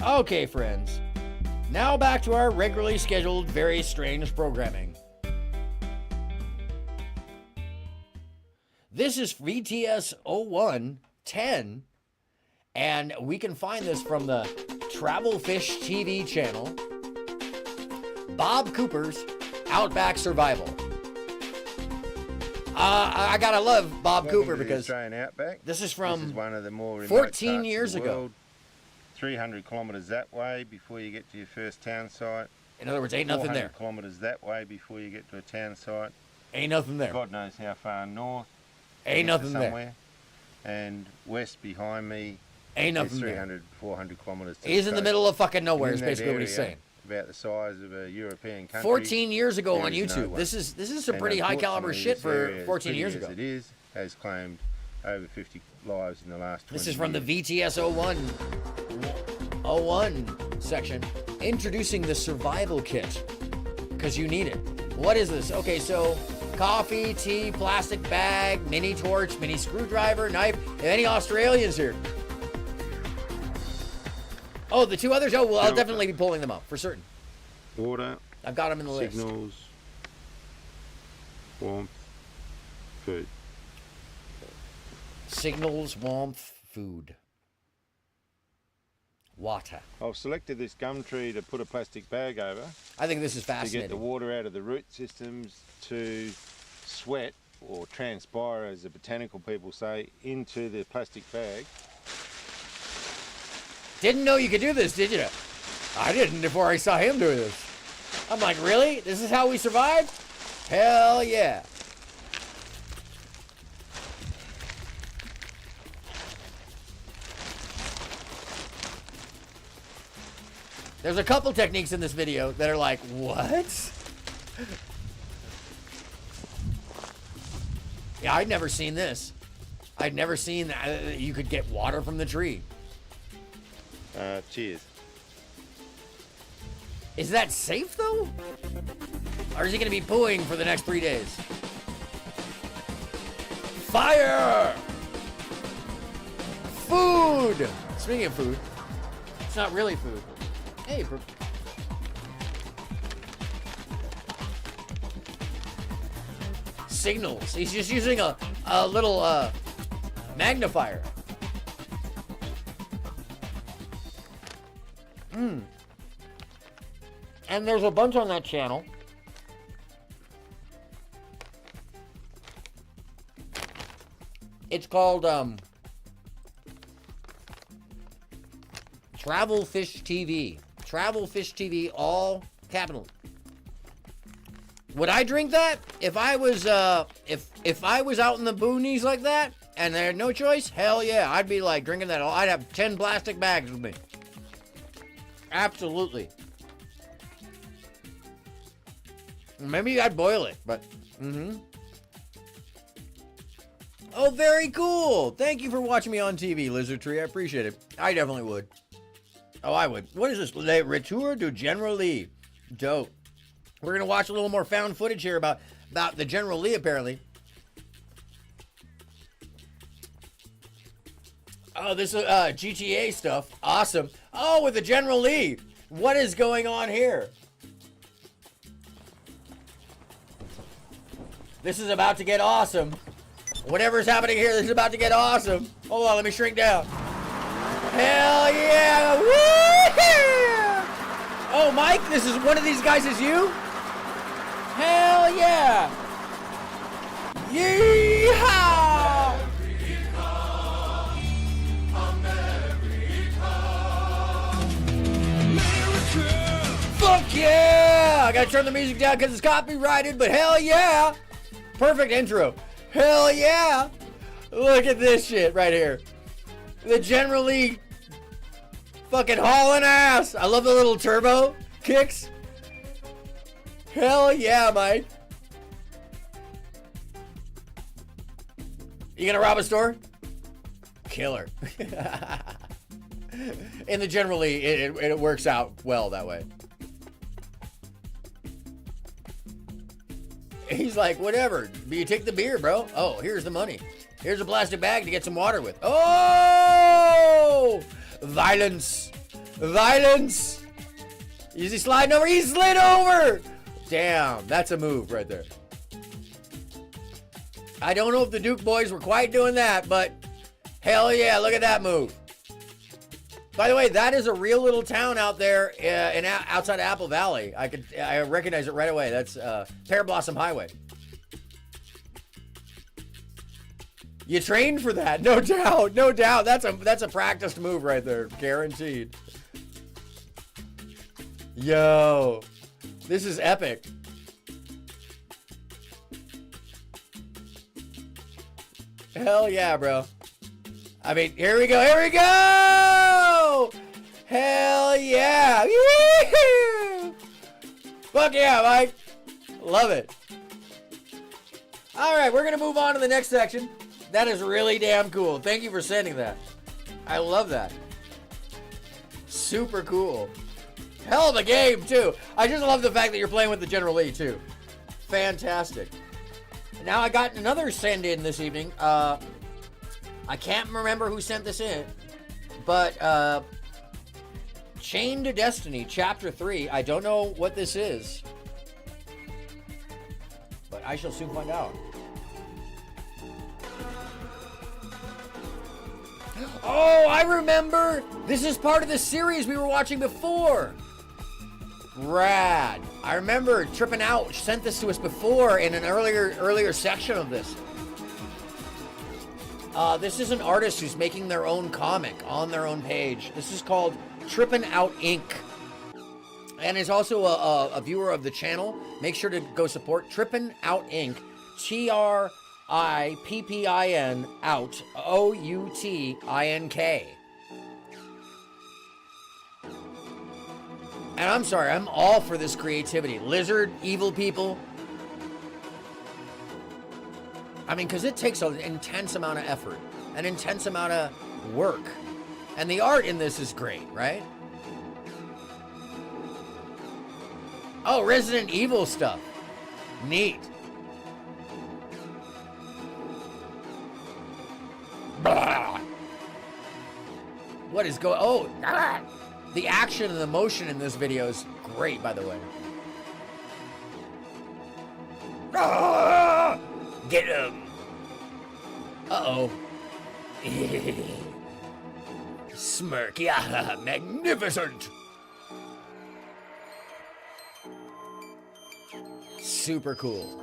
Okay, friends. Now back to our regularly scheduled, very strange programming. This is VTS01 10, and we can find this from the Travel Fish TV channel, Bob Cooper's Outback Survival. I gotta love Bob Cooper because
Australian outback.
This is from
one of the more remote
14
parts
years
of the
ago.
world. 300 kilometres that way before you get to your first town site.
In other words, ain't nothing there.
400 kilometres that way before you get to a town site.
Ain't nothing there.
God knows how far north.
Ain't
to get to
nothing there.
somewhere. And west behind me.
Ain't nothing
is
there.
300, 400 kilometres. to
He's in the
coast.
middle of fucking nowhere,
And
is
in that
basically what he's
area,
saying.
About the size of a European country.
14 years ago
there
on
is no
YouTube.
one.
This is some
And
pretty high caliber
unfortunately,
shit
this
for
area, as
14
pretty
years
as
ago.
It is, has claimed over 50 lives in the last 20
This is from the
years.
VTS01 section, introducing the survival kit, because you need it. What is this? Okay, so coffee, tea, plastic bag, mini torch, mini screwdriver, knife. Any Australians here? Oh, the two others? Oh, well, I'll definitely be pulling them up, for certain.
Water.
I've got them in the list.
Signals. Warmth. Food.
Signals, warmth, food. Water.
I've selected this gum tree to put a plastic bag over.
I think this is
To get
fascinating.
the water out of the root systems to sweat or transpire, as the botanical people say, into the plastic bag.
Didn't know you could do this, did you? I didn't before I saw him do this. I'm like, really? This is how we survive? Hell yeah. There's a couple techniques in this video that are like, what? Yeah, I'd never seen this. I'd never seen that you could get water from the tree.
Cheers.
Is that safe though? Or is he gonna be pooing for the next 3 days? Fire! Food! Speaking of food, it's not really food. Hey, signals. He's just using a little magnifier. And there's a bunch on that channel. It's called Travel Fish TV. Travel Fish TV, all capital. Would I drink that if I was if I was out in the boonies like that and they had no choice, hell yeah, I'd be like drinking that all. I'd have 10 plastic bags with me. Absolutely. Maybe I'd boil it, but Oh, very cool. Thank you for watching me on TV, Lizard Tree. I appreciate it. I definitely would. Oh, I would. What is this? Le Retour du General Lee. Dope. We're going to watch a little more found footage here about the General Lee, apparently. Oh, this is GTA stuff. Awesome. Oh, with the General Lee. What is going on here? This is about to get awesome. Whatever's happening here, this is about to get awesome. Hold on, let me shrink down. Hell yeah! Woo-hoo! Oh, Mike, this is one of these guys is you? Hell yeah! Yeehaw! Fuck yeah! I gotta turn the music down because it's copyrighted, but hell yeah! Perfect intro. Hell yeah! Look at this shit right here. The General Lee fucking hauling ass. I love the little turbo kicks. Hell yeah, Mike. You gonna rob a store? Killer. In the General Lee, it works out well that way. He's like, whatever. You take the beer, bro. Oh, here's the money. Here's a plastic bag to get some water with. Oh! Violence. Violence. Is he sliding over? He slid over! Damn, that's a move right there. I don't know if the Duke boys were quite doing that, but hell yeah, look at that move. By the way, that is a real little town out there outside of Apple Valley. I recognize it right away. That's Pear Blossom Highway. You trained for that, no doubt, no doubt. That's a practiced move right there, guaranteed. Yo, this is epic. Hell yeah, bro. I mean, here we go, here we go! Hell yeah! Woo-hoo! Fuck yeah, Mike! Love it. All right, we're gonna move on to the next section. That is really damn cool. Thank you for sending that. I love that. Super cool. Hell of a game, too. I just love the fact that you're playing with the General Lee, too. Fantastic. Now I got another send-in this evening. I can't remember who sent this in, but Chained to Destiny, Chapter 3. I don't know what this is, but I shall soon find out. Oh, I remember! This is part of the series we were watching before. Rad. I remember Trippin' Out sent this to us before in an earlier section of this. This is an artist who's making their own comic on their own page. This is called Trippin' Out Inc. And is also a viewer of the channel. Make sure to go support Trippin' Out Inc. TRIPPIN out OUTINK. And I'm sorry, I'm all for this creativity. Lizard, evil people. I mean, because it takes an intense amount of effort, an intense amount of work. And the art in this is great, right? Oh, Resident Evil stuff. Neat. Blah. What is going... Oh, the action and the motion in this video is great, by the way. Get him. Uh-oh. Smirk. Yeah, magnificent. Super cool.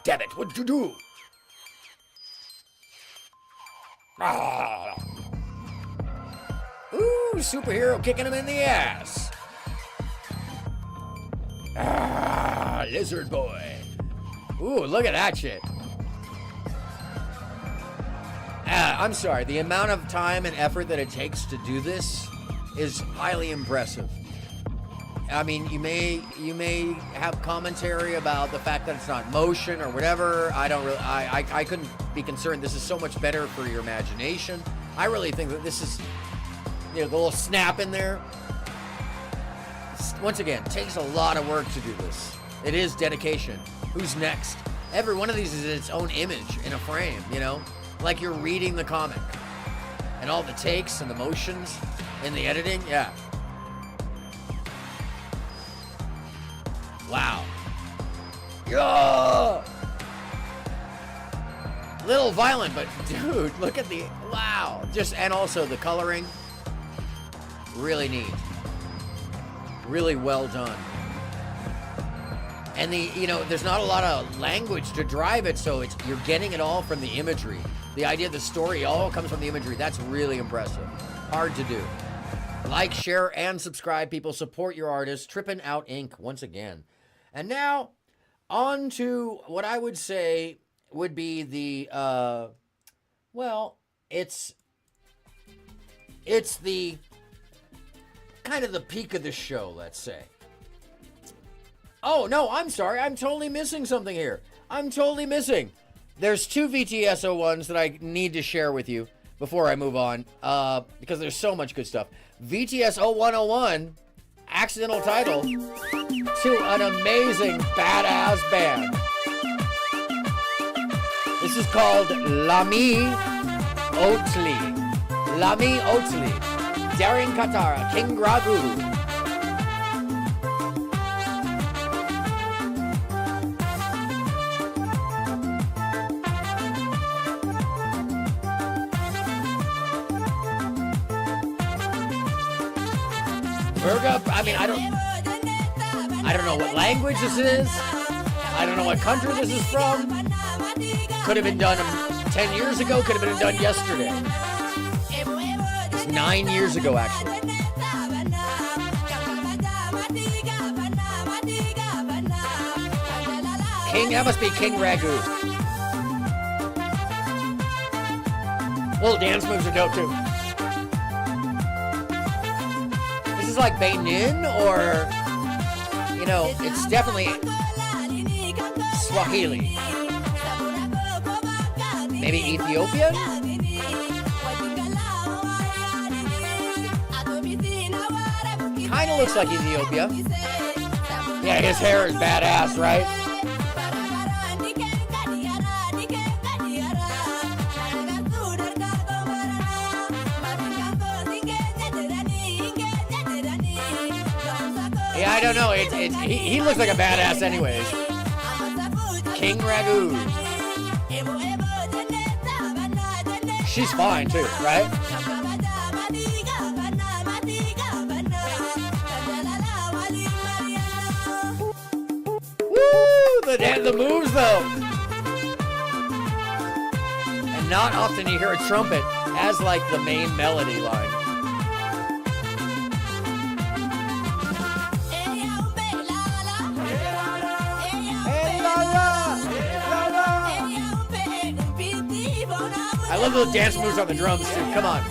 Damn it, what'd you do? Ooh, superhero kicking him in the ass. lizard boy. Ooh, look at that shit. I'm sorry, the amount of time and effort that it takes to do this is highly impressive. I mean, you may have commentary about the fact that it's not motion or whatever. I don't really, I couldn't be concerned. This is so much better for your imagination. I really think that this is, you know, the little snap in there. Once again, takes a lot of work to do this. It is dedication. Who's next? Every one of these is its own image in a frame, you know? Like you're reading the comic. And all the takes and the motions and the editing, yeah. Wow. Yeah! Little violent, but dude, look at the, wow. Just, and also the coloring, really neat. Really well done. And the, you know, there's not a lot of language to drive it, so it's, you're getting it all from the imagery. The idea of the story all comes from the imagery. That's really impressive. Hard to do. Like, share, and subscribe, people. Support your artists. Trippin' Out Inc. once again. And now, on to what I would say would be the, well, it's the, kind of the peak of the show, let's say. Oh, no, I'm sorry. I'm totally missing something here. I'm totally missing. There's two VTS01s that I need to share with you before I move on, because there's so much good stuff. VTS0101, accidental title, to an amazing badass band. This is called L'Ami Oatly. L'Ami Oatly. Daring Katara, King Ragu. I mean, I don't know what language this is. I don't know what country this is from. Could have been done 10 years ago. Could have been done yesterday. It's 9 years ago, actually. That must be King Ragu. Little dance moves are dope, too. This is like Benin, or, you know, it's definitely Swahili. Maybe Ethiopian? Kind of looks like Ethiopia. Yeah, his hair is badass, right? Yeah, I don't know. He looks like a badass anyways. King Ragu. She's fine too, right? Woo! The moves though. And not often you hear a trumpet as like the main melody line. I love those dance moves on the drums too. Come on.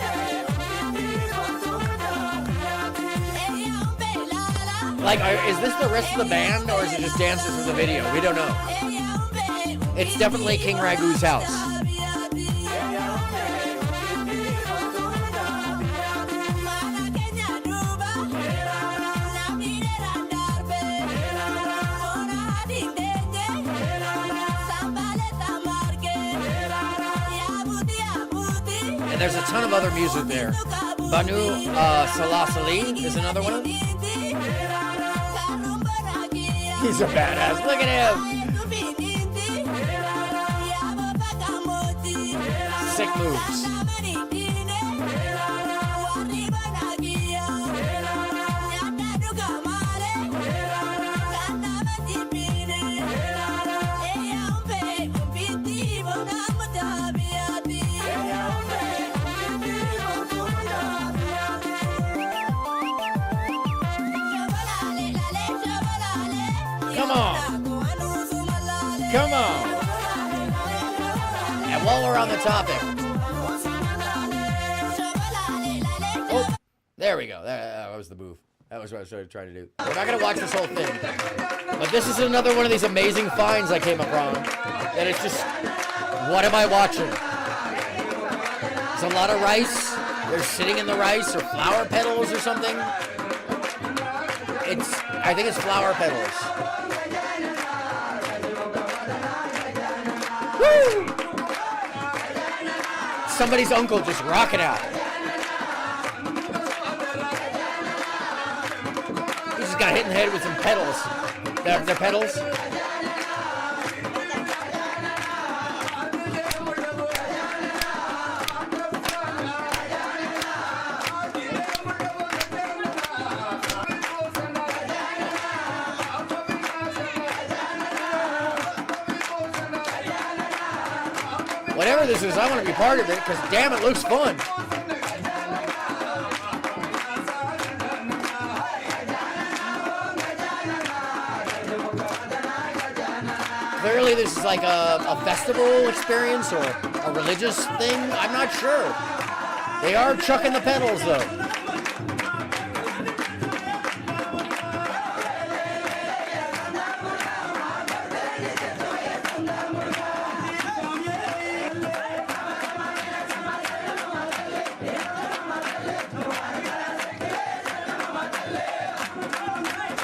Like, is this the rest of the band, or is it just dances in the video? We don't know. It's definitely King Ragu's house. And there's a ton of other music there. Banu Salasali is another one. He's a badass. Look at him. Sick moves. Come on. on the topic. Oh, there we go. That was the move. That was what I was trying to do. We're not going to watch this whole thing. But this is another one of these amazing finds I came upon. And it's just, what am I watching? It's a lot of rice. They're sitting in the rice or flower petals or something. I think it's flower petals. Woo! Somebody's uncle just rocking out. He just got hit in the head with some petals. They're petals. Whatever this is, I want to be part of it because damn, it looks fun. Clearly this is like a festival experience or a religious thing. I'm not sure. They are chucking the pedals though.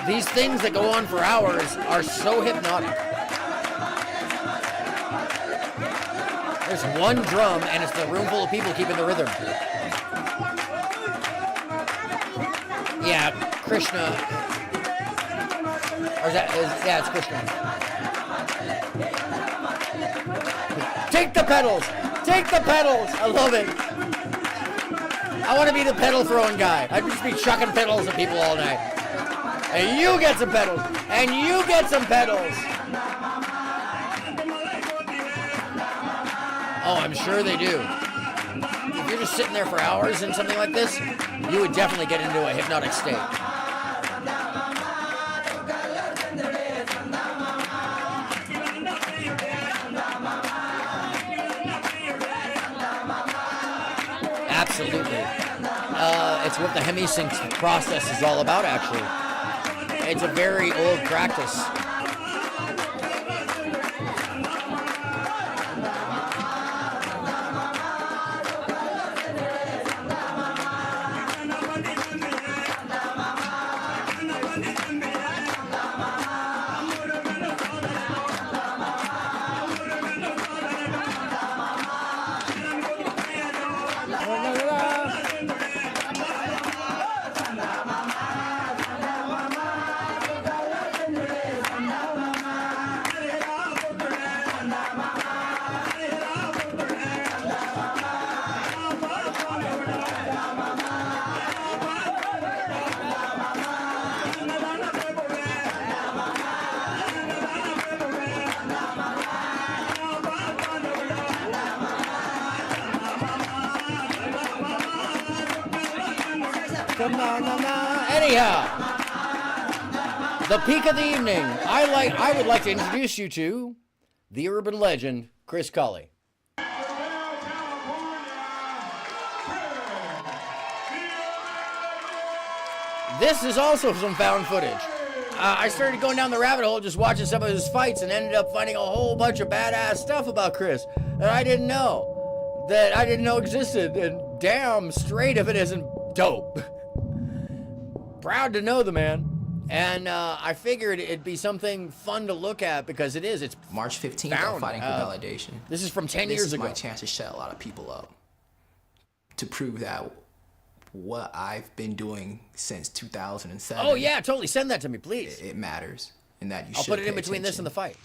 These things that go on for hours are so hypnotic. There's one drum and it's the room full of people keeping the rhythm. Yeah, Krishna. Or yeah, it's Krishna. Take the pedals! Take the pedals! I love it. I want to be the pedal throwing guy. I'd just be chucking pedals at people all night. And you get some pedals. And you get some pedals. Oh, I'm sure they do. If you're just sitting there for hours in something like this, you would definitely get into a hypnotic state. Absolutely. It's what the hemisync process is all about, actually. It's a very old practice. Anyhow, the peak of the evening. I would like to introduce you to the urban legend, Chris Cully. This is also some found footage. I started going down the rabbit hole just watching some of his fights and ended up finding a whole bunch of badass stuff about Chris that I didn't know existed, and damn straight if it isn't dope. Proud to know the man. And I figured it'd be something fun to look at because it is. It's
March 15th, I'm fighting for validation.
This is from 10 years ago.
This is my chance to shut a lot of people up. To prove that what I've been doing since 2007.
Oh yeah, totally. Send that to me, please.
It matters. And that you
I'll
should
put it in
pay
between this and the fight.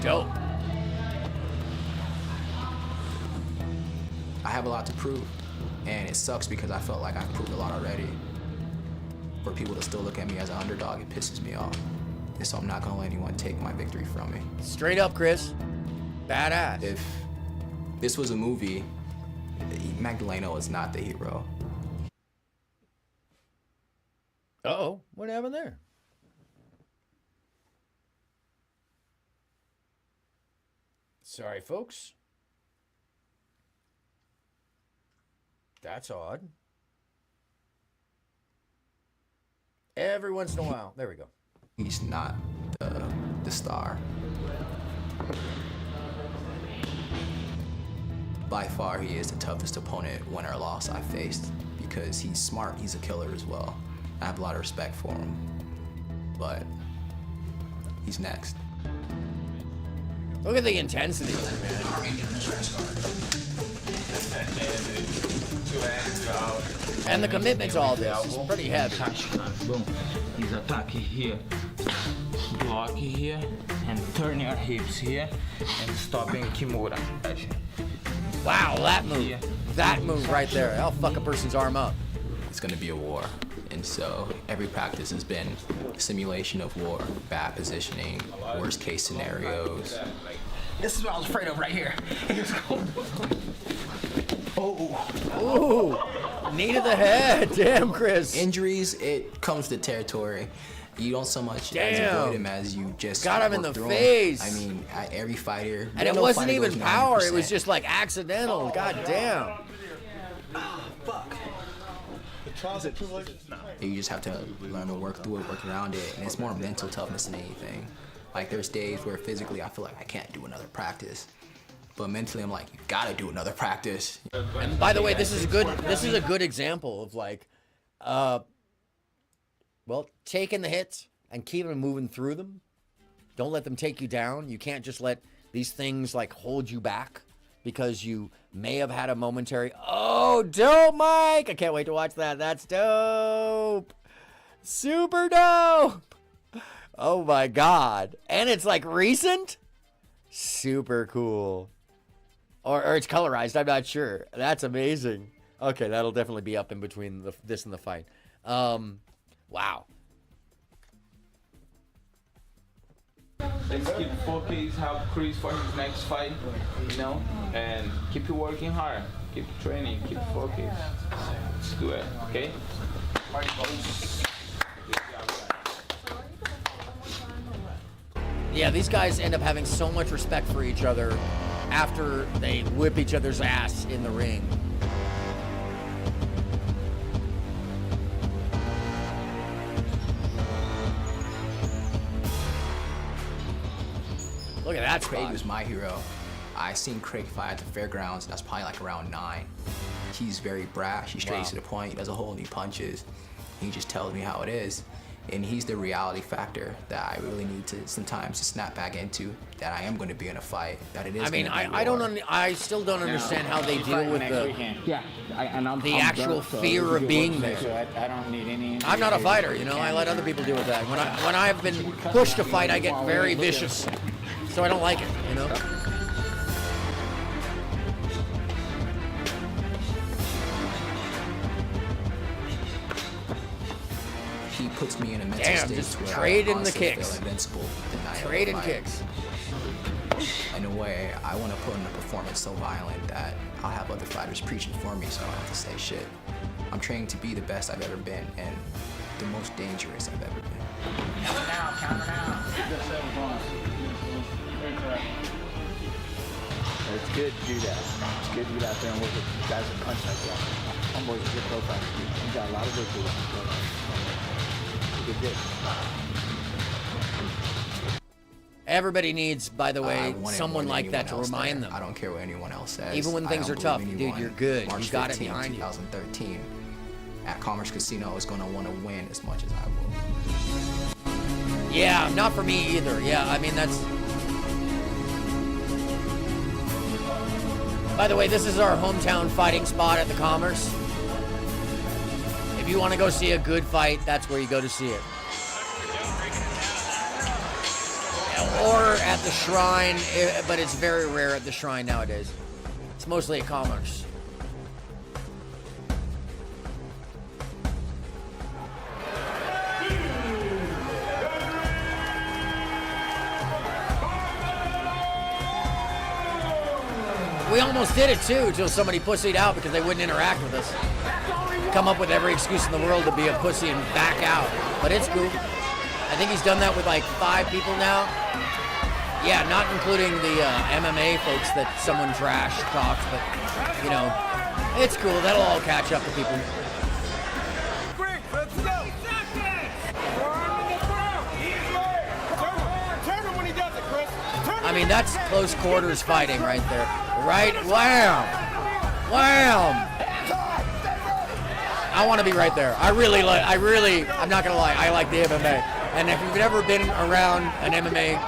Dope.
I have a lot to prove, and it sucks because I felt like I've proved a lot already. For people to still look at me as an underdog, it pisses me off. And so I'm not gonna let anyone take my victory from me.
Straight up, Chris. Badass.
If this was a movie, Magdaleno is not the hero.
Uh-oh, what happened there? Sorry, folks. That's odd. Every once in a while. There we go.
He's not the star. By far, he is the toughest opponent, win or loss, I faced, because he's smart, he's a killer as well. I have a lot of respect for him, but he's next.
Look at the intensity, and the commitment to all this is pretty heavy.
Boom. He's attacking here, block here, and turn your hips here, and stopping Kimura.
Wow, that move. That move right there. That'll fuck a person's arm up.
It's gonna be a war. And so every practice has been a simulation of war, bad positioning, worst case scenarios.
This is what I was afraid of right here.
Ooh, knee to the head. Damn, Chris.
Injuries, it comes to territory. You don't so much as avoid him as you just
got him in the
work through
face.
him. I mean, every fighter.
And it wasn't even power. It was just like accidental. God damn.
Fuck. You just have to learn to work through it, work around it, and it's more mental toughness than anything. Like there's days where physically I feel like I can't do another practice, but mentally I'm like, you gotta do another practice.
And by the way, this is a good example of like, well, taking the hits and keeping moving through them. Don't let them take you down. You can't just let these things like hold you back because you may have had a momentary, oh, dope, Mike. I can't wait to watch that. That's dope. Super dope. Oh my God. And it's like recent. Super cool. Or it's colorized. I'm not sure. That's amazing. Okay, that'll definitely be up in between this and the fight. Wow.
Let's keep focused, have Chris for his next fight, you know, and keep working hard, keep training, keep focused. Let's do it, okay?
Yeah, these guys end up having so much respect for each other after they whip each other's ass in the ring. Look at that spot.
Craig was my hero. I seen Craig fight at the fairgrounds, and that's probably like around 9. He's very brash, he's straight to the point, he doesn't hold any punches. He just tells me how it is. And he's the reality factor that I really need to sometimes to snap back into, that I am going to be in a fight, that it is.
I mean, I still don't understand how they deal with the actual fear of being there.
I don't need any.
I'm not a fighter, you know. I let other people deal with that. When I've been pushed to fight, I get very vicious. So I don't like it, you know?
He puts me in a mental state
just
where
trading
I honestly
the kicks.
feel invincible the night of the
Trading
fight.
kicks.
In a way, I want to put in a performance so violent that I'll have other fighters preaching for me so I don't have to say shit. I'm training to be the best I've ever been and the most dangerous I've ever been.
Count it out.
It's good to do that. It's good to get out there and work with guys that punch like that. Homeboy's a good profile. He's got a lot of victory. Good dick.
Everybody needs, by the way,
want it
someone
more than
like that to
anyone else
remind
there.
them.
I don't care what anyone else says.
Even when things
I
are
don't
tough,
believe
dude,
anyone.
you're good.
March
You got it
15,
behind you.
2013, at Commerce Casino is going to want to win as much as I will.
Yeah, not for me either. Yeah, I mean, that's... By the way, this is our hometown fighting spot at the Commerce. If you want to go see a good fight, that's where you go to see it. Or at the Shrine, but it's very rare at the Shrine nowadays. It's mostly at Commerce. We almost did it too, until somebody pussied out because they wouldn't interact with us. Come up with every excuse in the world to be a pussy and back out. But it's cool. I think he's done that with like 5 people now. Yeah, not including the MMA folks that someone trash talks, but, you know, it's cool. That'll all catch up to people.
Let's go. Turn him when he does it, Chris.
I mean, that's close quarters fighting right there. Right? Wham! Wham! I want to be right there. I'm not going to lie, I like the MMA. And if you've ever been around an MMA,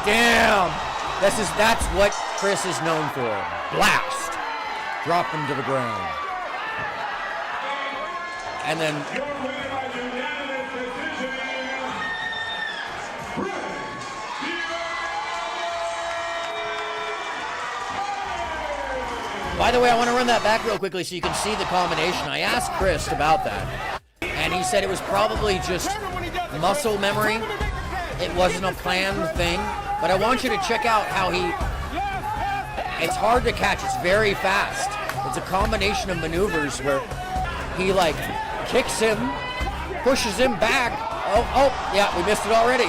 damn! That's what Chris is known for. Blast! Drop him to the ground. And then... By the way, I want to run that back real quickly so you can see the combination. I asked Chris about that, and he said it was probably just muscle memory. It wasn't a planned thing, but I want you to check out how it's hard to catch. It's very fast. It's a combination of maneuvers where he like kicks him, pushes him back. Oh, yeah, we missed it already.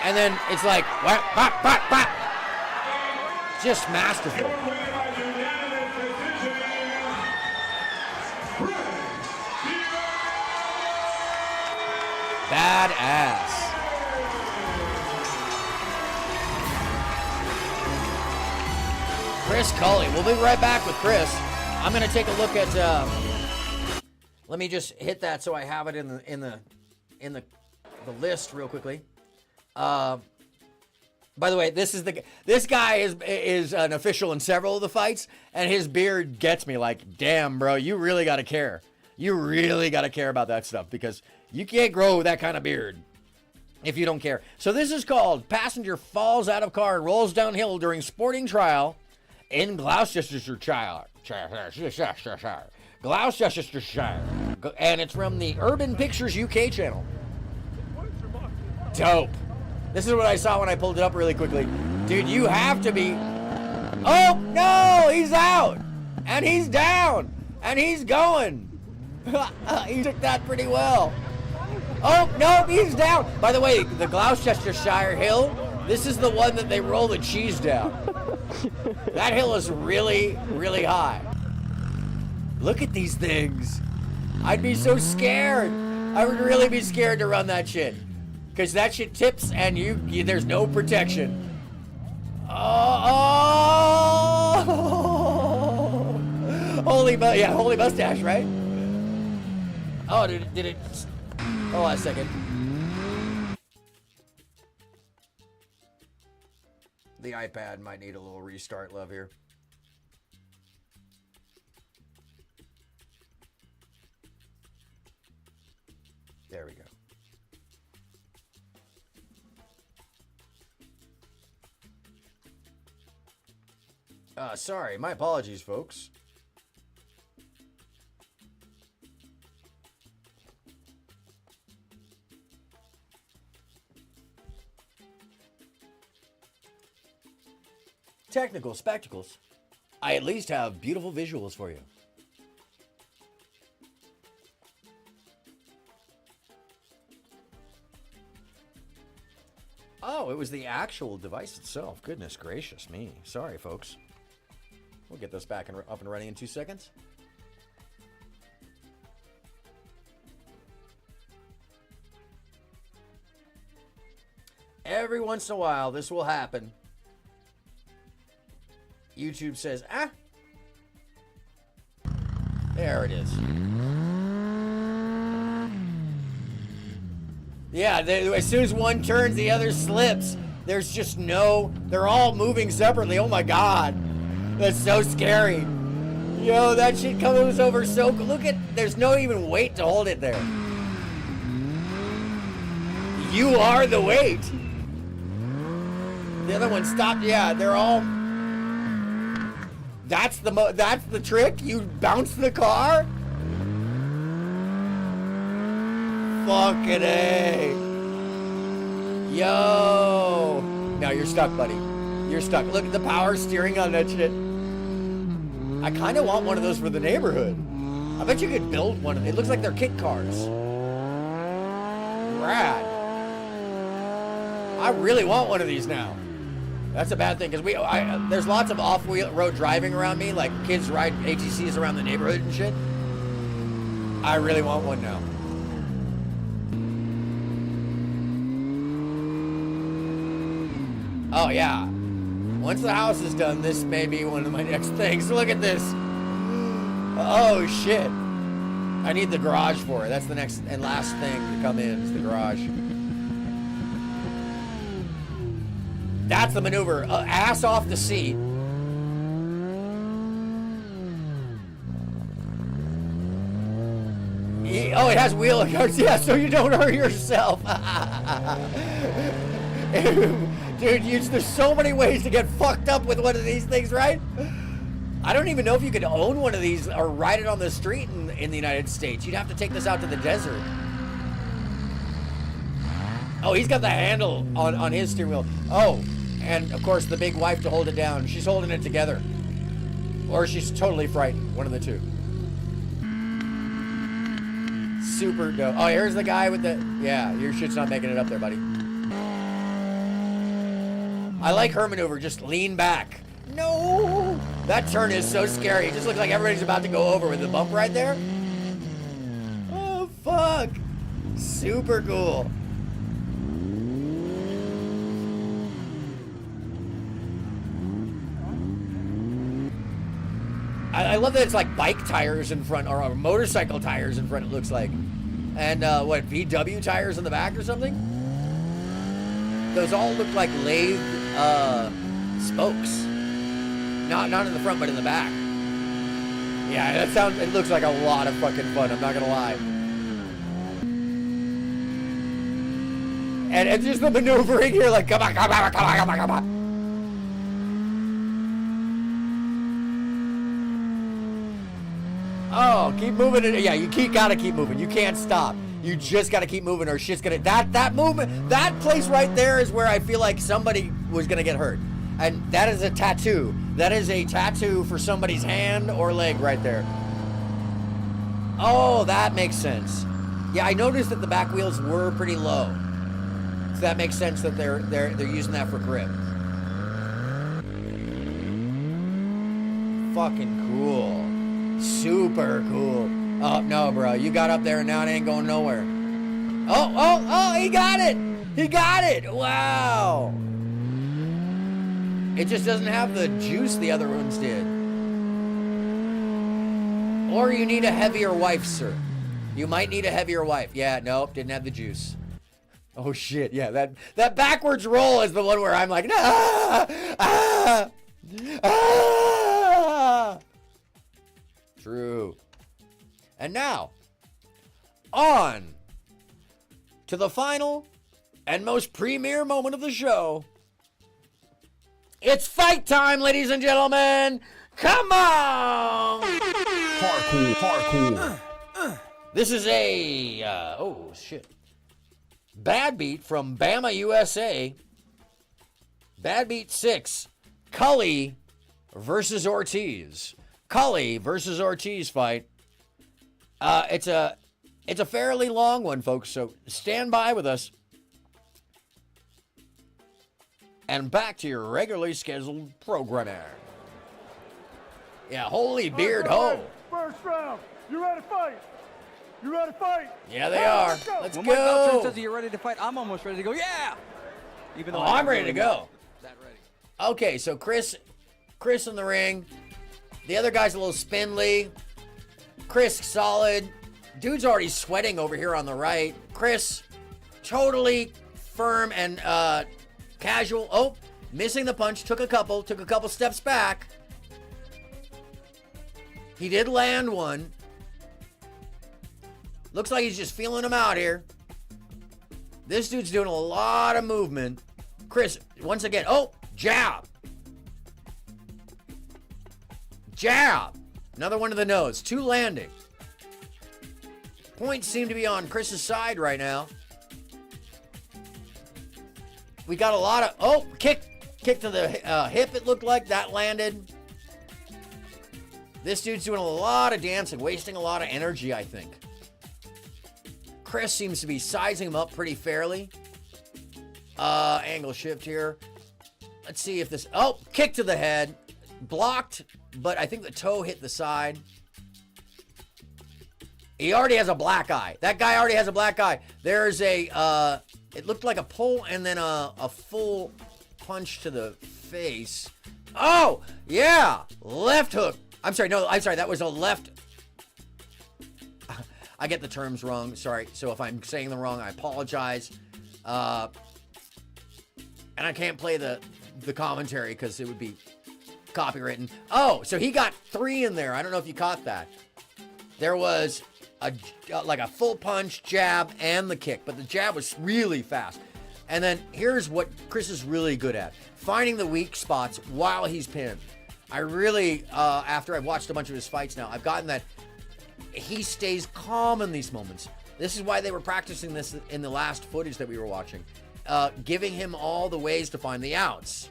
And then it's like, whap, whap, whap, whap. Just masterful. Badass. Chris Cully. We'll be right back with Chris. I'm going to take a look at. Let me just hit that so I have it in the list real quickly. By the way, this guy is an official in several of the fights, and his beard gets me like, damn, bro, you really got to care. You really got to care about that stuff because you can't grow that kind of beard if you don't care. So this is called Passenger Falls Out of Car and Rolls Downhill During Sporting Trial in Gloucestershire. Gloucestershire. And it's from the Urban Pictures UK channel. Dope. This is what I saw when I pulled it up really quickly. Dude, you have to be... Oh, no! He's out! And he's down! And he's going! He took that pretty well. Oh, no, he's down! By the way, the Gloucestershire Hill, this is the one that they roll the cheese down. That hill is really, really high. Look at these things. I'd be so scared. I would really be scared to run that shit. Because that shit tips and you there's no protection. Oh! Holy mustache, right? Oh, did it? Hold on a second. The iPad might need a little restart, love, here. There we go. Sorry, my apologies, folks. Technical spectacles. I at least have beautiful visuals for you. Oh, it was the actual device itself. Goodness gracious me. Sorry, folks. We'll get this back up and running in 2 seconds. Every once in a while, this will happen. YouTube says, ah. There it is. Yeah, as soon as one turns, the other slips. There's just they're all moving separately. Oh my God. That's so scary. Yo, that shit comes over so... Look at... There's no even weight to hold it there. You are the weight. The other one stopped. Yeah, they're all... That's the trick? You bounce the car? Fucking A. Yo. Now you're stuck, buddy. You're stuck. Look at the power steering on that shit. I kind of want one of those for the neighborhood. I bet you could build one. It looks like they're kit cars. Rad. I really want one of these now. That's a bad thing because there's lots of off-road driving around me, like kids ride ATCs around the neighborhood and shit. I really want one now. Oh yeah. Once the house is done, this may be one of my next things. Look at this. Oh shit. I need the garage for it. That's the next and last thing to come in is the garage. That's the maneuver. Ass off the seat. Oh, it has wheel guards. Yeah, so you don't hurt yourself. Dude, there's so many ways to get fucked up with one of these things, right? I don't even know if you could own one of these or ride it on the street in the United States. You'd have to take this out to the desert. Oh, he's got the handle on his steering wheel. Oh, and of course the big wife to hold it down. She's holding it together. Or she's totally frightened. One of the two. Super dope. Oh, here's the guy with the... Yeah, your shit's not making it up there, buddy. I like her maneuver. Just lean back. No! That turn is so scary. It just looks like everybody's about to go over with the bump right there. Oh, fuck. Super cool. I love that it's like bike tires in front, or motorcycle tires in front, it looks like. And what, VW tires in the back or something? Those all look like lathe spokes. Not in the front, but in the back. Yeah, it looks like a lot of fucking fun, I'm not gonna lie. And it's just the maneuvering here, like, come on, come on, come on, come on, come on. Oh, keep moving it. Yeah, you gotta keep moving. You can't stop. You just gotta keep moving or shit's gonna... That movement, that place right there is where I feel like somebody was gonna get hurt. And that is a tattoo. That is a tattoo for somebody's hand or leg right there. Oh, that makes sense. Yeah, I noticed that the back wheels were pretty low. So that makes sense that they're using that for grip. Fucking cool. Super cool. Oh, no, bro. You got up there and now it ain't going nowhere. Oh, he got it. He got it. Wow. It just doesn't have the juice the other ones did. Or you need a heavier wife, sir. You might need a heavier wife. Yeah, nope, didn't have the juice. Oh, shit. Yeah, that backwards roll is the one where I'm like, ah, ah, ah. True. And now, on to the final and most premier moment of the show. It's fight time, ladies and gentlemen. Come on! Hardcore. This is a, oh, shit. Bad Beat from Bama, USA. Bad Beat 6. Cully versus Ortiz. Cully versus Ortiz fight. It's a fairly long one, folks, so stand by with us. And back to your regularly scheduled programming. Yeah, holy beard, ho.
First round. You ready to fight? You ready to fight?
Yeah, they are. Let's
when
go.
my doctor says you're ready to fight, I'm almost ready to go. Yeah. Even though
I'm ready to go.
That ready.
Okay, so Chris in the ring. The other guy's a little spindly. Chris solid. Dude's already sweating over here on the right. Chris totally firm and casual. Oh, missing the punch. Took a couple steps back. He did land one. Looks like he's just feeling him out here. This dude's doing a lot of movement. Chris, once again. Oh, jab. Jab. Another one to the nose. 2 landing. Points seem to be on Chris's side right now. We got a lot of... Oh, kick to the hip, it looked like. That landed. This dude's doing a lot of dancing, wasting a lot of energy, I think. Chris seems to be sizing him up pretty fairly. Angle shift here. Let's see if this... Oh, kick to the head. Blocked, but I think the toe hit the side. He already has a black eye. That guy already has a black eye. There's a... it looked like a pull and then a full punch to the face. Oh, yeah. Left hook. I'm sorry. No, I'm sorry. That was a left... I get the terms wrong. Sorry. So if I'm saying them wrong, I apologize. And I can't play the commentary because it would be copywritten. Oh, so he got 3 in there. I don't know if you caught that. There was like a full punch, jab, and the kick, but the jab was really fast. And then here's what Chris is really good at: finding the weak spots while he's pinned. I really, after I've watched a bunch of his fights now, I've gotten that he stays calm in these moments. This is why they were practicing this in the last footage that we were watching, giving him all the ways to find the outs.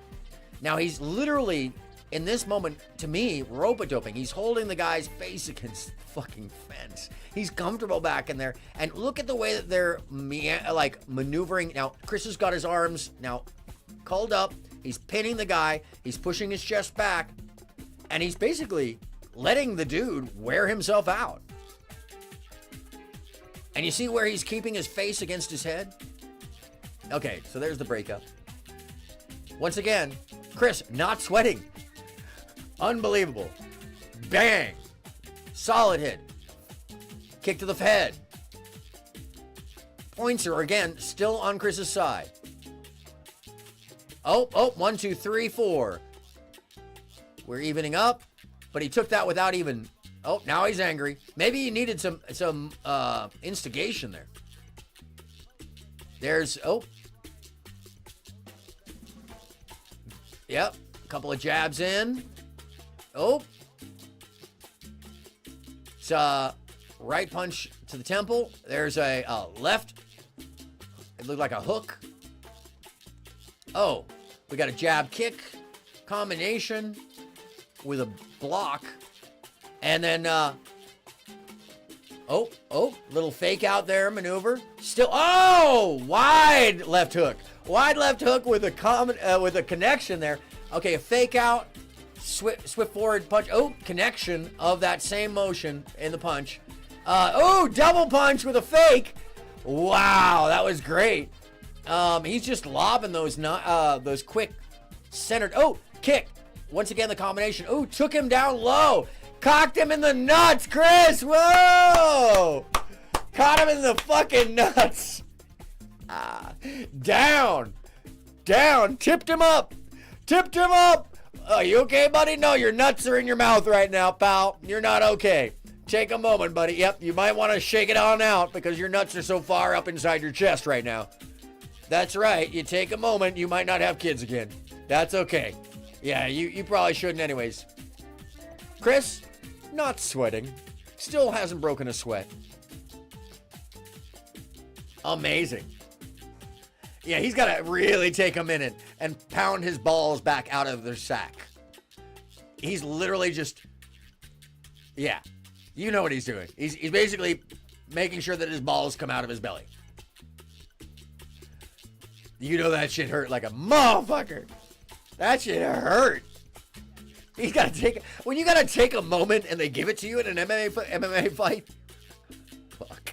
Now he's literally, in this moment, to me, rope-a-doping. He's holding the guy's face against the fucking fence. He's comfortable back in there. And look at the way that they're maneuvering. Now, Chris has got his arms now curled up. He's pinning the guy. He's pushing his chest back. And he's basically letting the dude wear himself out. And you see where he's keeping his face against his head? Okay, so there's the breakup. Once again, Chris not sweating. Unbelievable. Bang. Solid hit. Kick to the head. Points are, again, still on Chris's side. Oh, 1, 2, 3, 4. We're evening up, but he took that without even... Oh, now he's angry. Maybe he needed some instigation there. There's... Oh. Yep. A couple of jabs in. Oh. It's a right punch to the temple. There's a left. It looked like a hook. Oh. We got a jab kick combination with a block. And then, little fake out there maneuver. Still, wide left hook. Wide left hook with a connection there. Okay, a fake out, swift forward punch. Oh, connection of that same motion in the punch. Double punch with a fake. Wow, that was great. He's just lobbing those quick centered. Oh, kick. Once again, the combination. Oh, took him down low. Cocked him in the nuts, Chris. Whoa. Caught him in the fucking nuts. Down. Tipped him up. Are you okay, buddy? No, your nuts are in your mouth right now, pal. You're not okay. Take a moment, buddy. Yep, you might want to shake it on out because your nuts are so far up inside your chest right now. That's right. You take a moment. You might not have kids again. That's okay. Yeah, you probably shouldn't anyways. Chris, not sweating. Still hasn't broken a sweat. Amazing. Yeah, he's got to really take a minute and pound his balls back out of their sack. He's literally just... Yeah, you know what he's doing. He's basically making sure that his balls come out of his belly. You know that shit hurt like a motherfucker. That shit hurt. He's got to take... When you got to take a moment and they give it to you in an MMA fight... Fuck.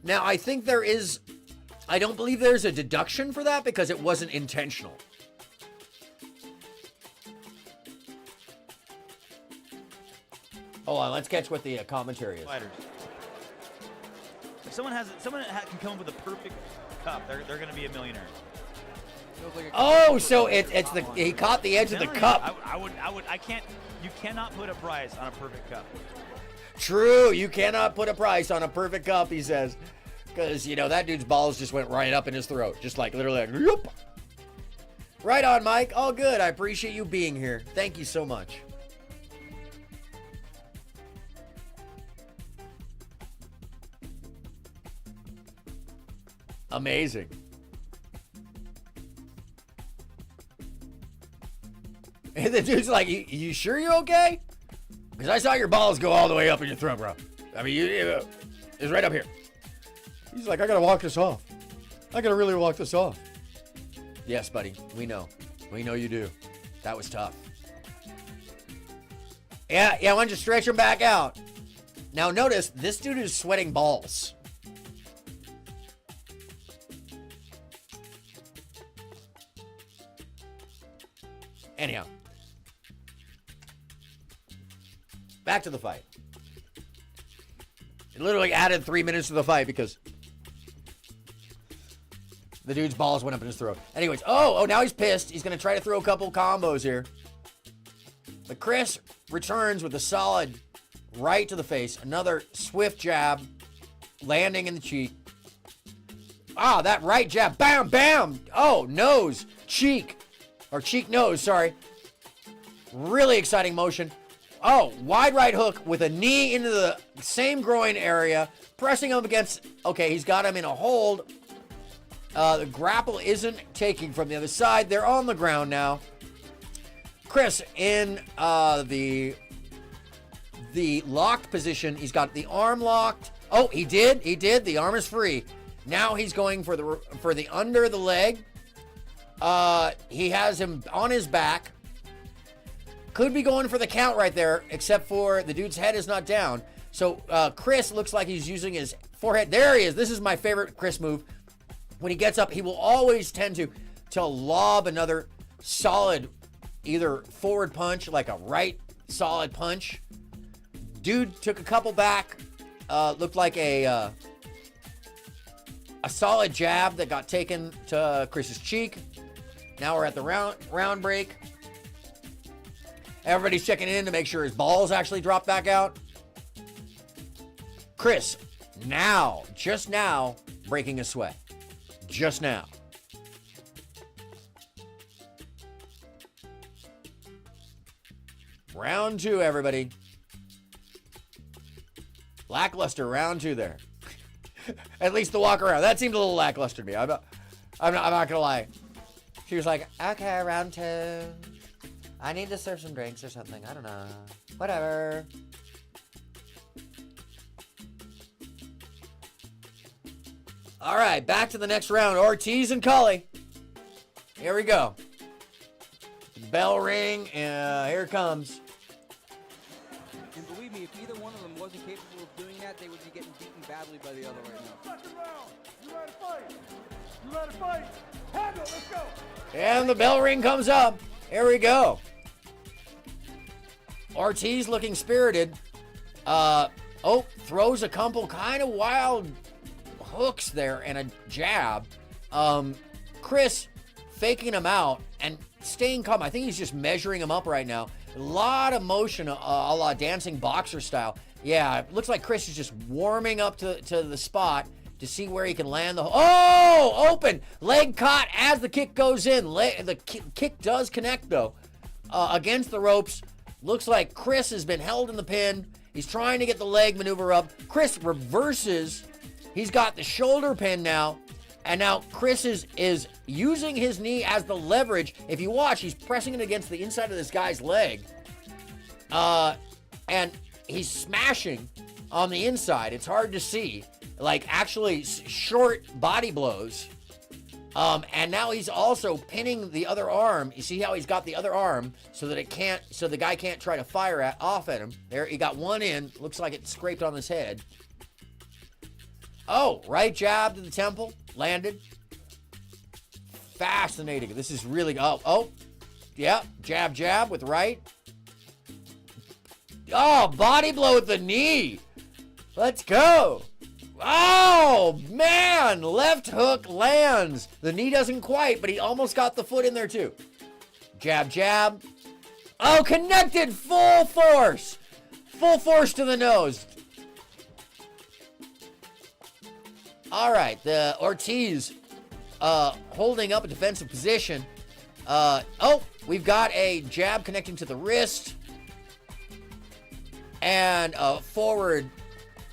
Now, I think there is... I don't believe there's a deduction for that because it wasn't intentional. Hold on, let's catch what the commentary is.
Fighters. If someone can come up with a perfect cup, they're going to be a millionaire.
Oh, so he caught the edge of the cup.
You cannot put a price on a perfect cup.
True, you cannot put a price on a perfect cup, he says. Because, that dude's balls just went right up in his throat. Just like, literally like, whoop. Right on, Mike. All good. I appreciate you being here. Thank you so much. Amazing. And the dude's like, you sure you're okay? Because I saw your balls go all the way up in your throat, bro. I mean, it's right up here. He's like, I gotta walk this off. I gotta really walk this off. Yes, buddy. We know. We know you do. That was tough. Yeah, why don't you stretch him back out? Now notice, this dude is sweating balls. Anyhow. Back to the fight. It literally added 3 minutes to the fight because the dude's balls went up in his throat. Anyways, oh, now he's pissed. He's going to try to throw a couple combos here. But Chris returns with a solid right to the face. Another swift jab, landing in the cheek. Ah, that right jab. Bam, bam. Oh, nose, cheek. Or cheek, nose, sorry. Really exciting motion. Oh, wide right hook with a knee into the same groin area. Pressing him against... Okay, he's got him in a hold. The grapple isn't taking from the other side. They're on the ground now. Chris in the locked position. He's got the arm locked. Oh, he did. The arm is free. Now he's going for the under the leg. He has him on his back. Could be going for the count right there, except for the dude's head is not down. So Chris looks like he's using his forehead. There he is. This is my favorite Chris move. When he gets up, he will always tend to lob another solid, either forward punch, like a right solid punch. Dude took a couple back. Looked like a solid jab that got taken to Chris's cheek. Now we're at the round break. Everybody's checking in to make sure his balls actually drop back out. Chris, just now, breaking a sweat. Just now. Round 2, everybody. Lackluster round 2 there. At least the walk around. That seemed a little lackluster to me. I'm not gonna lie. She was like, okay, round 2. I need to serve some drinks or something. I don't know. Whatever. All right, back to the next round. Ortiz and Cully. Here we go. Bell ring. Here it comes.
And believe me, if either one of them wasn't capable of doing that, they would be getting beaten badly by the other right now.
Second round. You ready to fight? You ready to fight? Handle it. Let's go.
And the bell ring comes up. Here we go. Ortiz looking spirited. Throws a couple kind of wild hooks there and a jab. Chris faking him out and staying calm. I think he's just measuring him up right now. A lot of motion, a la dancing boxer style. Yeah, it looks like Chris is just warming up to the spot to see where he can land the... Oh! Open! Leg caught as the kick goes in. The kick does connect, though. Against the ropes. Looks like Chris has been held in the pin. He's trying to get the leg maneuver up. Chris reverses. He's got the shoulder pin now. And now Chris is using his knee as the leverage. If you watch, he's pressing it against the inside of this guy's leg. And he's smashing on the inside. It's hard to see. Like, actually short body blows. And now he's also pinning the other arm. You see how he's got the other arm so that the guy can't try to fire off at him. There, he got one in. Looks like it scraped on his head. Oh, right jab to the temple. Landed. Fascinating. This is really... Yeah, jab with right. Oh, body blow with the knee. Let's go. Oh, man. Left hook lands. The knee doesn't quite, but he almost got the foot in there, too. Jab. Oh, connected. Full force. Full force to the nose. All right. The Ortiz holding up a defensive position. We've got a jab connecting to the wrist. And a forward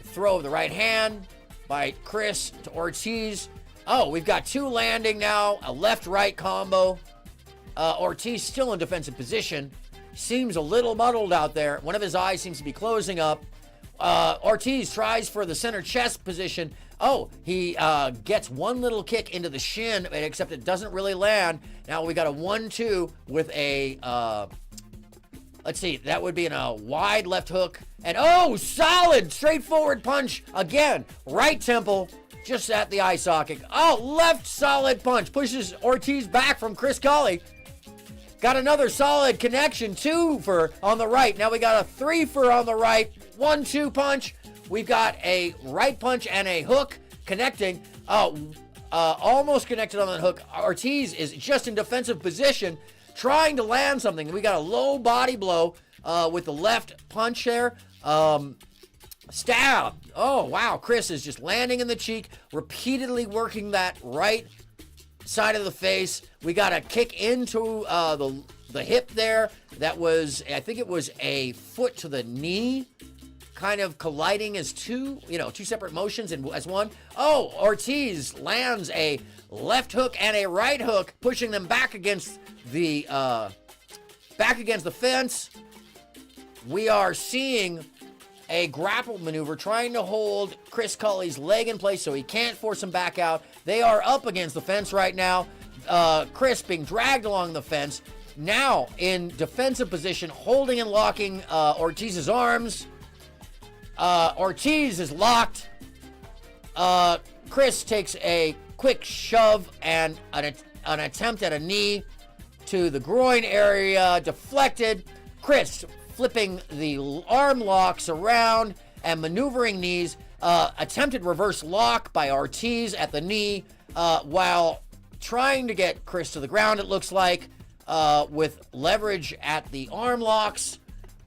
throw of the right hand by Chris to Ortiz. Oh, we've got two landing now. A left-right combo. Ortiz still in defensive position. Seems a little muddled out there. One of his eyes seems to be closing up. Ortiz tries for the center chest position, Oh, he gets one little kick into the shin, except it doesn't really land. Now we got a 1-2 with a, let's see, that would be in a wide left hook. And oh, solid, straightforward punch. Again, right temple, just at the eye socket. Oh, left solid punch. Pushes Ortiz back from Chris Colley. Got another solid connection, 2 for on the right. Now we got a 3 for on the right. 1-2 punch. We've got a right punch and a hook connecting. Almost connected on the hook. Ortiz is just in defensive position, trying to land something. We got a low body blow with the left punch there. Stab. Oh, wow. Chris is just landing in the cheek, repeatedly working that right side of the face. We got a kick into the hip there. That was, I think it was a foot to the knee, kind of colliding as two separate motions as one. Oh, Ortiz lands a left hook and a right hook, pushing them back against the fence. We are seeing a grapple maneuver trying to hold Chris Colley's leg in place so he can't force him back out. They are up against the fence right now. Chris being dragged along the fence. Now in defensive position, holding and locking Ortiz's arms. Ortiz is locked. Chris takes a quick shove and an attempt at a knee to the groin area, deflected. Chris flipping the arm locks around and maneuvering knees. Attempted reverse lock by Ortiz at the knee while trying to get Chris to the ground, it looks like, with leverage at the arm locks.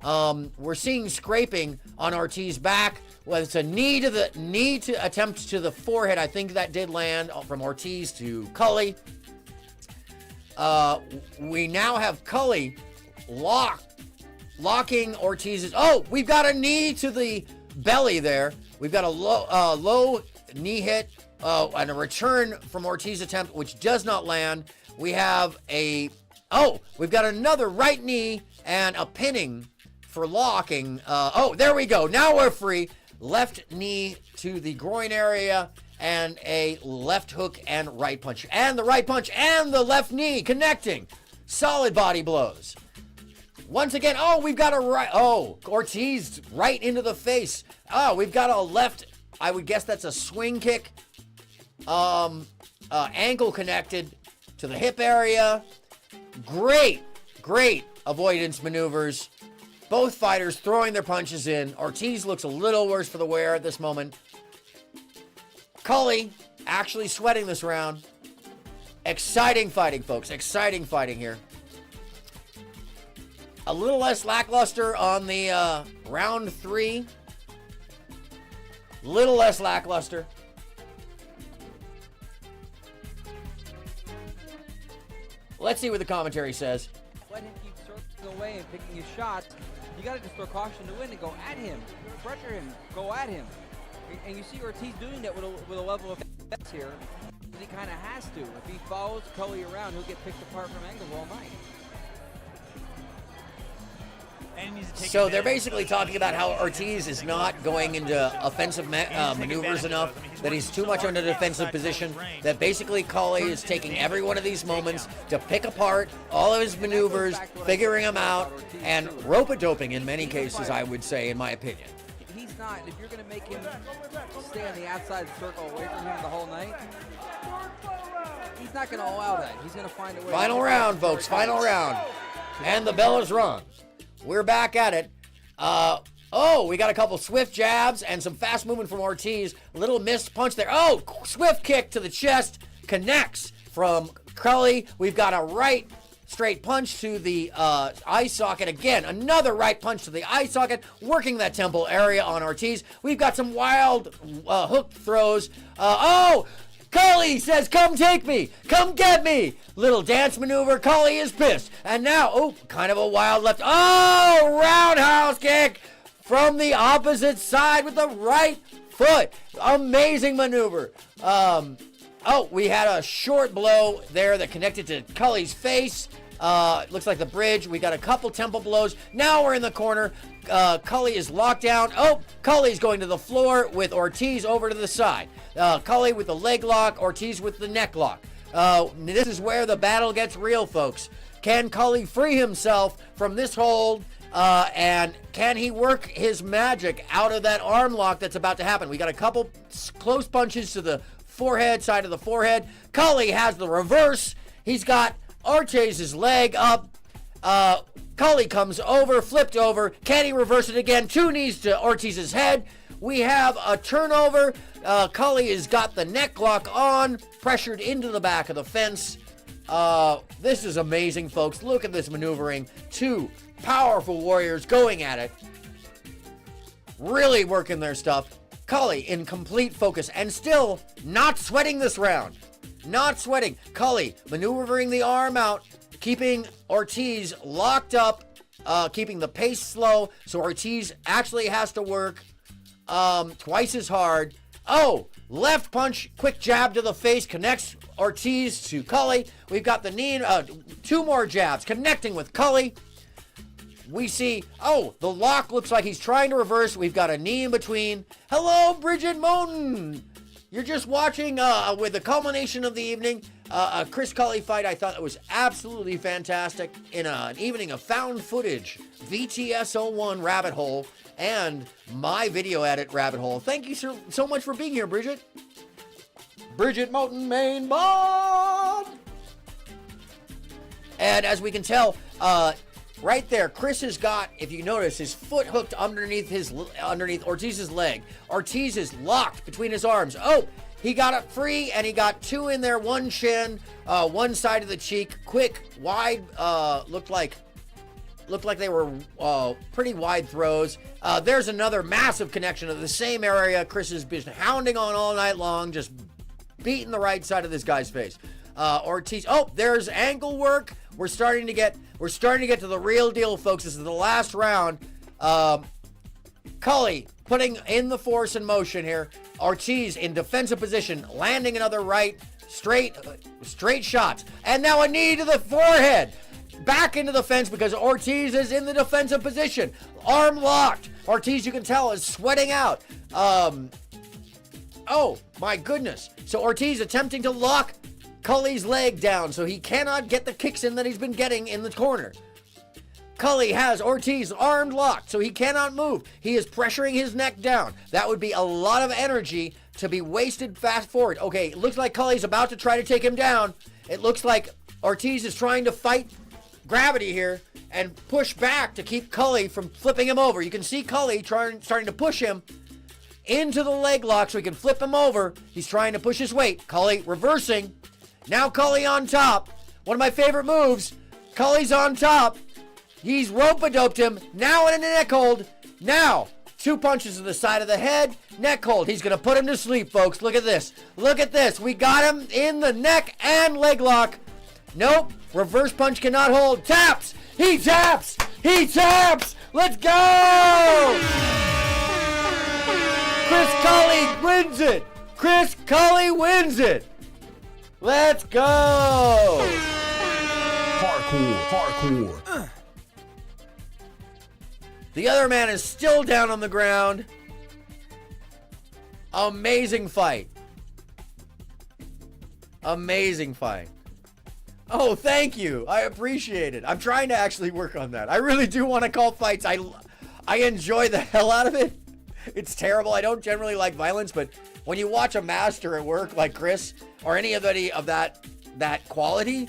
We're seeing scraping on Ortiz's back. Well, it's a knee to attempt to the forehead. I think that did land from Ortiz to Cully. We now have Cully locking Ortiz's. Oh, we've got a knee to the belly there. We've got a low knee hit and a return from Ortiz's attempt, which does not land. We have we've got another right knee and a pinning for locking. There we go. Now we're free. Left knee to the groin area and a left hook and right punch. And the right punch and the left knee connecting. Solid body blows. Once again, we've got a right. Ortiz right into the face. We've got a left. I would guess that's a swing kick. Ankle connected to the hip area. Great avoidance maneuvers. Both fighters throwing their punches in. Ortiz looks a little worse for the wear at this moment. Cully actually sweating this round. Exciting fighting, folks. Exciting fighting here. A little less lackluster on the round 3. Little less lackluster. Let's see what the commentary says.
Let him keep circling away and picking his shots. You got to just throw caution to the wind and go at him. Pressure him. Go at him. And you see Ortiz doing that with a level of finesse here. He kind of has to. If he follows Cully around, he'll get picked apart from angles all night.
So they're basically talking about how Ortiz is not going into offensive maneuvers enough, that he's too much under defensive position, that basically Cully is taking every one of these moments to pick apart all of his maneuvers, figuring them out, and rope-a-doping in many cases, I would say, in my opinion.
He's not, if you're going to make him stay on the outside circle away from him the whole night, he's not going to allow that. He's going to find a way.
Final round, folks, final round. And the bell is rung. We're back at it. We got a couple swift jabs and some fast movement from Ortiz. A little missed punch there. Swift kick to the chest. Connects from Cully. We've got a right straight punch to the eye socket. Again, another right punch to the eye socket, working that temple area on Ortiz. We've got some wild hook throws. Cully says, come take me, come get me. Little dance maneuver, Cully is pissed. And now, kind of a wild left. Roundhouse kick from the opposite side with the right foot. Amazing maneuver. We had a short blow there that connected to Cully's face. Looks like the bridge. We got a couple temple blows. Now we're in the corner. Cully is locked down. Oh, Cully's going to the floor with Ortiz over to the side. Cully with the leg lock, Ortiz with the neck lock. This is where the battle gets real, folks. Can Cully free himself from this hold? And can he work his magic out of that arm lock that's about to happen? We got a couple close punches to the forehead, side of the forehead. Cully has the reverse. He's got Ortiz's leg up. Cully comes over, flipped over. Can he reverse it again? 2 knees to Ortiz's head. We have a turnover. Cully has got the neck lock on, pressured into the back of the fence. This is amazing, folks. Look at this maneuvering. 2 powerful warriors going at it. Really working their stuff. Cully in complete focus and still not sweating this round. Not sweating. Cully maneuvering the arm out, keeping Ortiz locked up, keeping the pace slow, so Ortiz actually has to work twice as hard. Oh, left punch, quick jab to the face, connects Ortiz to Cully. We've got the knee, 2 more jabs, connecting with Cully. We see, oh, the lock looks like he's trying to reverse. We've got a knee in between. Hello, Bridget Moten. You're just watching with the culmination of the evening, a Chris Cully fight. I thought it was absolutely fantastic in an evening of found footage, VTS01 rabbit hole, and my video edit rabbit hole. Thank you so much for being here, Bridget. Bridget Moten, main bod. And as we can tell, right there, Chris has got, if you notice, his foot hooked underneath Ortiz's leg. Ortiz is locked between his arms. Oh, he got it free, and he got 2 in there, 1 chin, 1 side of the cheek. Quick, wide, looked like they were pretty wide throws. There's another massive connection to the same area. Chris has been hounding on all night long, just beating the right side of this guy's face. Ortiz, oh, there's ankle work. We're starting to get to the real deal, folks. This is the last round. Cully putting in the force and motion here. Ortiz in defensive position, landing another right, straight shots. And now a knee to the forehead. Back into the fence because Ortiz is in the defensive position. Arm locked. Ortiz, you can tell, is sweating out. Oh, my goodness. So Ortiz attempting to lock Cully's leg down so he cannot get the kicks in that he's been getting in the corner. Cully has Ortiz armed locked so he cannot move. He is pressuring his neck down. That would be a lot of energy to be wasted fast forward. Okay, it looks like Cully's about to try to take him down. It looks like Ortiz is trying to fight gravity here and push back to keep Cully from flipping him over. You can see Cully starting to push him into the leg lock so he can flip him over. He's trying to push his weight. Cully reversing. Now Cully on top. One of my favorite moves. Cully's on top. He's rope-a-doped him. Now in a neck hold. Now, 2 punches to the side of the head. Neck hold. He's going to put him to sleep, folks. Look at this. Look at this. We got him in the neck and leg lock. Nope. Reverse punch cannot hold. Taps. He taps. He taps. Let's go. Chris Cully wins it. Chris Cully wins it. Let's go! Parkour. The other man is still down on the ground. Amazing fight. Amazing fight. Oh, thank you. I appreciate it. I'm trying to actually work on that. I really do want to call fights. I enjoy the hell out of it. It's terrible. I don't generally like violence, but when you watch a master at work like Chris or anybody of that quality,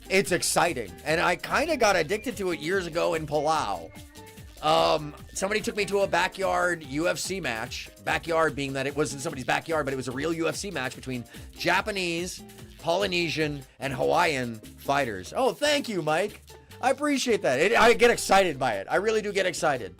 it's exciting. And I kind of got addicted to it years ago in Palau. Somebody took me to a backyard UFC match. Backyard being that it wasn't somebody's backyard, but it was a real UFC match between Japanese, Polynesian, and Hawaiian fighters. Oh, thank you, Mike. I appreciate that. I get excited by it. I really do get excited.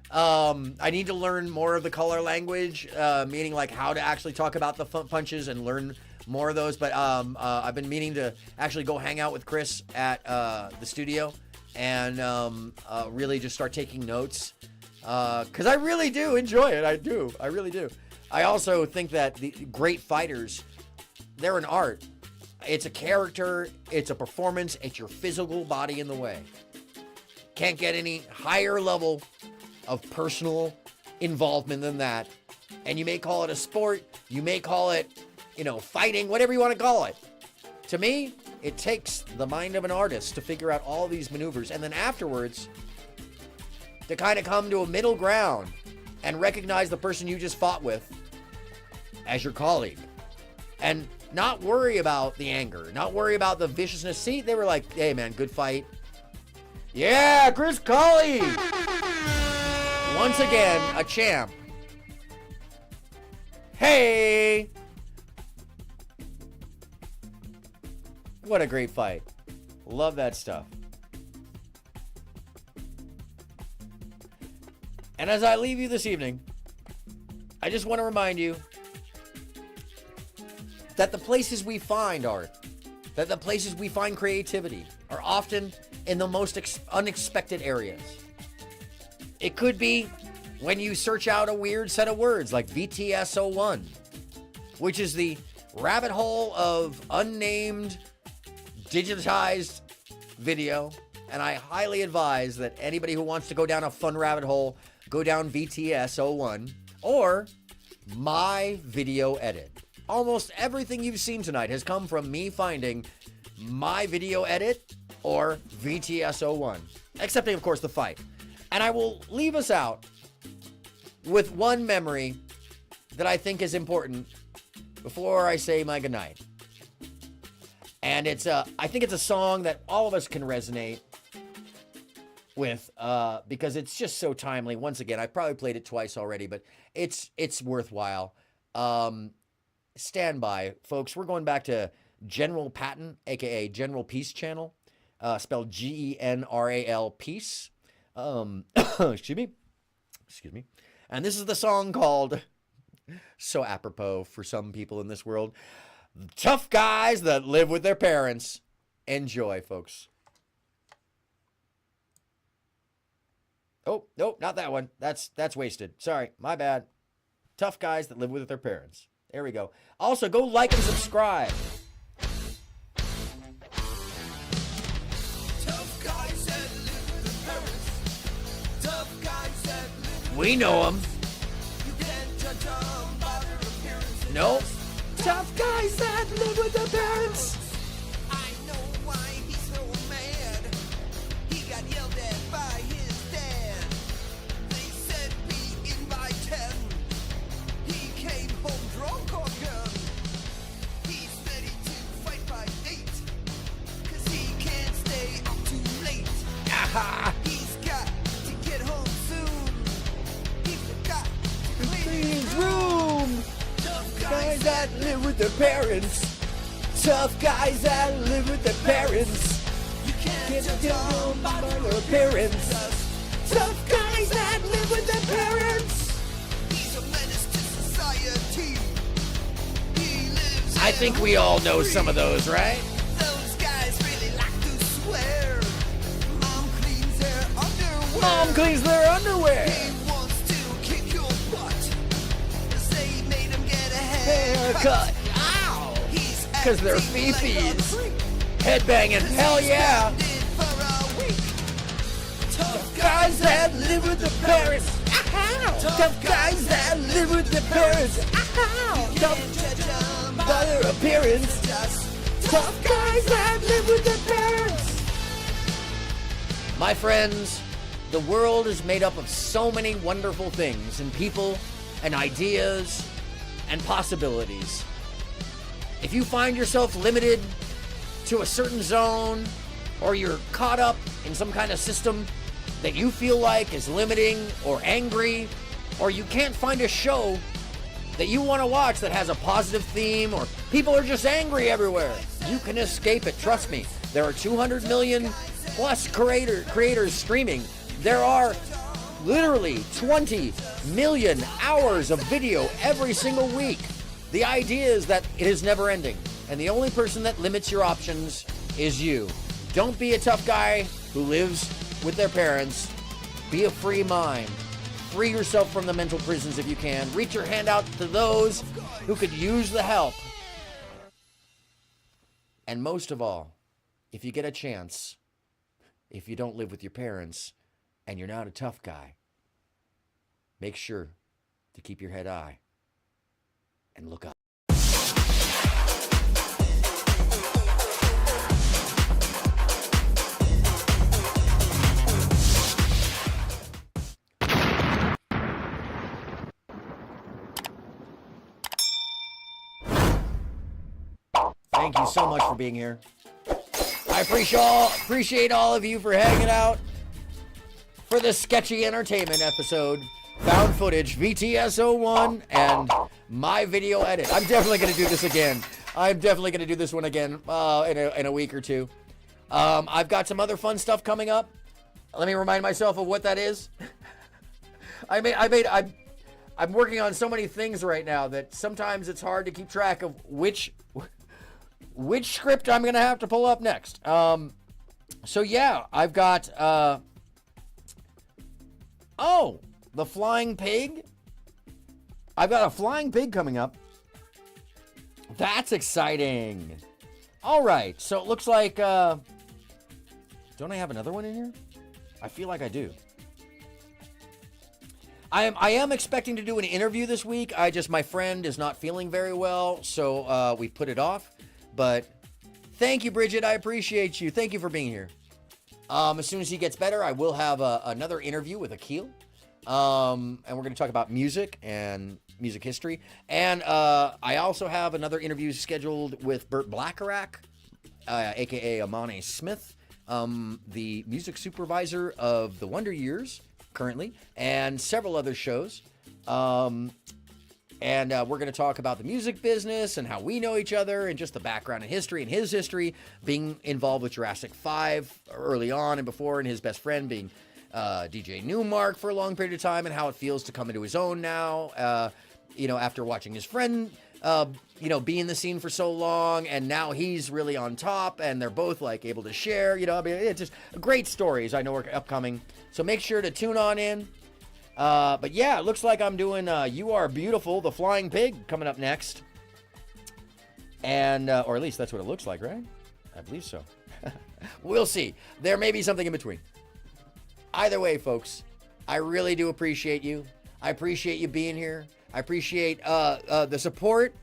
I need to learn more of the color language, meaning like how to actually talk about the punches and learn more of those. But I've been meaning to actually go hang out with Chris at the studio and really just start taking notes because I really do enjoy it. I really do. I also think that the great fighters, they're an art. It's a character, it's a performance, it's your physical body in the way. Can't get any higher level of personal involvement than that. And you may call it a sport, you may call it, fighting, whatever you want to call it. To me, it takes the mind of an artist to figure out all these maneuvers, and then afterwards, to kind of come to a middle ground and recognize the person you just fought with as your colleague. And not worry about the anger, not worry about the viciousness. See, they were like, hey man, good fight. Yeah, Chris Colley! Once again, a champ. Hey! What a great fight. Love that stuff. And as I leave you this evening, I just want to remind you that the places we find art, that the places we find creativity are often in the most unexpected areas. It could be when you search out a weird set of words like VTS01, which is the rabbit hole of unnamed digitized video. And I highly advise that anybody who wants to go down a fun rabbit hole, go down VTS01 or my video edit. Almost everything you've seen tonight has come from me finding my video edit or VTS01, excepting, of course, the fight. And I will leave us out with one memory that I think is important before I say my goodnight. And I think it's a song that all of us can resonate with because it's just so timely. Once again, I probably played it twice already, but it's worthwhile. Stand by, folks. We're going back to General Patton, aka General Peace Channel, spelled General Peace. Excuse me. And this is the song called, so apropos for some people in this world, Tough Guys That Live With Their Parents. Enjoy, folks. Oh, nope, not that one. That's wasted. Sorry, my bad. Tough Guys That Live With Their Parents. There we go. Also, go like and subscribe.
Tough guys that live with their parents. Tough guys that live with
We know them.
You can't judge them by their appearance.
Nope. Tough guys that live with their parents.
I know why he's so mad. He got yelled at by his dad. They said be in by 10. He came home drunk again. He's ready to fight by 8. 'Cause he can't stay up too late.
Aha.
He's got to get home soon. He forgot to clean
his room.
Tough
Guys that live with their parents. Tough guys that live with their parents.
You can't
Get
judge them by
their appearance. Tough guys that live with their parents.
He's a menace to society. He lives
I think we all know some of those, right?
Those guys really like to swear. Mom cleans their underwear.
Mom cleans their underwear.
He wants to kick your butt. 'Cause they made him get a
Haircut.
Ow! He's
'Cause they're
acting like a
fifis.
freak.
Headbanging. Hell yeah.
Suspended for a week. Tough
Guys that live with their parents. Tough guys that live with their parents. Tough by their appearance. Tough guys that live with their parents. My friends, the world is made up of so many wonderful things and people and ideas and possibilities. If you find yourself limited to a certain zone, or you're caught up in some kind of system that you feel like is limiting or angry, or you can't find a show that you want to watch that has a positive theme, or people are just angry everywhere, you can escape it. Trust me, there are 200 million plus creators streaming. There are literally 20 million hours of video every single week. The idea is that it is never ending, and the only person that limits your options is you. Don't be a tough guy who lives with their parents. Be a free mind. Free yourself from the mental prisons if you can. Reach your hand out to those who could use the help. And most of all, if you get a chance, if you don't live with your parents and you're not a tough guy, make sure to keep your head high and look up. Thank you so much for being here. I appreciate all of you for hanging out for this sketchy entertainment episode. Found footage, VTS01, and my video edit. I'm definitely going to do this again. I'm definitely going to do this one again in a week or two. I've got some other fun stuff coming up. Let me remind myself of what that is. I'm working on so many things right now that sometimes it's hard to keep track of which script I'm going to have to pull up next. So yeah, I've got, the flying pig. I've got a flying pig coming up. That's exciting. All right, so it looks like, don't I have another one in here? I feel like I do. I am expecting to do an interview this week. My friend is not feeling very well, so we put it off. But thank you, Bridget. I appreciate you. Thank you for being here. As soon as he gets better, I will have another interview with Akil. And we're going to talk about music and music history. And I also have another interview scheduled with Burt Blackerack, a.k.a. Amane Smith, the music supervisor of the Wonder Years currently, and several other shows. And we're going to talk about the music business and how we know each other and just the background and history and his history being involved with Jurassic 5 early on and before, and his best friend being DJ Newmark for a long period of time, and how it feels to come into his own now, after watching his friend, be in the scene for so long, and now he's really on top, and they're both like able to share, it's just great stories I know are upcoming. So make sure to tune on in. But yeah, it looks like I'm doing You Are Beautiful, the Flying Pig, coming up next. And, or at least that's what it looks like, right? I believe so. We'll see. There may be something in between. Either way, folks, I really do appreciate you. I appreciate you being here. I appreciate the support.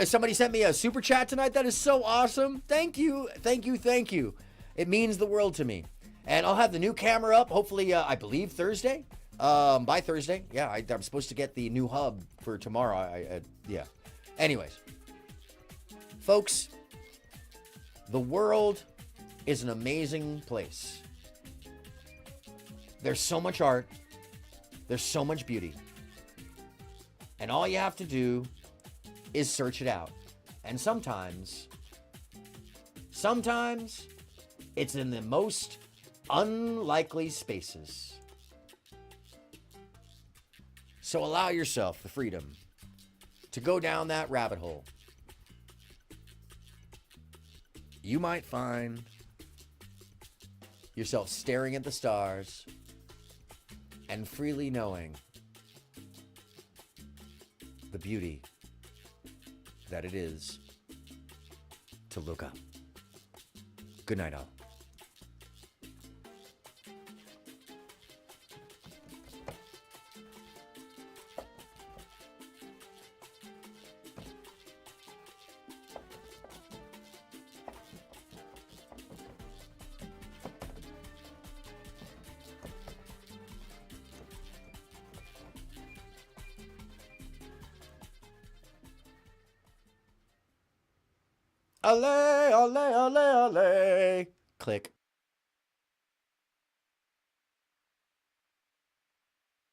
Somebody sent me a super chat tonight. That is so awesome. Thank you. Thank you. Thank you. It means the world to me. And I'll have the new camera up, hopefully, I believe Thursday. By Thursday. Yeah, I'm supposed to get the new hub for tomorrow. Yeah. Anyways. Folks, the world is an amazing place. There's so much art. There's so much beauty. And all you have to do is search it out. And sometimes it's in the most unlikely spaces. So allow yourself the freedom to go down that rabbit hole. You might find yourself staring at the stars and freely knowing the beauty that it is to look up. Good night, all. Allez, allez, allez, allez. Click.